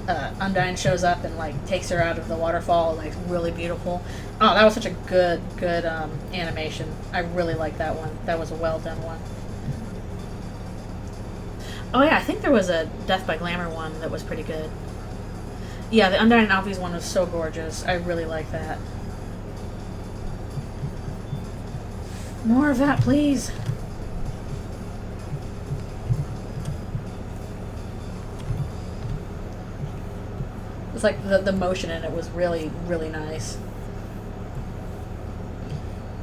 Undyne shows up and like takes her out of the waterfall, like really beautiful. Oh, that was such a good animation. I really liked that one. That was a well done one. Oh yeah, I think there was a Death by Glamour one that was pretty good. Yeah, the Undyne and Alphys one was so gorgeous. I really like that. More of that, please. It's like the motion in it was really, really nice.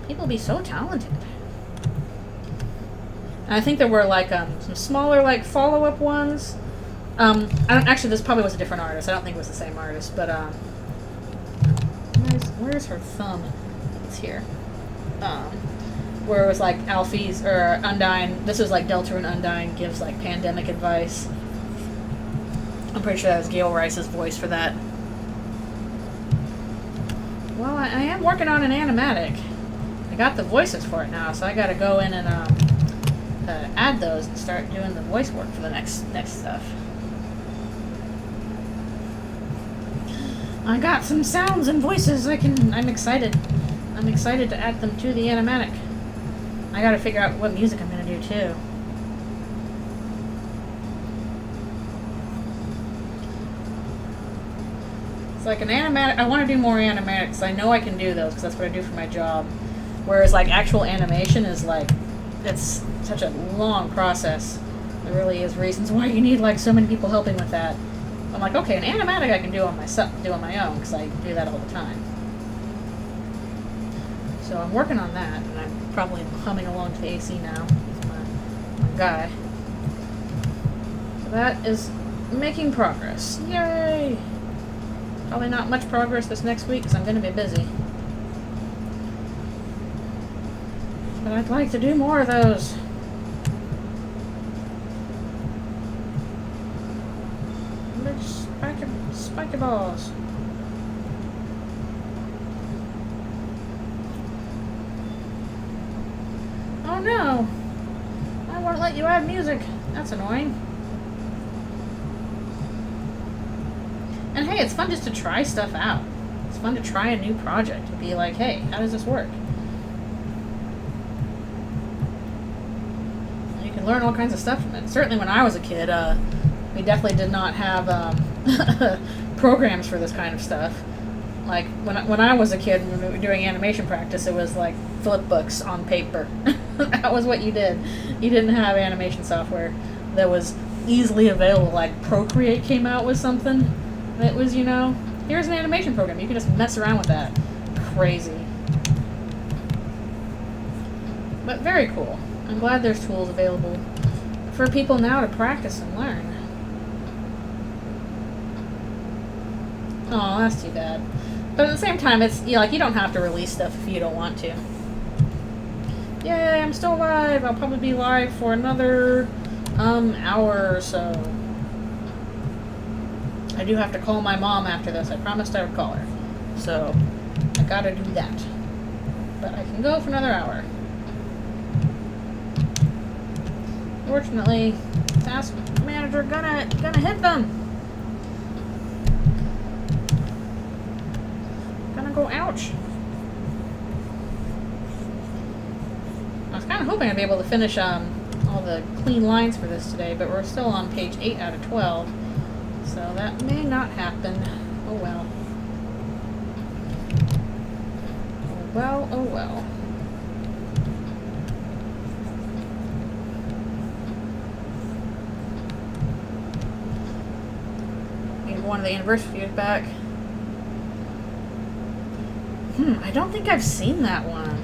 People be so talented. And I think there were like some smaller like follow-up ones. Actually, this probably was a different artist. I don't think it was the same artist, but where's her thumb? It's here. Where it was like Alfie's or Undyne. This was like Eldritchrune Undyne gives like pandemic advice. I'm pretty sure that was Gail Rice's voice for that. Well, I am working on an animatic. I got the voices for it now, so I got to go in and add those and start doing the voice work for the next stuff. I got some sounds and voices. I'm excited. I'm excited to add them to the animatic. I got to figure out what music I'm going to do too. It's like an animatic. I want to do more animatics. I know I can do those because that's what I do for my job. Whereas like actual animation is like, it's such a long process. There really is reasons why you need like so many people helping with that. I'm like, okay, an animatic I can do on my own because I do that all the time. So I'm working on that, and I'm probably humming along to the AC now with my guy. So that is making progress. Yay! Probably not much progress this next week because I'm going to be busy. But I'd like to do more of those. Big spiky balls. Oh no! I won't let you add music. That's annoying. And hey, it's fun just to try stuff out. It's fun to try a new project and be like, hey, how does this work? And you can learn all kinds of stuff from it. Certainly when I was a kid, we definitely did not have programs for this kind of stuff. Like, when I was a kid, when we were doing animation practice, it was like flip books on paper. That was what you did. You didn't have animation software that was easily available. Like, Procreate came out with something that was, you know, here's an animation program. You can just mess around with that. Crazy. But very cool. I'm glad there's tools available for people now to practice and learn. Oh, that's too bad. But at the same time, it's, you know, like, you don't have to release stuff if you don't want to. Yay, I'm still live. I'll probably be live for another hour or so. I do have to call my mom after this. I promised I would call her. So, I gotta do that. But I can go for another hour. Fortunately, task manager gonna hit them. Gonna go ouch. I was kind of hoping I'd be able to finish all the clean lines for this today, but we're still on page 8 out of 12. So that may not happen. Oh well. Oh well, oh well. Need one of the anniversary years back. I don't think I've seen that one.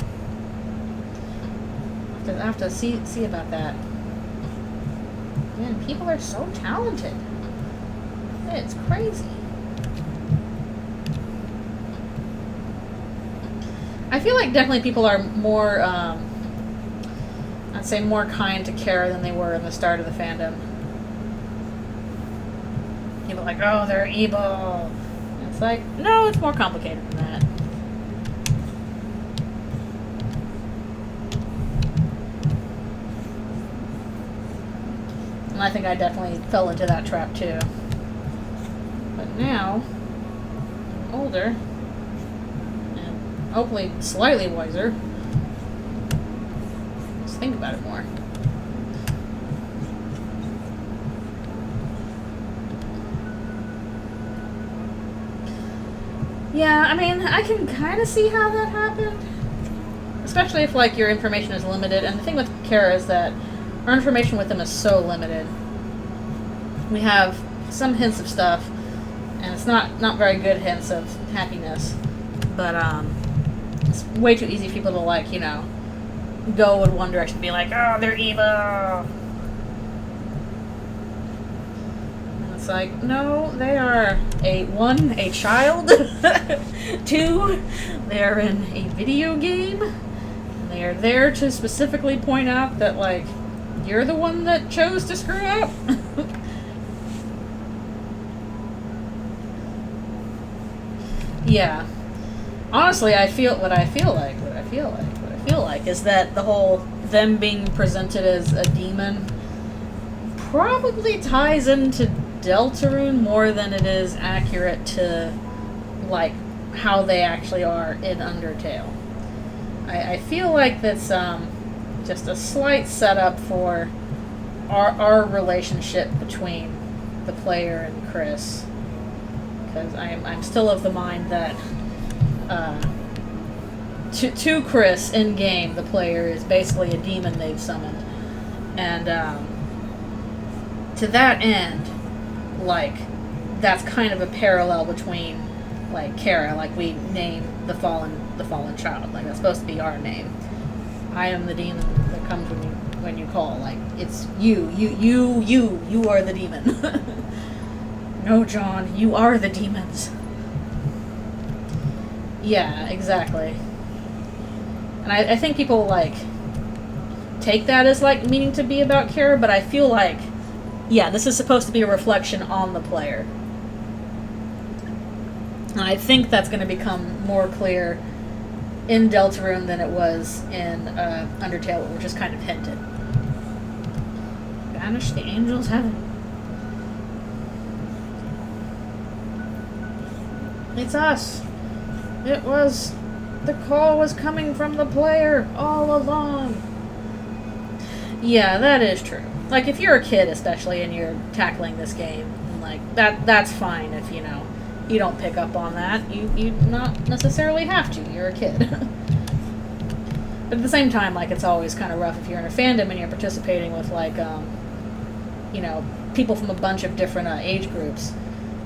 I have to see about that. Man, people are so talented. It's crazy. I feel like definitely people are more, I'd say more kind to Kara than they were in the start of the fandom. People are like, oh, they're evil. And it's like, no, it's more complicated than that. And I think I definitely fell into that trap too. But now, I'm older, and hopefully slightly wiser. Let's think about it more. Yeah, I mean, I can kind of see how that happened. Especially if, like, your information is limited. And the thing with Kara is that our information with them is so limited. We have some hints of stuff, And it's not very good hints of happiness. But, it's way too easy for people to, like, you know, go in one direction and be like, oh, they're evil. And it's like, no, they are a child. 2, they're in a video game. And they are there to specifically point out that, like, you're the one that chose to screw up. Yeah. Honestly, what I feel like is that the whole them being presented as a demon probably ties into Deltarune more than it is accurate to, like, how they actually are in Undertale. I feel like that's just a slight setup for our relationship between the player and Chris. Because I'm still of the mind that to Chris in game, the player is basically a demon they've summoned, and to that end, like, that's kind of a parallel between, like, Kara, like, we name the fallen child, like, that's supposed to be our name. I am the demon that comes when you call, like, it's you are the demon. No, John, you are the demons. Yeah, exactly. And I think people, like, take that as, like, meaning to be about Kara, but I feel like, yeah, this is supposed to be a reflection on the player. And I think that's going to become more clear in Deltarune than it was in Undertale, which is kind of hinted. Banish the angels' heaven. It's us. It was... The call was coming from the player all along. Yeah, that is true. Like, if you're a kid, especially, and you're tackling this game, like, that's fine if, you know, you don't pick up on that. You not necessarily have to. You're a kid. But at the same time, like, it's always kind of rough if you're in a fandom and you're participating with, like, you know, people from a bunch of different age groups.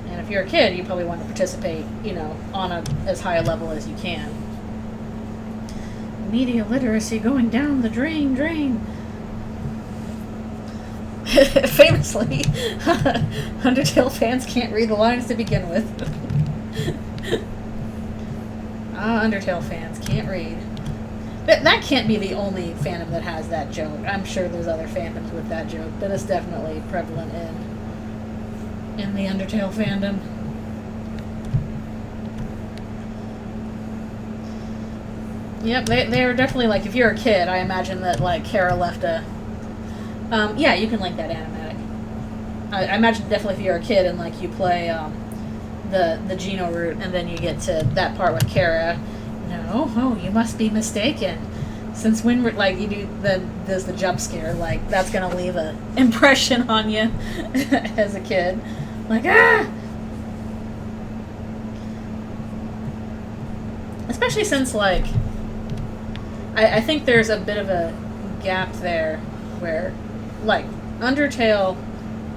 And if you're a kid, you probably want to participate, you know, on as high a level as you can. Media literacy going down the drain. Famously, Undertale fans can't read the lines to begin with. Undertale fans can't read. That can't be the only fandom that has that joke. I'm sure there's other fandoms with that joke, but it's definitely prevalent in the Undertale fandom. Yep, they are definitely, like, if you're a kid, I imagine that, like, Kara left a... yeah, you can link that animatic. I imagine definitely if you're a kid and, like, you play the Geno route and then you get to that part with Kara, no, you must be mistaken. Since when, like, you do there's the jump scare, like, that's gonna leave an impression on you as a kid. Like, ah! Especially since, like, I think there's a bit of a gap there where, like, Undertale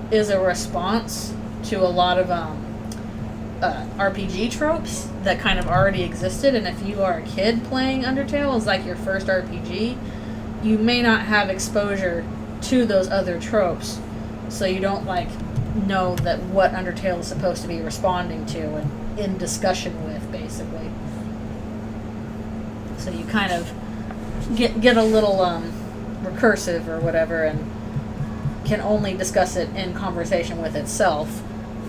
is a response to a lot of RPG tropes that kind of already existed, and if you are a kid playing Undertale as, like, your first RPG, you may not have exposure to those other tropes, so you don't, like, know that what Undertale is supposed to be responding to and in discussion with, basically. So you kind of get a little recursive or whatever and can only discuss it in conversation with itself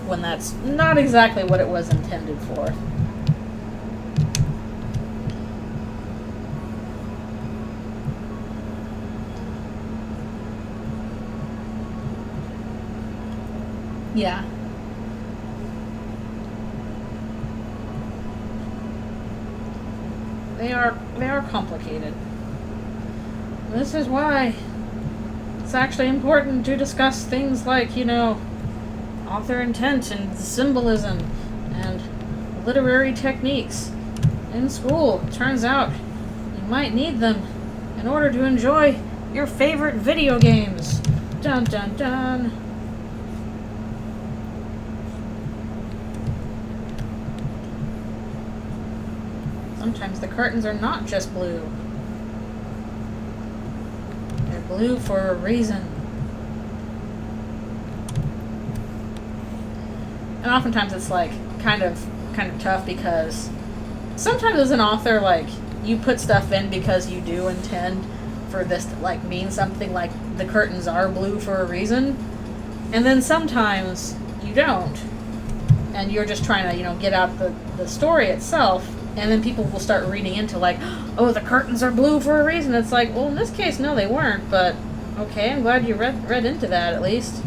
when that's not exactly what it was intended for. Yeah. They are complicated. This is why it's actually important to discuss things like, you know, author intent and symbolism and literary techniques in school. Turns out you might need them in order to enjoy your favorite video games. Dun dun dun. Sometimes the curtains are not just blue. They're blue for a reason. And oftentimes it's like kind of tough because sometimes as an author, like, you put stuff in because you do intend for this to like mean something, like the curtains are blue for a reason, and then sometimes you don't, and you're just trying to, you know, get out the story itself, and then people will start reading into like, oh, the curtains are blue for a reason. It's like, well, in this case, no, they weren't, but okay, I'm glad you read into that at least.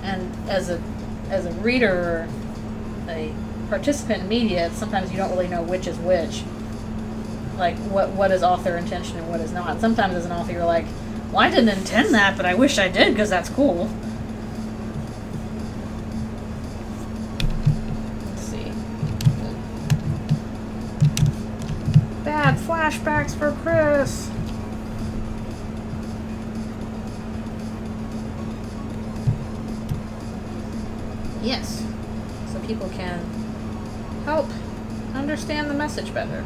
And as a reader or a participant in media, sometimes you don't really know which is which. Like, what is author intention and what is not. Sometimes as an author you're like, well, I didn't intend that, but I wish I did because that's cool. Let's see. Bad flashbacks for Chris. Yes. So people can help understand the message better.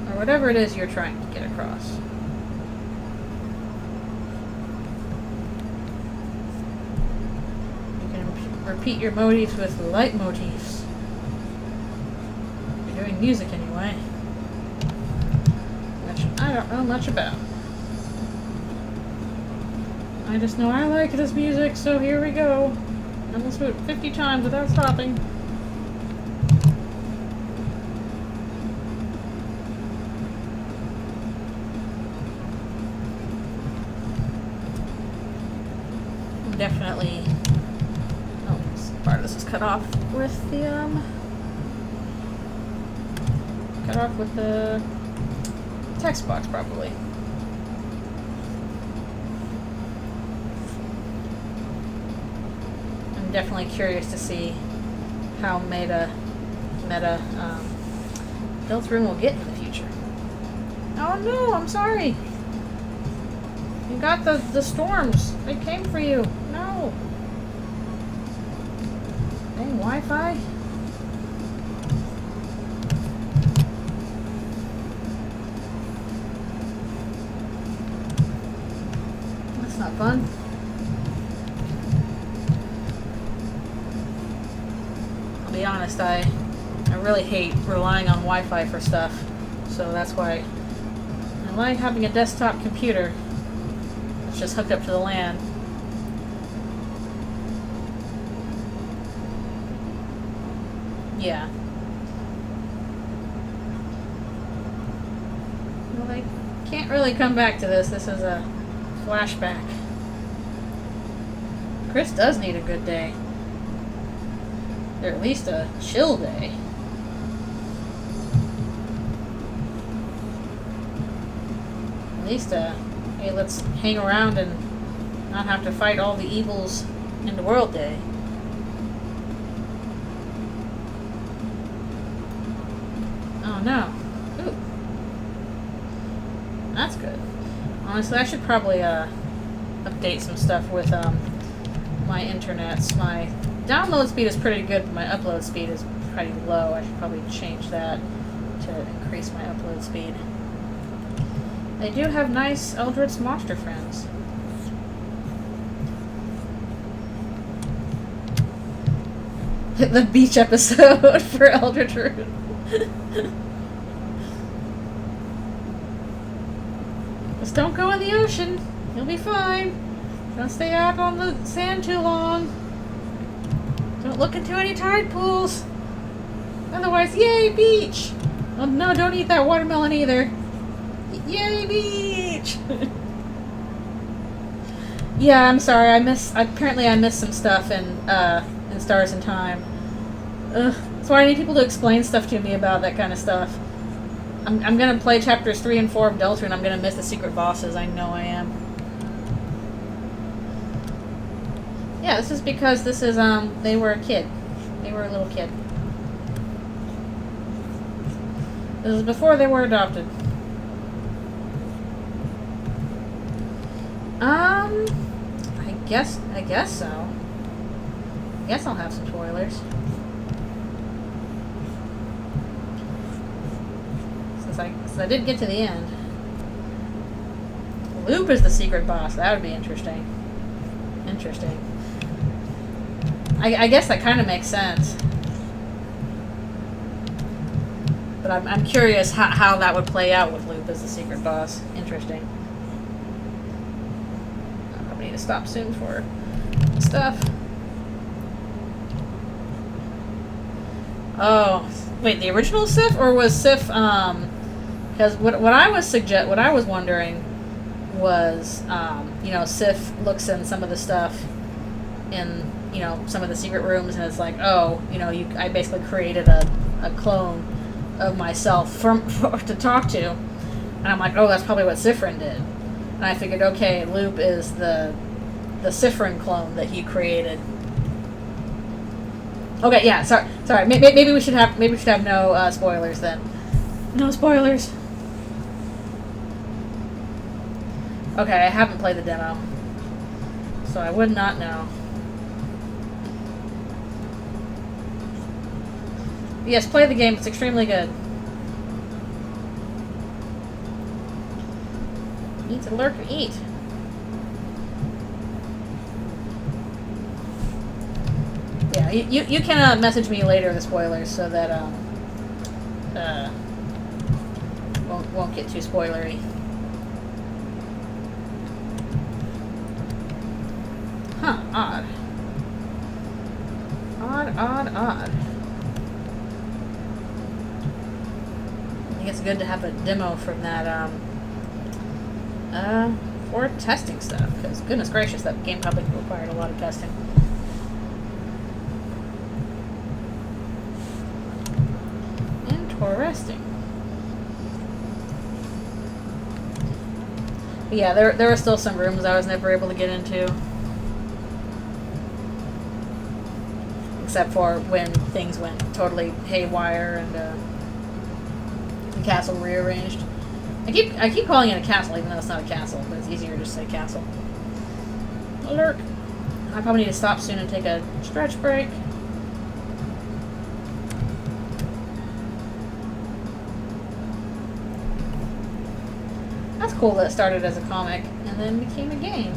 Or whatever it is you're trying to get across. You can repeat your motifs with leitmotifs. You're doing music anyway. Which I don't know much about. I just know I like this music, so here we go. I almost wrote 50 times without stopping. Definitely. Oh, part of this is cut off with the text box probably. I'm definitely curious to see how meta Eldritchrune will get in the future. Oh no, I'm sorry. You got the storms. They came for you. No. Dang Wi-Fi. That's not fun. I'll be honest, I really hate relying on Wi-Fi for stuff. So that's why I like having a desktop computer. It's just hooked up to the LAN. Yeah. Well, I can't really come back to this. This is a flashback. Chris does need a good day. Or at least a chill day. At least hey, let's hang around and not have to fight all the evils in the world day. Oh no. Ooh. That's good. Honestly, I should probably update some stuff with my internets. My download speed is pretty good, but my upload speed is pretty low. I should probably change that to increase my upload speed. They do have nice Eldritch monster friends. The beach episode for Eldritchrune. Just don't go in the ocean. You'll be fine. Don't stay out on the sand too long. Don't look into any tide pools. Otherwise, yay, beach! Oh no, don't eat that watermelon either. Yay, beach! Yeah, I'm sorry. Apparently I missed some stuff in Stars in Time. Ugh. That's why I need people to explain stuff to me about that kind of stuff. I'm gonna play chapters 3 and 4 of Eldritchrune, and I'm gonna miss the secret bosses. I know I am. Yeah, this is because this is they were a kid. They were a little kid. This is before they were adopted. I guess so. I guess I'll have some spoilers. Because I did get to the end. Loop is the secret boss. That would be interesting. Interesting. I guess that kind of makes sense. But I'm curious how that would play out with Loop as the secret boss. Interesting. I'll probably need to stop soon for stuff. Oh, wait, the original Sif, or was Sif? Because what I was wondering was, you know, Sif looks in some of the stuff in, you know, some of the secret rooms, and it's like, oh, you know, I basically created a clone of myself to talk to, and I'm like, oh, that's probably what Sifrin did, and I figured, okay, Loop is the Sifrin clone that he created. Okay, yeah, sorry. Maybe we should have no spoilers then. No spoilers. Okay, I haven't played the demo, so I would not know. Yes, play the game. It's extremely good. Eat to lurk and eat. Yeah, you can message me later the spoilers so that won't get too spoilery. Huh? Odd. Odd. I think it's good to have a demo from that for testing stuff, because goodness gracious, that game probably required a lot of testing. Interesting. But yeah, there were still some rooms I was never able to get into. Except for when things went totally haywire and the castle rearranged. I keep calling it a castle, even though it's not a castle, but it's easier to say castle. Lurk. I probably need to stop soon and take a stretch break. That's cool that it started as a comic and then became a game.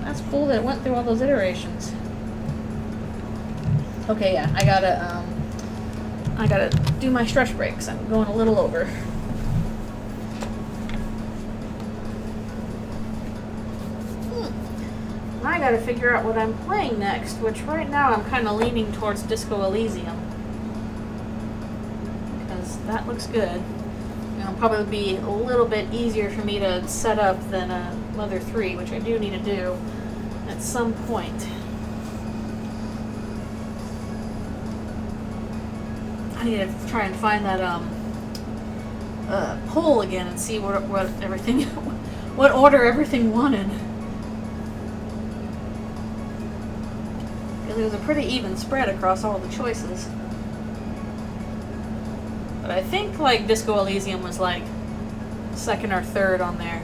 That's cool that it went through all those iterations. Okay, yeah, I gotta do my stretch breaks. I'm going a little over. I gotta figure out what I'm playing next, which right now I'm kind of leaning towards Disco Elysium. Because that looks good. It'll probably be a little bit easier for me to set up than Mother 3, which I do need to do at some point. I need to try and find that poll again and see what everything, what order everything wanted. Because it was a pretty even spread across all the choices. But I think like Disco Elysium was like second or third on there.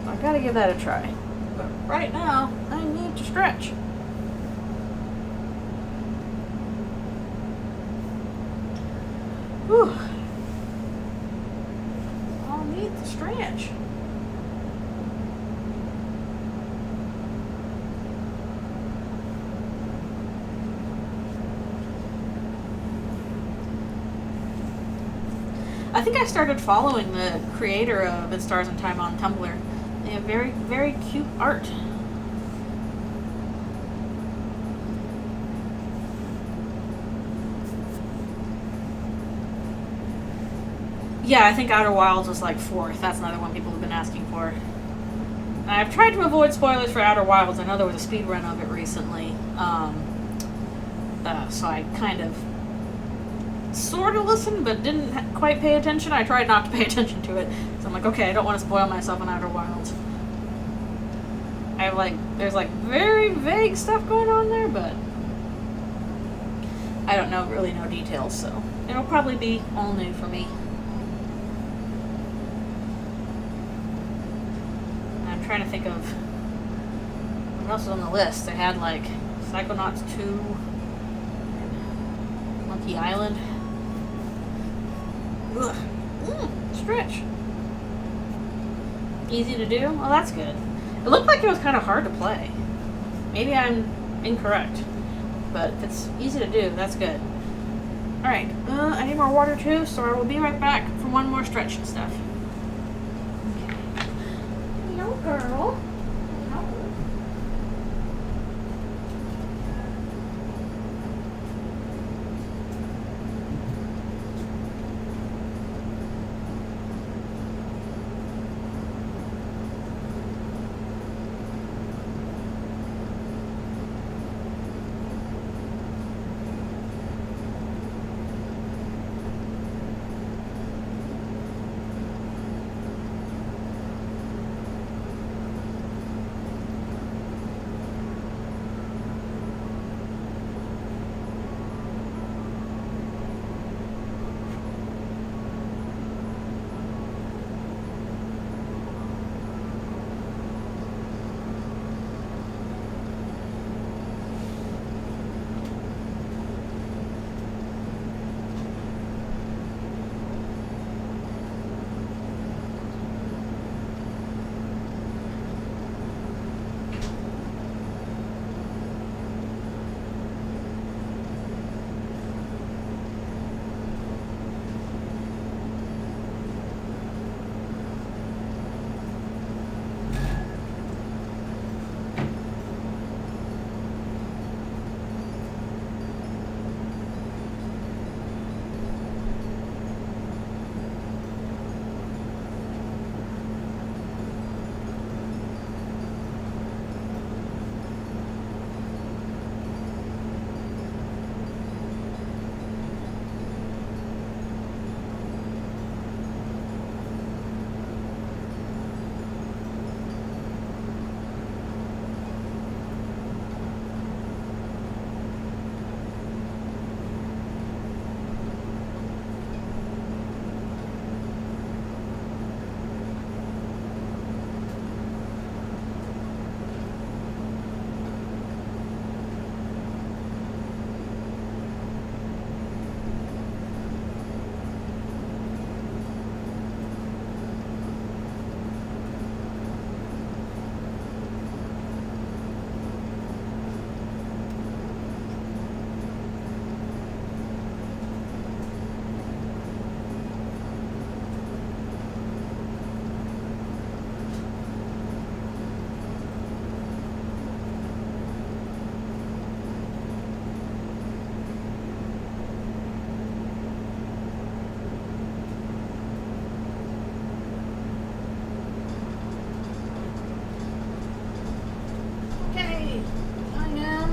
So I gotta give that a try. But right now, I need to stretch. Whew. I'll need to stretch. I think I started following the creator of It Stars in Time on Tumblr. They have very, very cute art. Yeah, I think Outer Wilds was like 4th. That's another one people have been asking for. And I've tried to avoid spoilers for Outer Wilds. I know there was a speed run of it recently. So I kind of sort of listened, but didn't quite pay attention. I tried not to pay attention to it. So I'm like, okay, I don't want to spoil myself on Outer Wilds. I have there's very vague stuff going on there, but I don't really know details, so it'll probably be all new for me. Trying to think of what else was on the list. I had like Psychonauts 2, Monkey Island. Ugh. Stretch. Easy to do? Well, that's good. It looked like it was kind of hard to play. Maybe I'm incorrect. But if it's easy to do, that's good. Alright, I need more water too, so I will be right back for one more stretch and stuff. Okay. Hello, girl. Hello.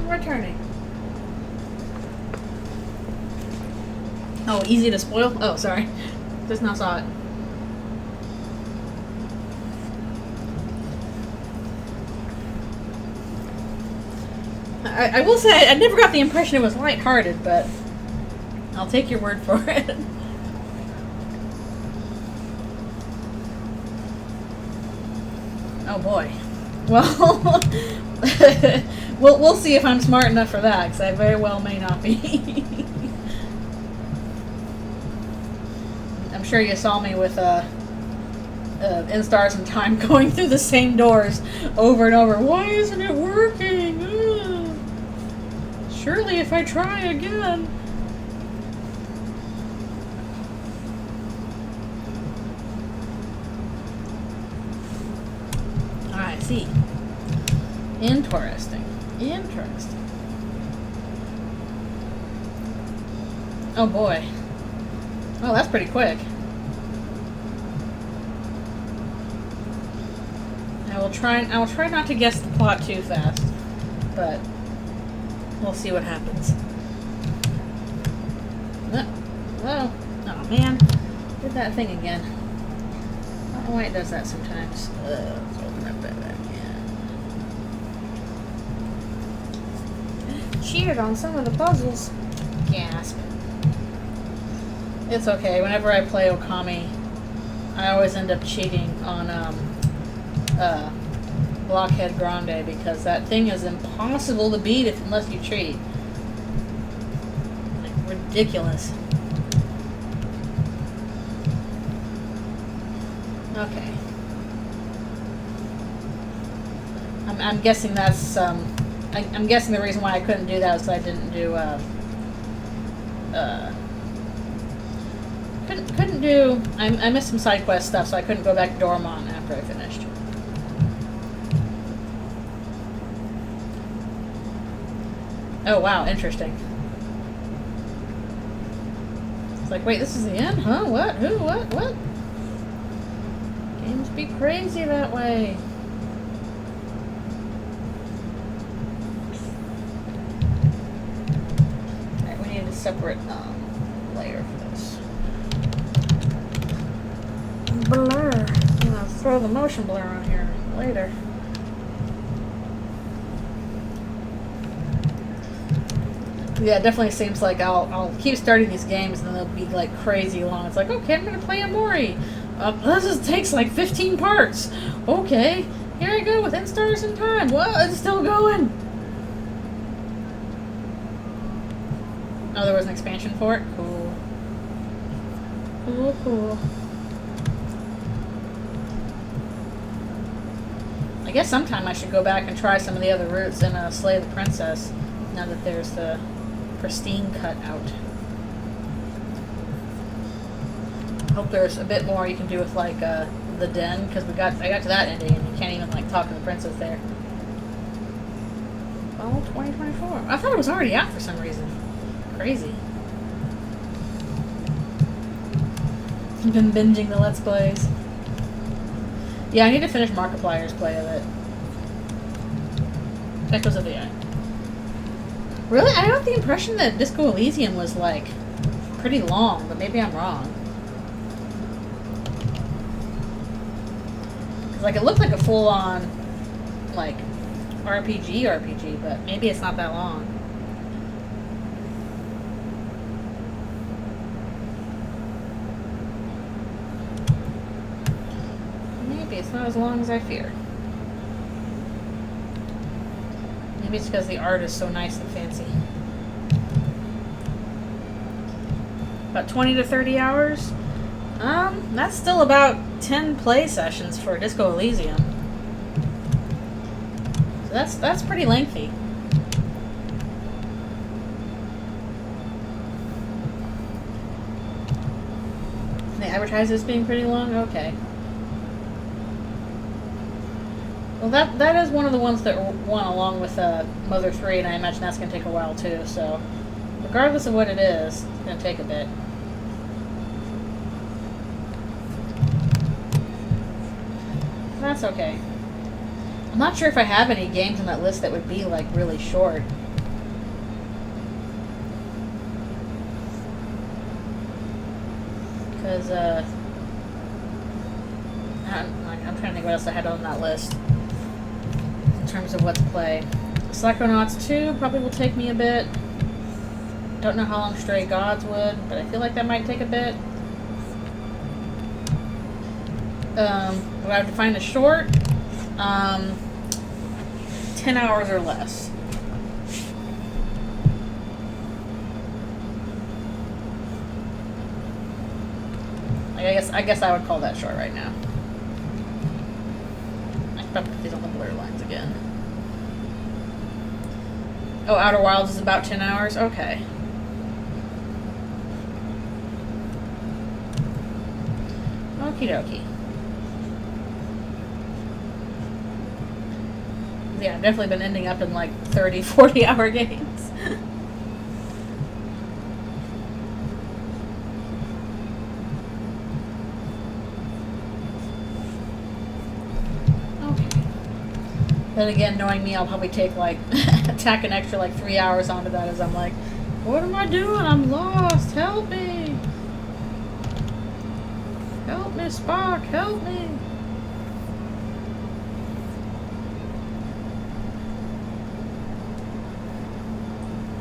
Returning. Oh, easy to spoil? Oh, sorry. Just now saw it. I will say, I never got the impression it was lighthearted, but I'll take your word for it. Oh boy. Well, we'll see if I'm smart enough for that, because I very well may not be. I'm sure you saw me with in Stars and Time going through the same doors over and over. Why isn't it working? Surely if I try again. I see. Interesting. Interesting. Oh boy. Oh, that's pretty quick. I will try not to guess the plot too fast, but we'll see what happens. Whoa. Oh man. Did that thing again. I don't know why it does that sometimes. Let's open up that again. Cheated on some of the puzzles. Gasp. It's okay. Whenever I play Okami, I always end up cheating on Blockhead Grande, because that thing is impossible to beat unless you cheat. Like, ridiculous. Okay. I'm guessing that's, I'm guessing the reason why I couldn't do that was because I didn't do, couldn't do, I missed some side quest stuff, so I couldn't go back to Dormont after I finished. Oh wow, interesting. It's like, wait, this is the end? Huh? What? Who? What? Games be crazy that way. Alright, we need a separate layer for this. Blur. I'm gonna throw the motion blur on here later. Yeah, it definitely seems like I'll keep starting these games and then they'll be like crazy long. It's like, okay, I'm gonna play Amori. This just takes like 15 parts. Okay, here I go with Stars in Time. What? It's still going. Oh, there was an expansion for it? Cool. Cool. I guess sometime I should go back and try some of the other routes and slay the princess, now that there's the pristine cut out. Hope there's a bit more you can do with like the den, because I got to that ending and you can't even like talk to the princess there. Oh, 2024. I thought it was already out for some reason. Crazy. I've been binging the Let's Plays. Yeah, I need to finish Markiplier's play of it. Echoes of the Eye. Really? I got the impression that Disco Elysium was, like, pretty long, but maybe I'm wrong. Cause, like, it looked like a full-on, like, RPG, but maybe it's not that long. Maybe it's not as long as I fear. Maybe it's because the art is so nice and fancy. About 20 to 30 hours? That's still about 10 play sessions for Disco Elysium. So that's pretty lengthy. They advertise this being pretty long? Okay. Well, that is one of the ones that went along with Mother 3, and I imagine that's going to take a while too, so regardless of what it is, it's going to take a bit. That's okay. I'm not sure if I have any games on that list that would be, like, really short. Because, I'm trying to think what else I had on that list in terms of what to play. Psychonauts 2 probably will take me a bit. Don't know how long Stray Gods would, but I feel like that might take a bit. Do I have to find a short? 10 hours or less. I guess I would call that short right now. I can put these on the blur lines again. Oh, Outer Wilds is about 10 hours? Okay. Okie dokie. Yeah, I've definitely been ending up in like 30, 40 hour games. Then again, knowing me, I'll probably take like tack an extra like 3 hours onto that as I'm like, what am I doing? I'm lost. Help me. Help me, Spock. Help me.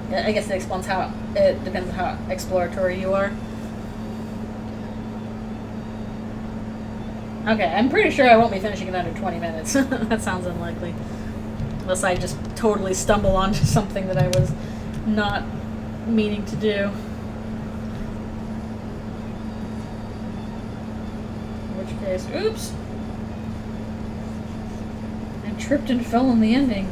Yeah, I guess it explains how it depends on how exploratory you are. Okay, I'm pretty sure I won't be finishing it under 20 minutes. That sounds unlikely. Unless I just totally stumble onto something that I was not meaning to do. Okay, so oops. I tripped and fell on the ending.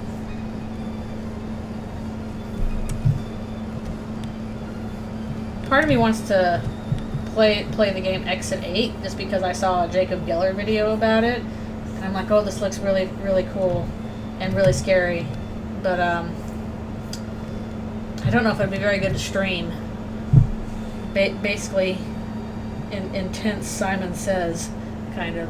Part of me wants to play the game Exit 8 just because I saw a Jacob Geller video about it. And I'm like, oh, this looks really, really cool and really scary. But, I don't know if it'd be very good to stream. Basically, intense Simon Says, kind of.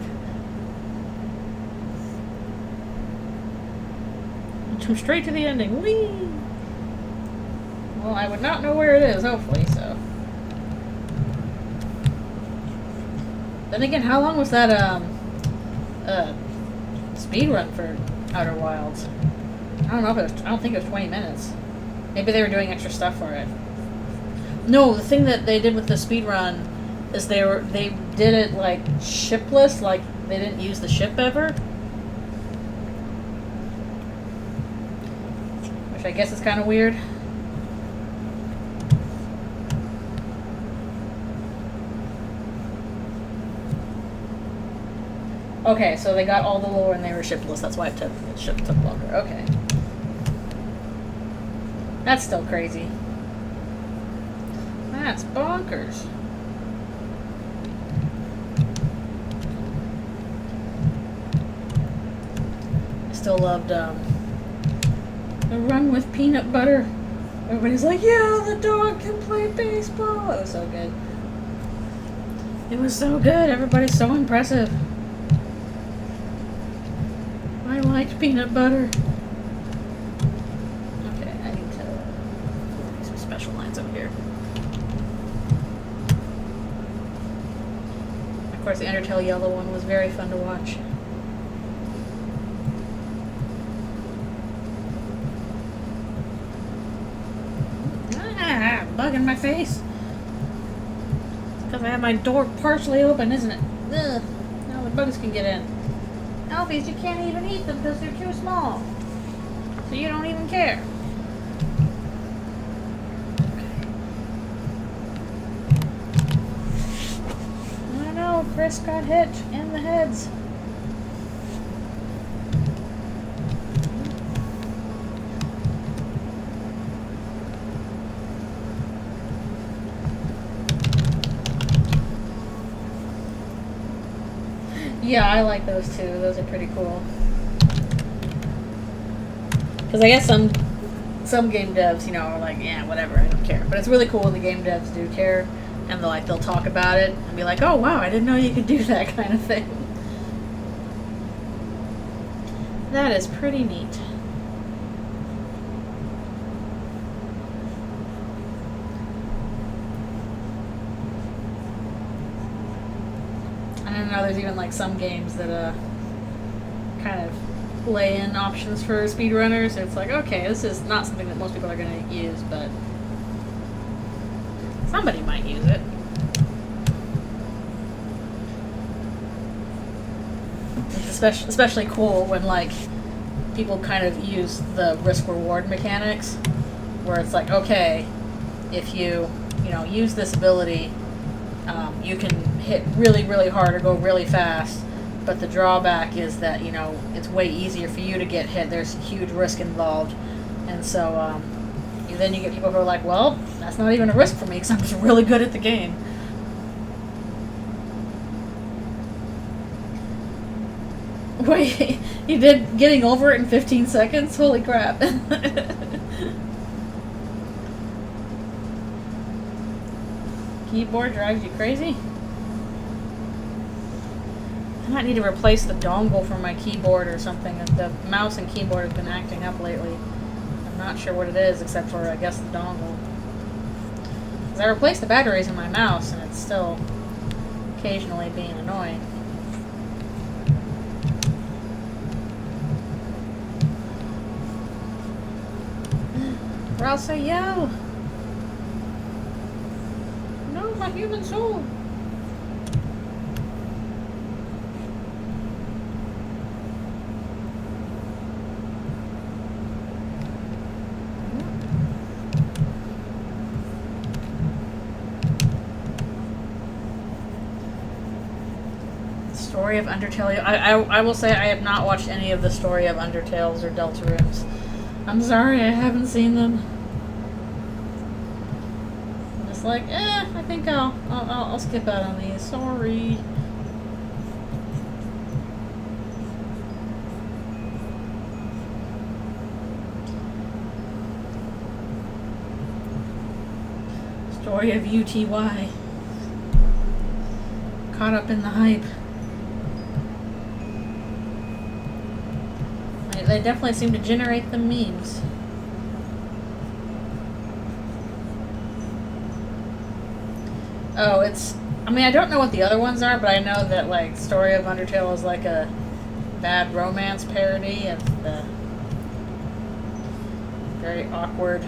Jump straight to the ending. Whee! Well, I would not know where it is, hopefully, so. Then again, how long was that, speed run for Outer Wilds? I don't know if I don't think it was 20 minutes. Maybe they were doing extra stuff for it. No, the thing that they did with the speed run is they did it like shipless, like they didn't use the ship ever. Which I guess is kind of weird. Okay, so they got all the lore and they were shipless. That's why the ship took longer. Okay. That's still crazy. That's bonkers. I still loved the run with peanut butter. Everybody's like, yeah, the dog can play baseball. It was so good. It was so good. Everybody's so impressive. I liked peanut butter. Okay, I need to do some special lines over here. Of course, the Undertale Yellow one was very fun to watch. Ah, bug in my face. It's because I have my door partially open, isn't it? Ugh. Now the bugs can get in. Alphys, you can't even eat them because they're too small. So you don't even care. I know, Chris got hit in the heads. Yeah, I like those too. Those are pretty cool. Because I guess some game devs, you know, are like, yeah, whatever, I don't care. But it's really cool when the game devs do care, and they'll talk about it and be like, oh wow, I didn't know you could do that kind of thing. That is pretty neat. I don't know, there's even like some games that kind of lay in options for speedrunners. It's like, okay, this is not something that most people are going to use, but somebody might use it. It's especially cool when like people kind of use the risk-reward mechanics, where it's like, okay, if you use this ability, you can hit really, really hard or go really fast, but the drawback is that, you know, it's way easier for you to get hit. There's huge risk involved, and so then you get people who are like, well, that's not even a risk for me because I'm just really good at the game. Wait, you did getting over it in 15 seconds? Holy crap. Keyboard drives you crazy? I might need to replace the dongle from my keyboard or something. The mouse and keyboard have been acting up lately. I'm not sure what it is, except for, I guess, the dongle. Because I replaced the batteries in my mouse, and it's still occasionally being annoying. Or I'll say, yo! No, my human soul! Story of Undertale. I will say I have not watched any of the Story of Undertales or Deltarunes. I'm sorry, I haven't seen them. I'm just like, I think I'll skip out on these. Sorry. Story of UTY. Caught up in the hype. They definitely seem to generate the memes. Oh, I mean, I don't know what the other ones are, but I know that, like, Story of Undertale is like a bad romance parody of the very awkward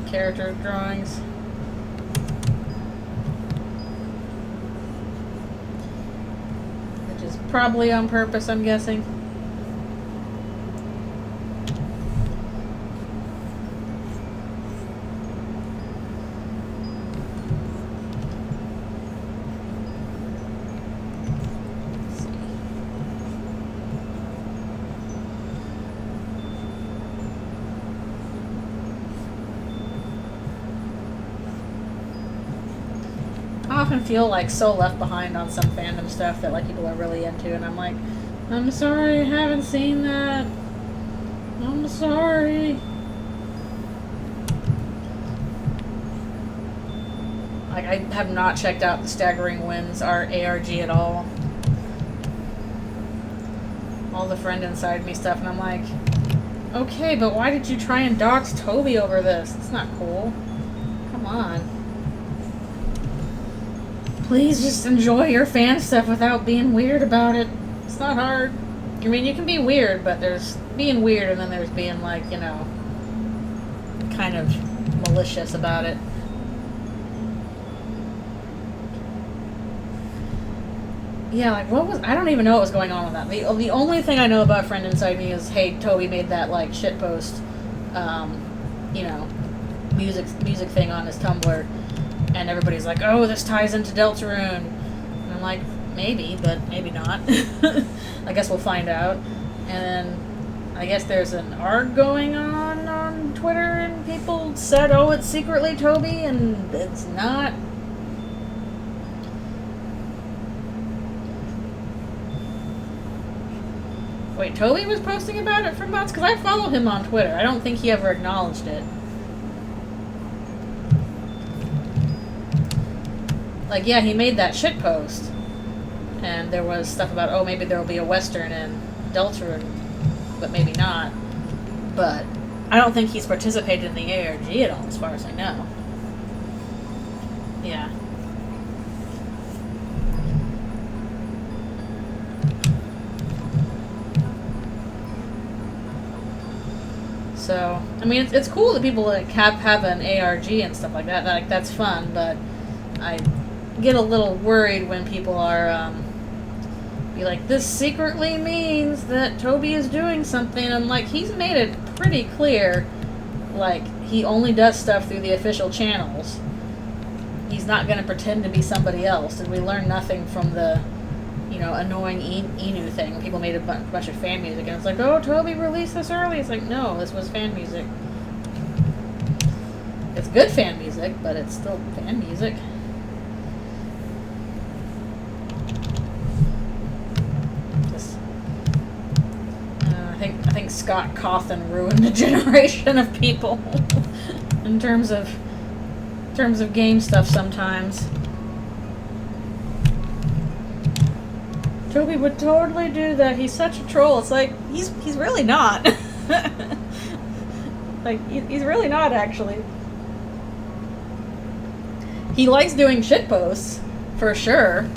character drawings. Which is probably on purpose, I'm guessing. I often feel like so left behind on some fandom stuff that like people are really into, and I'm like, I'm sorry, I haven't seen that. I'm sorry. Like, I have not checked out the Staggering Winds ARG at all. All the friend inside me stuff, and I'm like, okay, but why did you try and dox Toby over this? It's not cool. Come on. Please just enjoy your fan stuff without being weird about it. It's not hard. I mean, you can be weird, but there's being weird and then there's being, like, you know, kind of malicious about it. Yeah, like, I don't even know what was going on with that. The only thing I know about Friend Inside Me is, hey, Toby made that, like, shitpost, you know, music thing on his Tumblr. And everybody's like, oh, this ties into Deltarune. And I'm like, maybe, but maybe not. I guess we'll find out. And then I guess there's an ARG going on Twitter, and people said, oh, it's secretly Toby, and it's not. Wait, Toby was posting about it for months? Because I follow him on Twitter. I don't think he ever acknowledged it. Like, yeah, he made that shit post. And there was stuff about, oh, maybe there will be a Western in Deltarune, but maybe not. But I don't think he's participated in the ARG at all, as far as I know. Yeah. So, I mean, it's cool that people like have an ARG and stuff like that. Like, that's fun, but I get a little worried when people are be like, this secretly means that Toby is doing something. I'm like, he's made it pretty clear, like, he only does stuff through the official channels. He's not going to pretend to be somebody else. Did we learn nothing from the, you know, annoying Inu thing when people made a bunch of fan music, and it's like, oh, Toby released this early. It's like, no, this was fan music. It's good fan music, but it's still fan music. I think Scott Cawthon ruined a generation of people in terms of game stuff sometimes. Toby would totally do that. He's such a troll. It's like, he's really not. Like, he's really not, actually. He likes doing shitposts, for sure,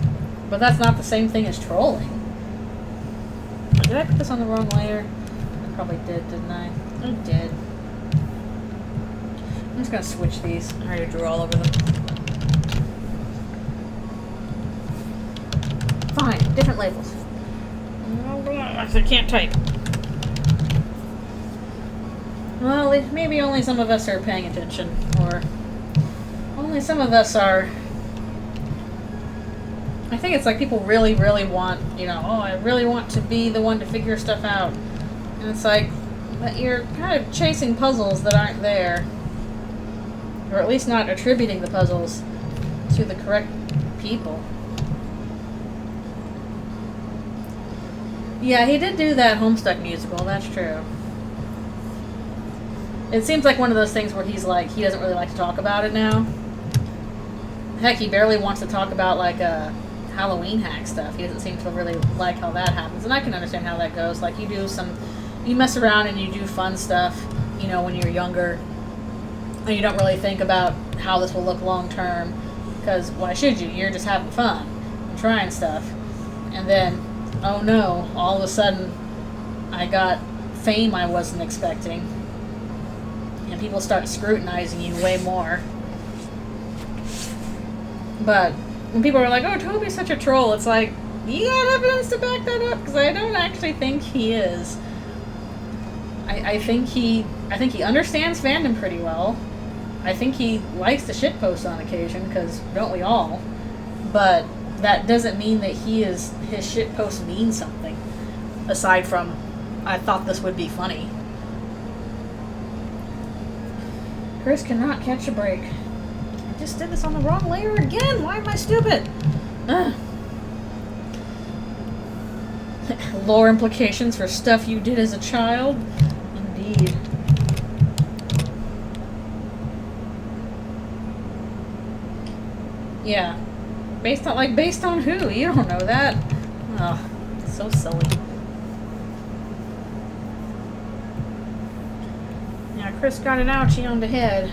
but that's not the same thing as trolling. Did I put this on the wrong layer? I probably did, didn't I? I did. I'm just gonna switch these. I already drew all over them. Fine, different labels. I can't type. Well, maybe only some of us are paying attention, or only some of us are I think it's like people really, really want, you know, oh, I really want to be the one to figure stuff out. And it's like, but you're kind of chasing puzzles that aren't there. Or at least not attributing the puzzles to the correct people. Yeah, he did do that Homestuck musical, that's true. It seems like one of those things where he's like, he doesn't really like to talk about it now. Heck, he barely wants to talk about, like, Halloween hack stuff. He doesn't seem to really like how that happens. And I can understand how that goes. Like, you mess around and you do fun stuff, you know, when you're younger. And you don't really think about how this will look long term. Because why should you? You're just having fun and trying stuff. And then, oh no, all of a sudden, I got fame I wasn't expecting. And people start scrutinizing you way more. But when people are like, oh, Toby's such a troll, it's like, you got evidence to back that up? Because I don't actually think he is. I think he understands fandom pretty well. I think he likes to shitpost on occasion, because don't we all? But that doesn't mean that his shitpost means something. Aside from, I thought this would be funny. Chris cannot catch a break. I just did this on the wrong layer again. Why am I stupid? Lore implications for stuff you did as a child? Indeed. Yeah. Based on who? You don't know that. Oh, so silly. Yeah, Chris got an ouchie on the head.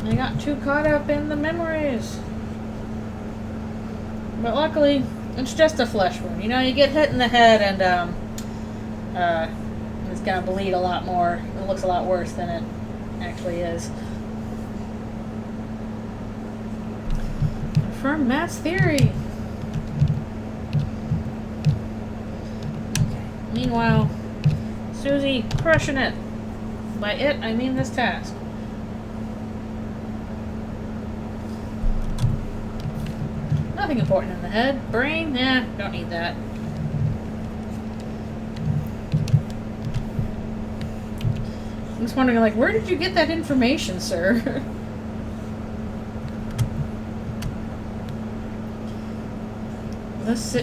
I got too caught up in the memories. But luckily, it's just a flesh wound. You know, you get hit in the head and, it's gonna bleed a lot more. It looks a lot worse than it actually is. Confirm Matt's theory. Okay. Meanwhile, Susie crushing it. By it, I mean this task. Nothing important in the head. Brain? Nah, don't need that. I'm just wondering, like, where did you get that information, sir?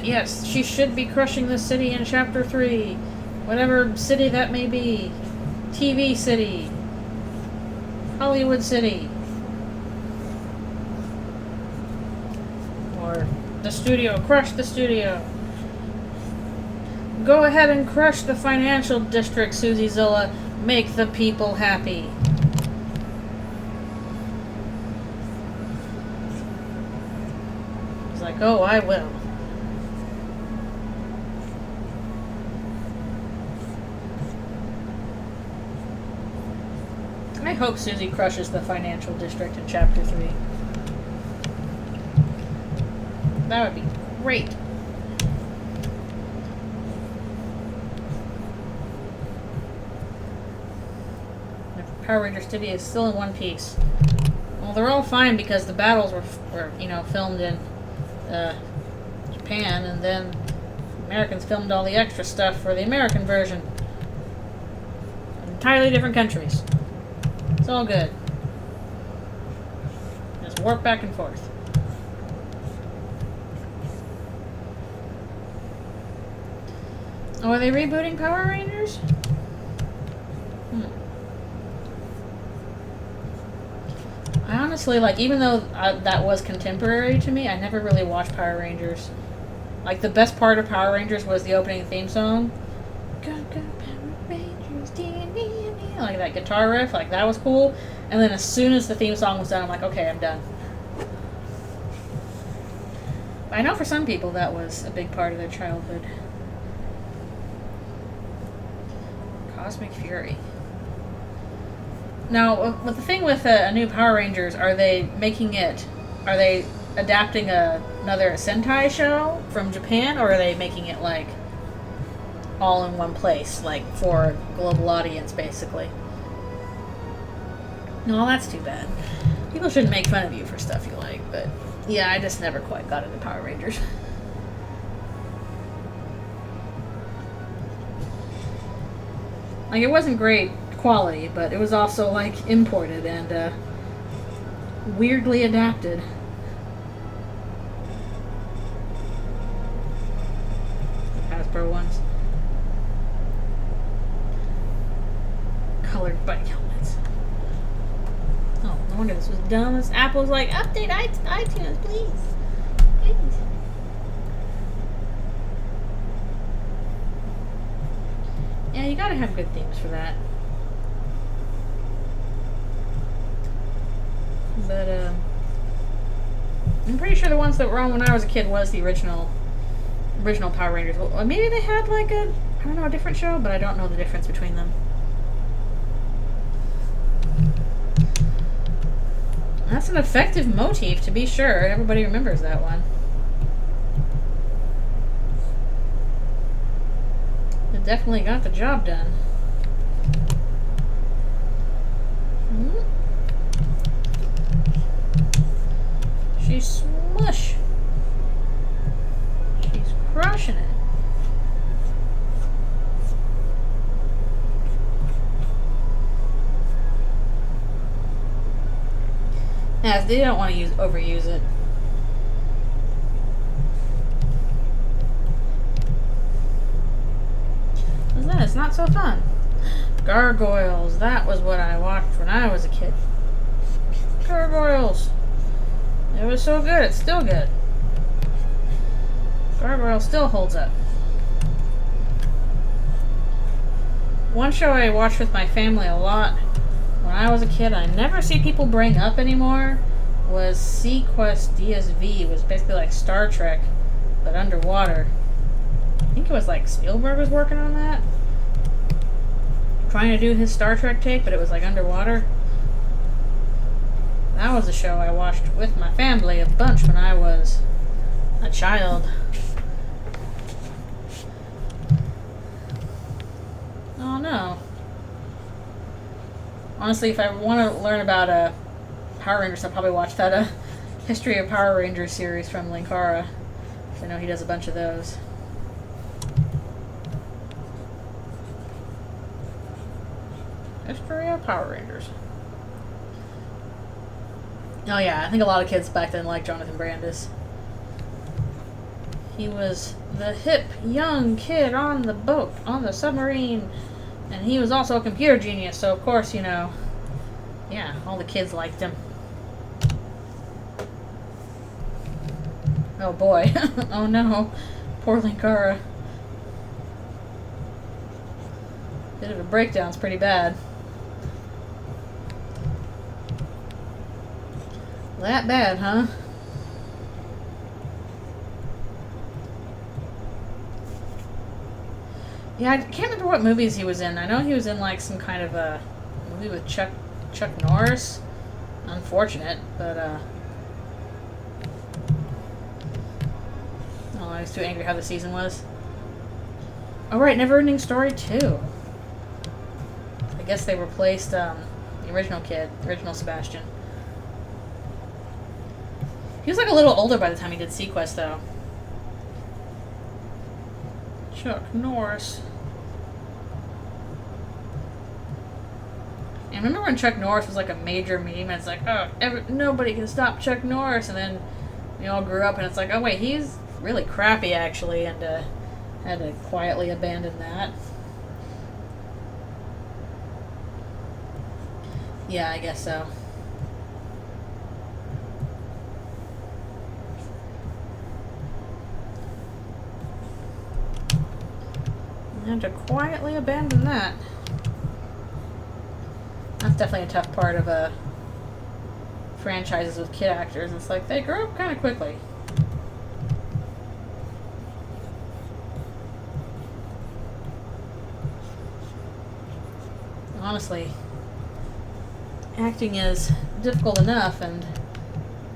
Yes, she should be crushing this city in Chapter 3. Whatever city that may be. TV city. Hollywood city. Or the studio. Crush the studio. Go ahead and crush the financial district, Susie Zilla. Make the people happy. He's like, oh, I will. I hope Susie crushes the financial district in Chapter 3. That would be great. Power Rangers City is still in one piece. Well, they're all fine because the battles were you know, filmed in Japan, and then Americans filmed all the extra stuff for the American version. Entirely different countries. It's all good. Just warp back and forth. Oh, are they rebooting Power Rangers? I honestly, like, even though that was contemporary to me, I never really watched Power Rangers. Like, the best part of Power Rangers was the opening theme song. Go, go, Power Rangers, like that guitar riff, like, that was cool. And then as soon as the theme song was done, I'm like, okay, I'm done. I know for some people that was a big part of their childhood. Cosmic Fury. Now, with the thing with a new Power Rangers, are they adapting another Sentai show from Japan, or are they making it, like, all in one place, like, for a global audience, basically? No, that's too bad. People shouldn't make fun of you for stuff you like, but yeah, I just never quite got into Power Rangers. Like, it wasn't great quality, but it was also, like, imported and weirdly adapted. Hasbro ones. Colored bike helmets. Oh, no wonder this was dumb. This Apple's like, update iTunes, please. Please. Yeah, you gotta have good themes for that. But, I'm pretty sure the ones that were on when I was a kid was the original Power Rangers. Well, maybe they had, like, a different show, but I don't know the difference between them. That's an effective motif, to be sure. Everybody remembers that one. It definitely got the job done. She's smush. She's crushing it. Yeah, they don't want to overuse it. What's that? It's not so fun. Gargoyles. That was what I watched when I was a kid. Gargoyles. It was so good. It's still good. Gargoyles still holds up. One show I watched with my family a lot when I was a kid, I never see people bring up anymore, was Sequest DSV. It was basically like Star Trek, but underwater. I think it was like Spielberg was working on that. Trying to do his Star Trek take, but it was like underwater. That was a show I watched with my family a bunch when I was a child. Oh no. Honestly, if I want to learn about Power Rangers, I'll probably watch that History of Power Rangers series from Linkara. I know he does a bunch of those. History of Power Rangers. Oh yeah, I think a lot of kids back then liked Jonathan Brandis. He was the hip, young kid on the boat, on the submarine. And he was also a computer genius, so of course, you know, yeah, all the kids liked him. Oh boy. Oh no. Poor Linkara. Bit of a breakdown's pretty bad. That bad, huh? Yeah, I can't remember what movies he was in. I know he was in like some kind of a movie with Chuck Norris. Unfortunate, but oh, I was too angry how the season was. Oh right, Neverending Story 2. I guess they replaced the original kid, the original Sebastian. He was like a little older by the time he did Sequest, though. Chuck Norris. And remember when Chuck Norris was like a major meme, and it's like, oh, nobody can stop Chuck Norris, and then we all grew up, and it's like, oh wait, he's really crappy actually, and had to quietly abandon that. Yeah, I guess so. And to quietly abandon that. That's definitely a tough part of franchises with kid actors. It's like they grow up kind of quickly. Honestly, acting is difficult enough, and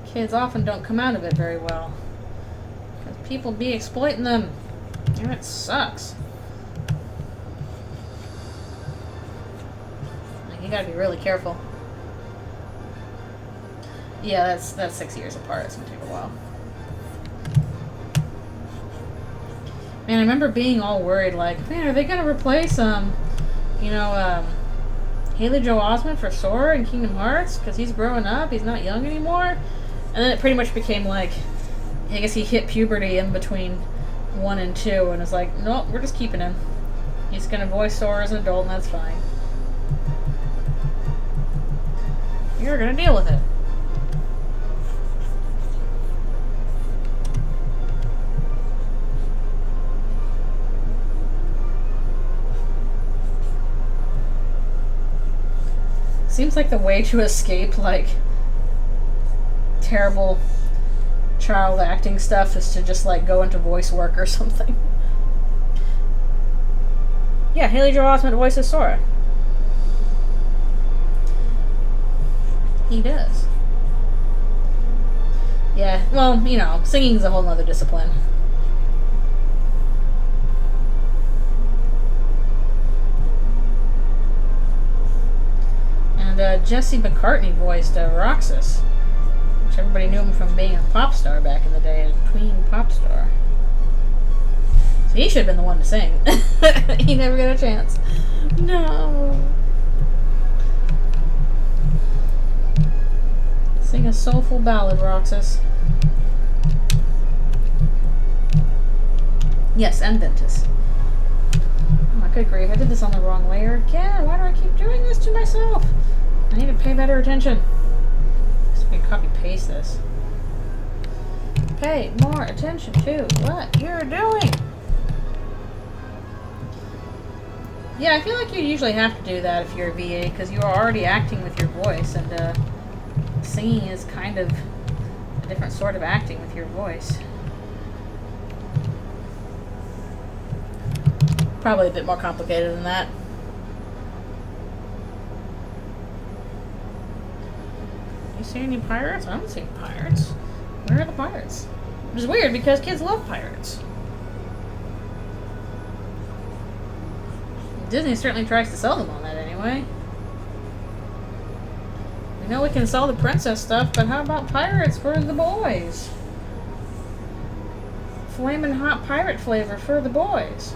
kids often don't come out of it very well. Because people be exploiting them. And it sucks. You gotta be really careful. Yeah, that's 6 years apart. It's gonna take a while. Man, I remember being all worried, like, man, are they gonna replace Haley Joel Osment for Sora in Kingdom Hearts? Because he's growing up, he's not young anymore. And then it pretty much became like, I guess he hit puberty in between 1 and 2, and it's like, nope, we're just keeping him. He's gonna voice Sora as an adult, and that's fine. You're gonna deal with it. Seems like the way to escape, like, terrible child acting stuff is to just, like, go into voice work or something. Yeah, Haley Joel Osment voices Sora. He does. Yeah, well, you know, singing's a whole nother discipline. And Jesse McCartney voiced Roxas, which everybody knew him from being a pop star back in the day, a tween pop star. So he should have been the one to sing. He never got a chance. No. Sing a soulful ballad, Roxas. Yes, and Ventus. Oh, good grief, I did this on the wrong layer again. Why do I keep doing this to myself? I need to pay better attention. So I can copy-paste this. Pay more attention to what you're doing. Yeah, I feel like you usually have to do that if you're a VA, because you are already acting with your voice, and singing is kind of a different sort of acting with your voice. Probably a bit more complicated than that. You see any pirates? I don't see any pirates. Where are the pirates? Which is weird because kids love pirates. Disney certainly tries to sell them on that anyway. We know we can sell the princess stuff, but how about pirates for the boys? Flamin' hot pirate flavor for the boys.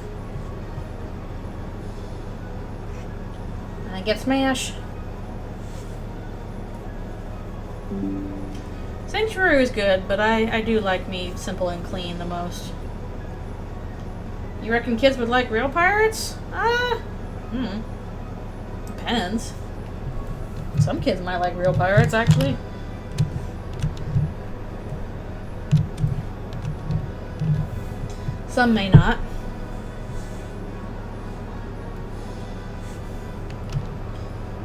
And I get Smash. Sanctuary is good, but I do like me simple and clean the most. You reckon kids would like real pirates? Depends. Some kids might like real pirates, actually. Some may not.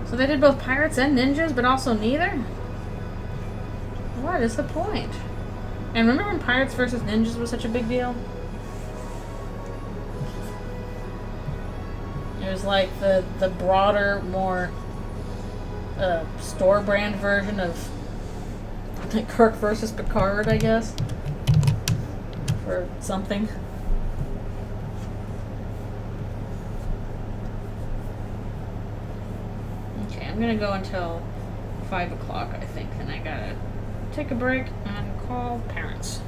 So they did both pirates and ninjas, but also neither? What is the point? And remember when Pirates vs. Ninjas was such a big deal? It was like the broader, more store brand version of like Kirk versus Picard, I guess. Or something. Okay, I'm gonna go until 5 o'clock, I think. Then I gotta take a break and call parents.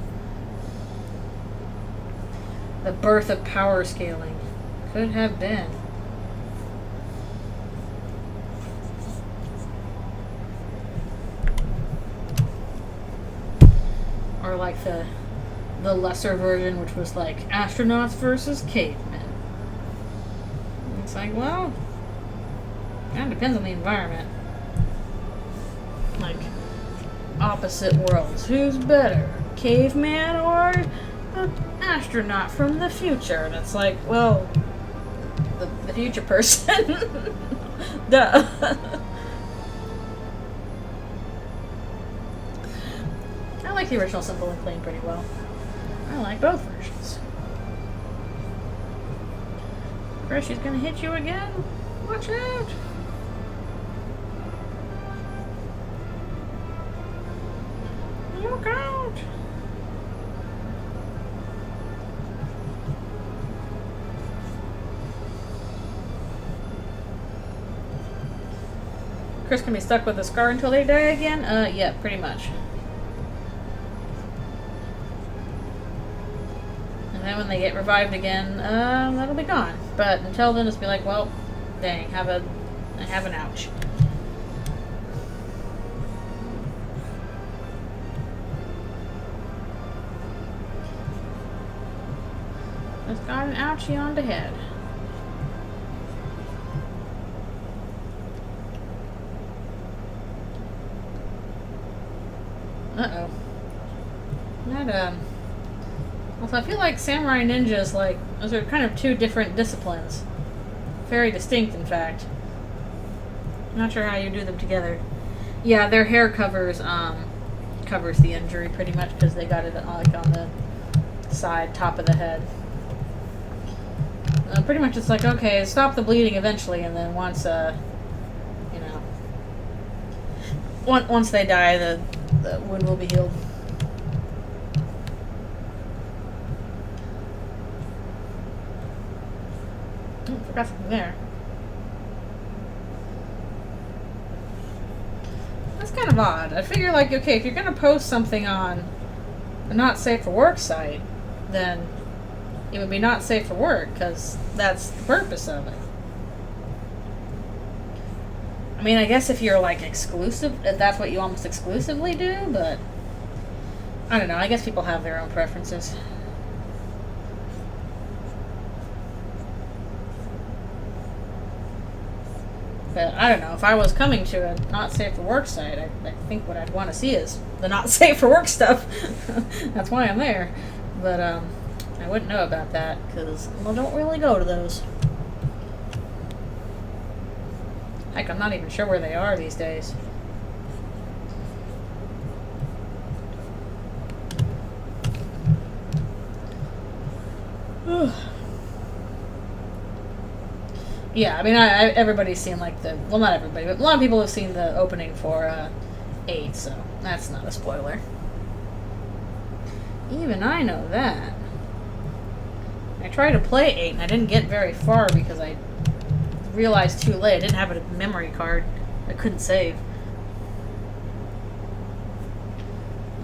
The birth of power scaling could have been. Or like the lesser version, which was like astronauts versus cavemen. It's like, well, kind of depends on the environment. Like, opposite worlds. Who's better, caveman or an astronaut from the future? And it's like, well, the future person. Duh. I like the original Simple and Clean pretty well. I like both versions. Chris, she's gonna hit you again? Watch out! Look out! Chris can be stuck with a scar until they die again? Yeah, pretty much. And then when they get revived again, that'll be gone. But until then, just be like, well, dang, I have an ouch. Just got an ouchie on the head. Uh-oh. That, also, I feel like Samurai Ninjas, like, those are kind of two different disciplines. Very distinct, in fact. I'm not sure how you do them together. Yeah, their hair covers the injury, pretty much, because they got it, like, on the side, top of the head. Pretty much it's like, okay, stop the bleeding eventually, and then once, you know, once they die, the wound will be healed. Forgot something there. That's kind of odd. I figure, like, okay, if you're gonna post something on a not safe for work site, then it would be not safe for work, because that's the purpose of it. I mean, I guess if you're, like, exclusive, if that's what you almost exclusively do, but I don't know. I guess people have their own preferences. But I don't know. If I was coming to a not safe for work site, I think what I'd want to see is the not safe for work stuff. That's why I'm there. But I wouldn't know about that because I don't really go to those. Heck, I'm not even sure where they are these days. Yeah, I mean, everybody's seen, like, well, not everybody, but a lot of people have seen the opening for 8, so that's not a spoiler. Even I know that. I tried to play 8, and I didn't get very far because I realized too late. I didn't have a memory card. I couldn't save.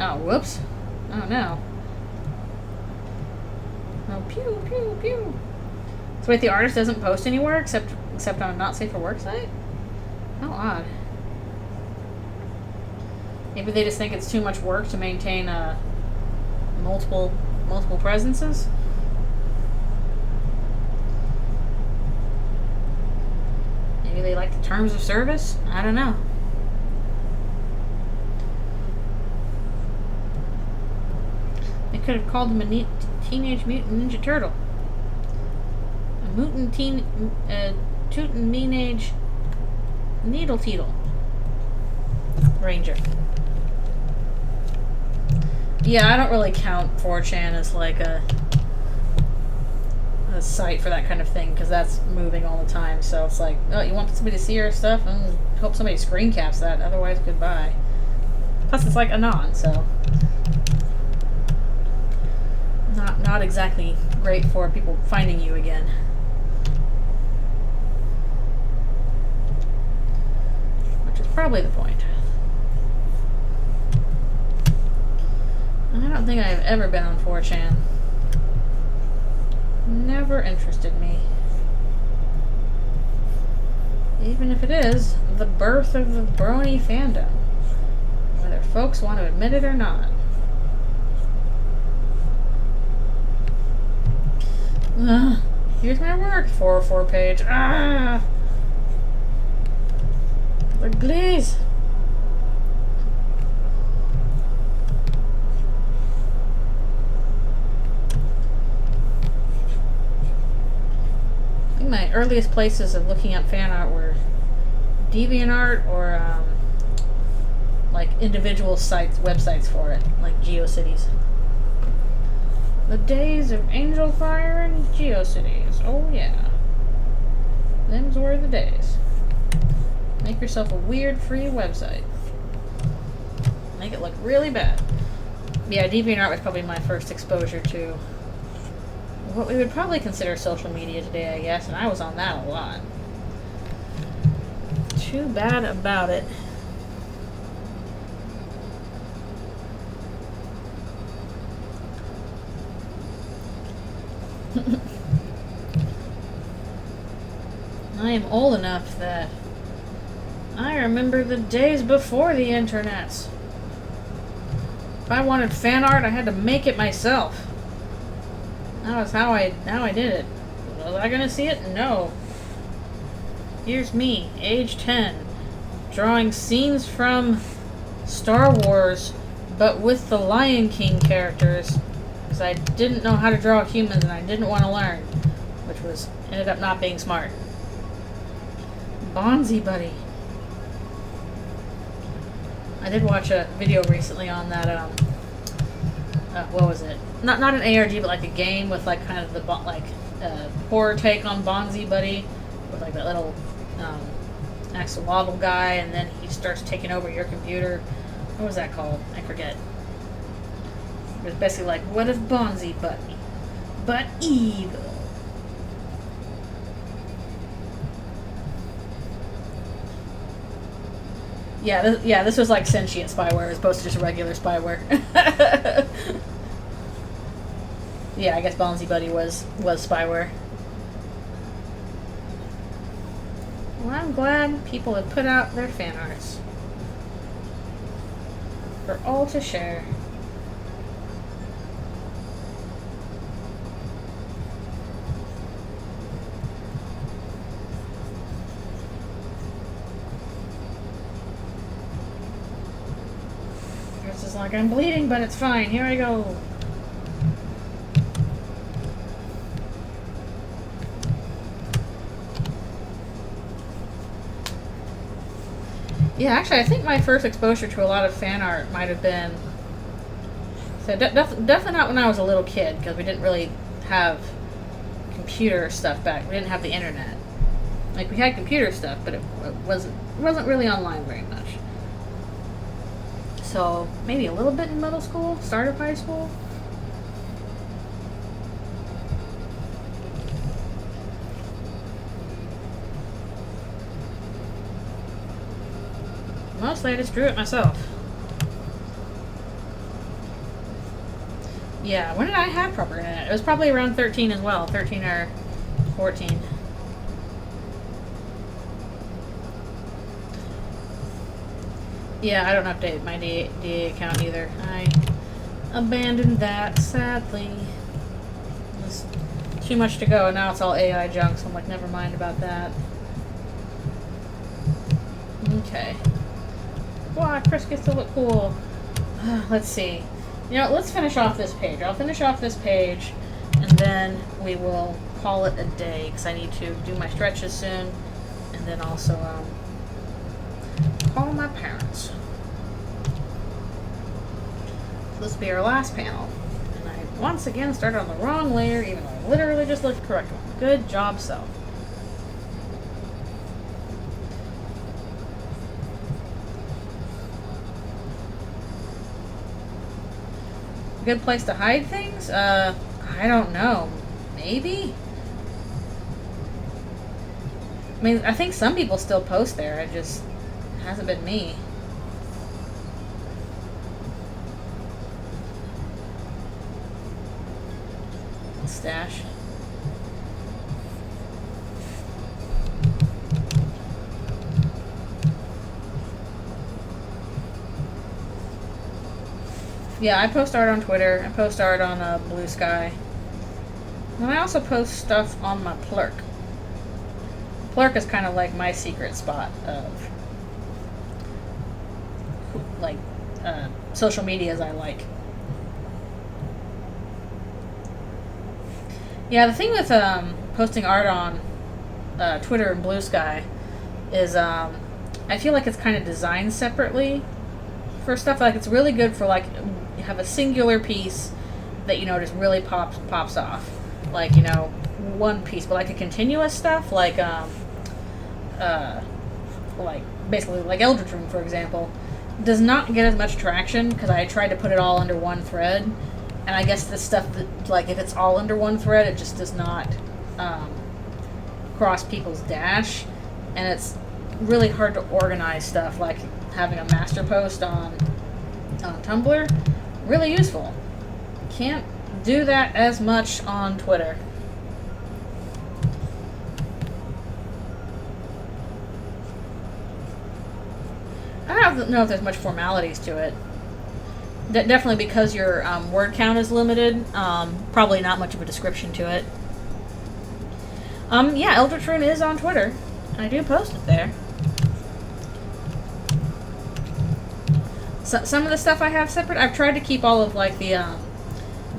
Oh, whoops. Oh, no. Oh, pew, pew, pew. So wait, the artist doesn't post anywhere except on a not safe for work site? How odd. Maybe they just think it's too much work to maintain multiple presences? Maybe they like the terms of service? I don't know. They could have called him a Teenage Mutant Ninja Turtle. Mutant Tootin' Teenage Needle Teedle Ranger. Yeah, I don't really count 4chan as like a site for that kind of thing because that's moving all the time. So it's like, oh, you want somebody to see your stuff? And hope somebody screen caps that. Otherwise, goodbye. Plus, it's like anon, so not exactly great for people finding you again. Probably the point. I don't think I've ever been on 4chan. Never interested me. Even if it is the birth of the brony fandom. Whether folks want to admit it or not. Here's my work. 404 page. But please. I think my earliest places of looking up fan art were DeviantArt or like individual sites, websites for it, like GeoCities. The days of Angel Fire and GeoCities. Oh yeah. Them's were the days. Make yourself a weird free website. Make it look really bad. Yeah, DeviantArt was probably my first exposure to what we would probably consider social media today, I guess, and I was on that a lot. Too bad about it. I am old enough that I remember the days before the internet. If I wanted fan art, I had to make it myself. That was how I did it. Was I gonna see it? No. Here's me, age 10, drawing scenes from Star Wars, but with the Lion King characters, because I didn't know how to draw humans and I didn't want to learn, which ended up not being smart. Bonzi Buddy. I did watch a video recently on that, what was it? Not an ARG, but like a game with like kind of the horror take on Bonzi Buddy, with like that little axolotl guy, and then he starts taking over your computer. What was that called? I forget. It was basically like, what if Bonzi Buddy, but evil? Yeah, this was like sentient spyware as opposed to just regular spyware. Yeah, I guess Bonzi Buddy was spyware. Well, I'm glad people have put out their fan arts for all to share. It's just like, I'm bleeding, but it's fine. Here I go. Yeah, actually, I think my first exposure to a lot of fan art might have been... So definitely not when I was a little kid, because we didn't really have computer stuff back. We didn't have the internet. Like, we had computer stuff, but it wasn't really online very much. So, maybe a little bit in middle school, start of high school. Mostly I just drew it myself. Yeah, when did I have proper internet? It was probably around 13 as well. 13 or 14. Yeah, I don't update my DA account either. I abandoned that, sadly. There's too much to go, and now it's all AI junk, so I'm like, never mind about that. Okay. Wow, Chris gets to look cool. Let's see. You know, let's finish off this page. I'll finish off this page, and then we will call it a day, because I need to do my stretches soon, and then also call my parents. So this will be our last panel. And I once again started on the wrong layer, even though I literally just looked correct. Good job, self. Good place to hide things? I don't know. Maybe? I mean, I think some people still post there. It just hasn't been me. Stash. Yeah, I post art on Twitter. I post art on Blue Sky. And I also post stuff on my Plurk. Plurk is kind of like my secret spot of like social medias I like. Yeah, the thing with posting art on Twitter and Blue Sky is I feel like it's kind of designed separately for stuff. Like, it's really good for, like, you have a singular piece that, you know, just really pops off. Like, you know, one piece, but like a continuous stuff, like basically like Eldritchrune, for example, does not get as much traction because I tried to put it all under one thread, and I guess the stuff that, like, if it's all under one thread, it just does not cross people's dash, and it's really hard to organize stuff, like having a master post on Tumblr. Really useful. Can't do that as much on Twitter. I don't know if there's much formalities to it. Definitely because your word count is limited. Probably not much of a description to it. Yeah, Eldritchrune is on Twitter. I do post it there. So, some of the stuff I have separate, I've tried to keep all of like the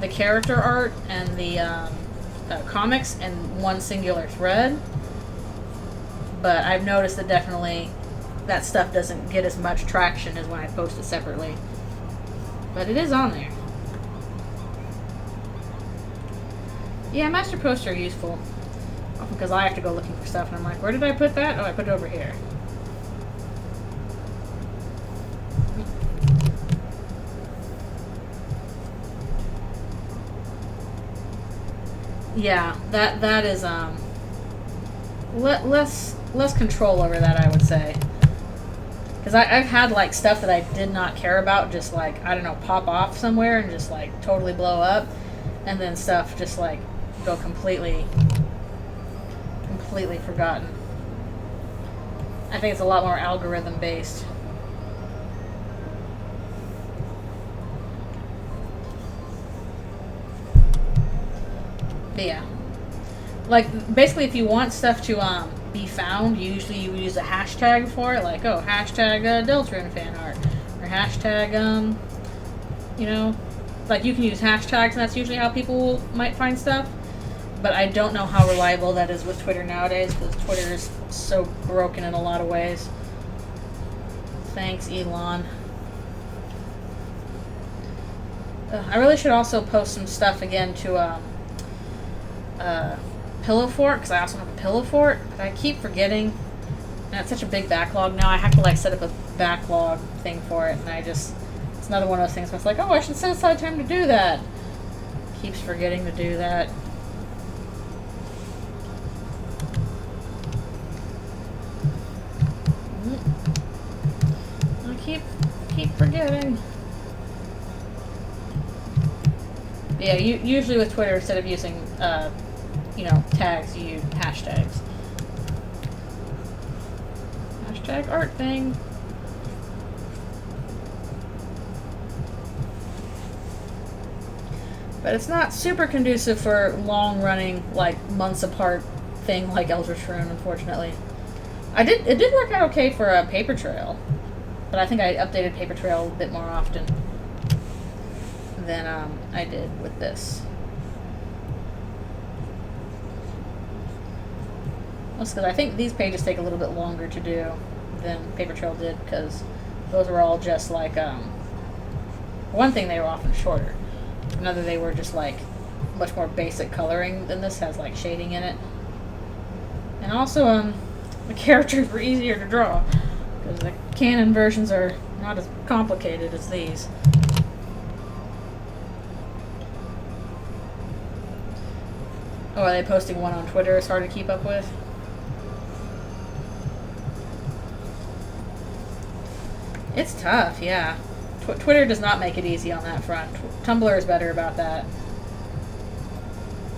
character art and the comics in one singular thread. But I've noticed that definitely that stuff doesn't get as much traction as when I post it separately. But it is on there. Yeah, master posts are useful. Often because I have to go looking for stuff and I'm like, where did I put that? Oh, I put it over here. Yeah, that is less control over that, I would say. Because I've had like stuff that I did not care about just like, I don't know, pop off somewhere and just like totally blow up, and then stuff just like go completely forgotten. I think it's a lot more algorithm based. But yeah, like basically if you want stuff to be found, usually you use a hashtag for it, like, oh, hashtag Eldritchrune fan art, or hashtag you know, like you can use hashtags and that's usually how people might find stuff. But I don't know how reliable that is with Twitter nowadays, because Twitter is so broken in a lot of ways. Thanks, Elon. I really should also post some stuff again to Pillow Fort, because I also have a Pillow Fort, but I keep forgetting, and it's such a big backlog now. I have to like set up a backlog thing for it, and it's another one of those things where it's like, oh, I should set aside time to do that. Keeps forgetting to do that. I keep forgetting. Yeah, usually with Twitter, instead of using you know, tags, you use hashtags. Hashtag art thing. But it's not super conducive for long-running, like, months apart thing like Eldritchrune, unfortunately. It did work out okay for a paper trail, but I think I updated paper trail a bit more often than I did with this. That's because I think these pages take a little bit longer to do than paper trail did, because those were all just like, one thing, they were often shorter. Another, they were just like much more basic coloring than this has like shading in it. And also, the characters were easier to draw, because the canon versions are not as complicated as these. Oh, are they posting one on Twitter? It's hard to keep up with. It's tough, yeah. Twitter does not make it easy on that front. Tumblr is better about that.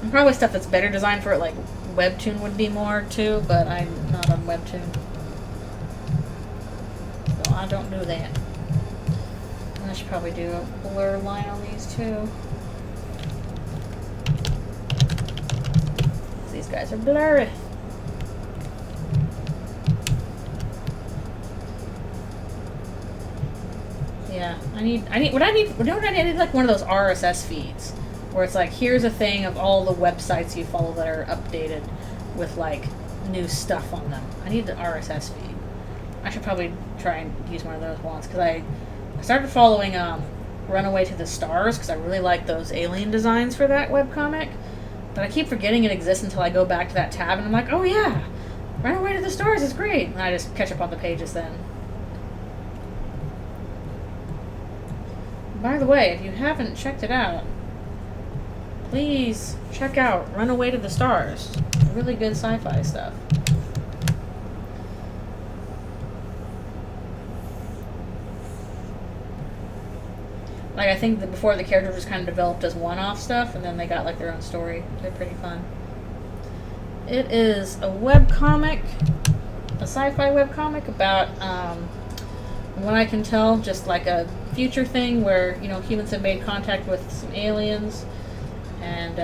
And probably stuff that's better designed for it, like Webtoon would be more too, but I'm not on Webtoon. So I don't do that. And I should probably do a blur line on these too. These guys are blurry. Yeah, I need like one of those RSS feeds where it's like, here's a thing of all the websites you follow that are updated with like new stuff on them. I need the RSS feed. I should probably try and use one of those once, because I started following Runaway to the Stars because I really like those alien designs for that webcomic, but I keep forgetting it exists until I go back to that tab and I'm like, oh yeah, Runaway to the Stars is great, and I just catch up on the pages then. By the way, if you haven't checked it out, please check out Runaway to the Stars. Really good sci-fi stuff. Like, I think that before the characters was kind of developed as one-off stuff, and then they got, like, their own story. They're pretty fun. It is a webcomic, a sci-fi webcomic about, from what I can tell, just like a future thing where, you know, humans have made contact with some aliens, and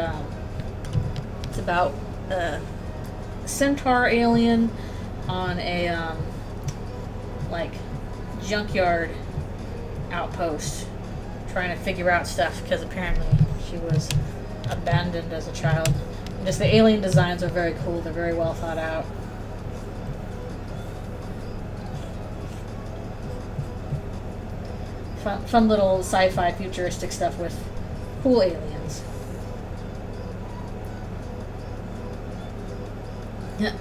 it's about a centaur alien on a, like, junkyard outpost trying to figure out stuff because apparently she was abandoned as a child. And just the alien designs are very cool. They're very well thought out. Fun little sci-fi futuristic stuff with cool aliens. Yeah.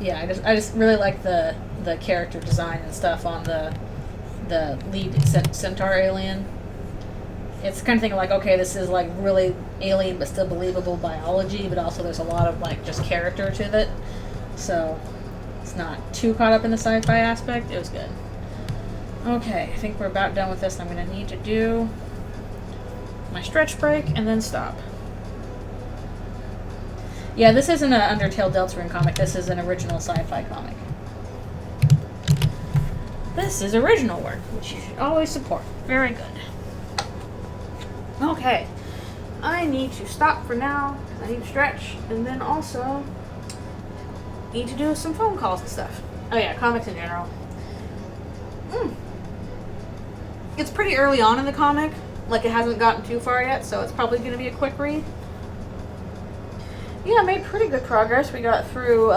Yeah, I just really like the character design and stuff on the lead centaur alien. It's the kind of thing like, okay, this is like really alien but still believable biology, but also there's a lot of like just character to it. So it's not too caught up in the sci-fi aspect. It was good. Okay, I think we're about done with this. I'm going to need to do my stretch break and then stop. Yeah, this isn't an Undertale Eldritchrune comic. This is an original sci-fi comic. This is original work, which you should always support. Very good. Okay. I need to stop for now. I need to stretch. And then also need to do some phone calls and stuff. Oh yeah, comics in general. It's pretty early on in the comic. Like, it hasn't gotten too far yet, so it's probably going to be a quick read. Yeah, I made pretty good progress. We got through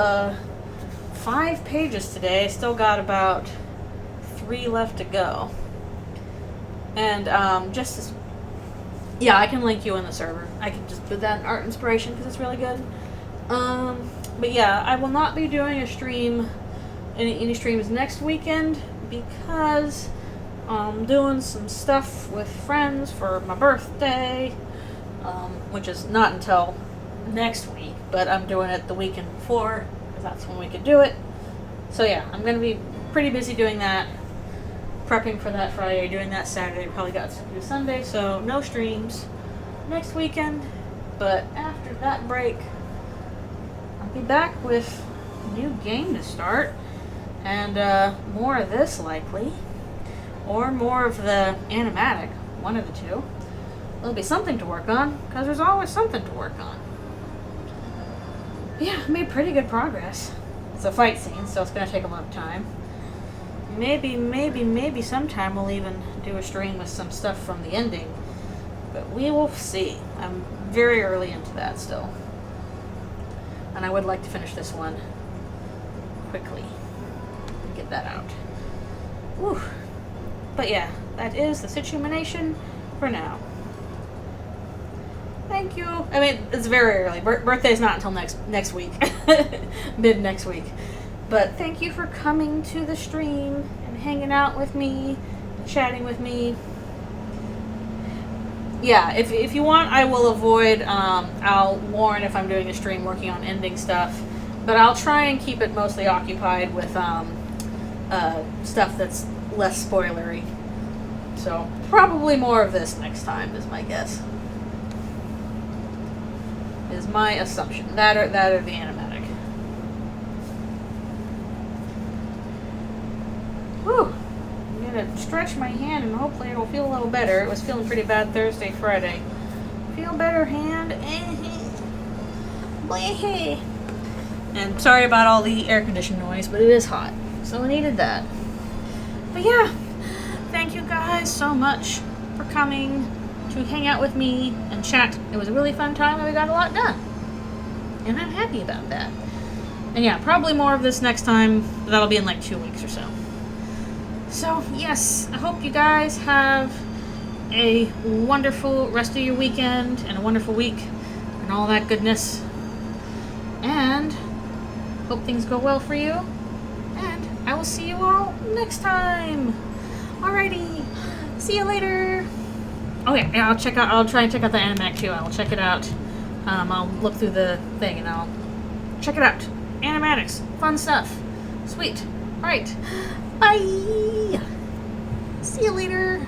5 pages today. Still got about 3 left to go. And yeah, I can link you in the server. I can just put that in art inspiration because it's really good. But yeah, I will not be doing a stream, any streams next weekend because I'm doing some stuff with friends for my birthday, which is not until next week, but I'm doing it the weekend before because that's when we could do it. So yeah, I'm going to be pretty busy doing that, prepping for that Friday, doing that Saturday, probably got to do Sunday, so no streams next weekend. But after that break, I'll be back with a new game to start, and more of this likely, or more of the animatic, one of the two. There'll be something to work on, because there's always something to work on. Yeah, I made pretty good progress. It's a fight scene, so it's going to take a lot of time. Maybe sometime we'll even do a stream with some stuff from the ending. But we will see. I'm very early into that still. And I would like to finish this one quickly and get that out. Whew. But yeah, that is the situation for now. Thank you. I mean, it's very early. Birthday's not until next week. Mid next week. But thank you for coming to the stream and hanging out with me and chatting with me. Yeah, if you want, I will avoid, I'll warn if I'm doing a stream working on ending stuff. But I'll try and keep it mostly occupied with stuff that's less spoilery. So, probably more of this next time is my guess. Is my assumption. That or the animatic. Whew. I'm gonna stretch my hand and hopefully it'll feel a little better. It was feeling pretty bad Thursday, Friday. Feel better, hand? And sorry about all the air conditioning noise, but it is hot. So I needed that. But yeah, thank you guys so much for coming to hang out with me and chat. It was a really fun time and we got a lot done. And I'm happy about that. And yeah, probably more of this next time. That'll be in like 2 weeks or so. So yes, I hope you guys have a wonderful rest of your weekend and a wonderful week and all that goodness. And hope things go well for you. And I will see you all next time. Alrighty. See you later. Oh yeah, I'll try and check out the Animac too. I'll check it out. I'll look through the thing and I'll check it out. Animatics. Fun stuff. Sweet. Alright. Bye. See you later.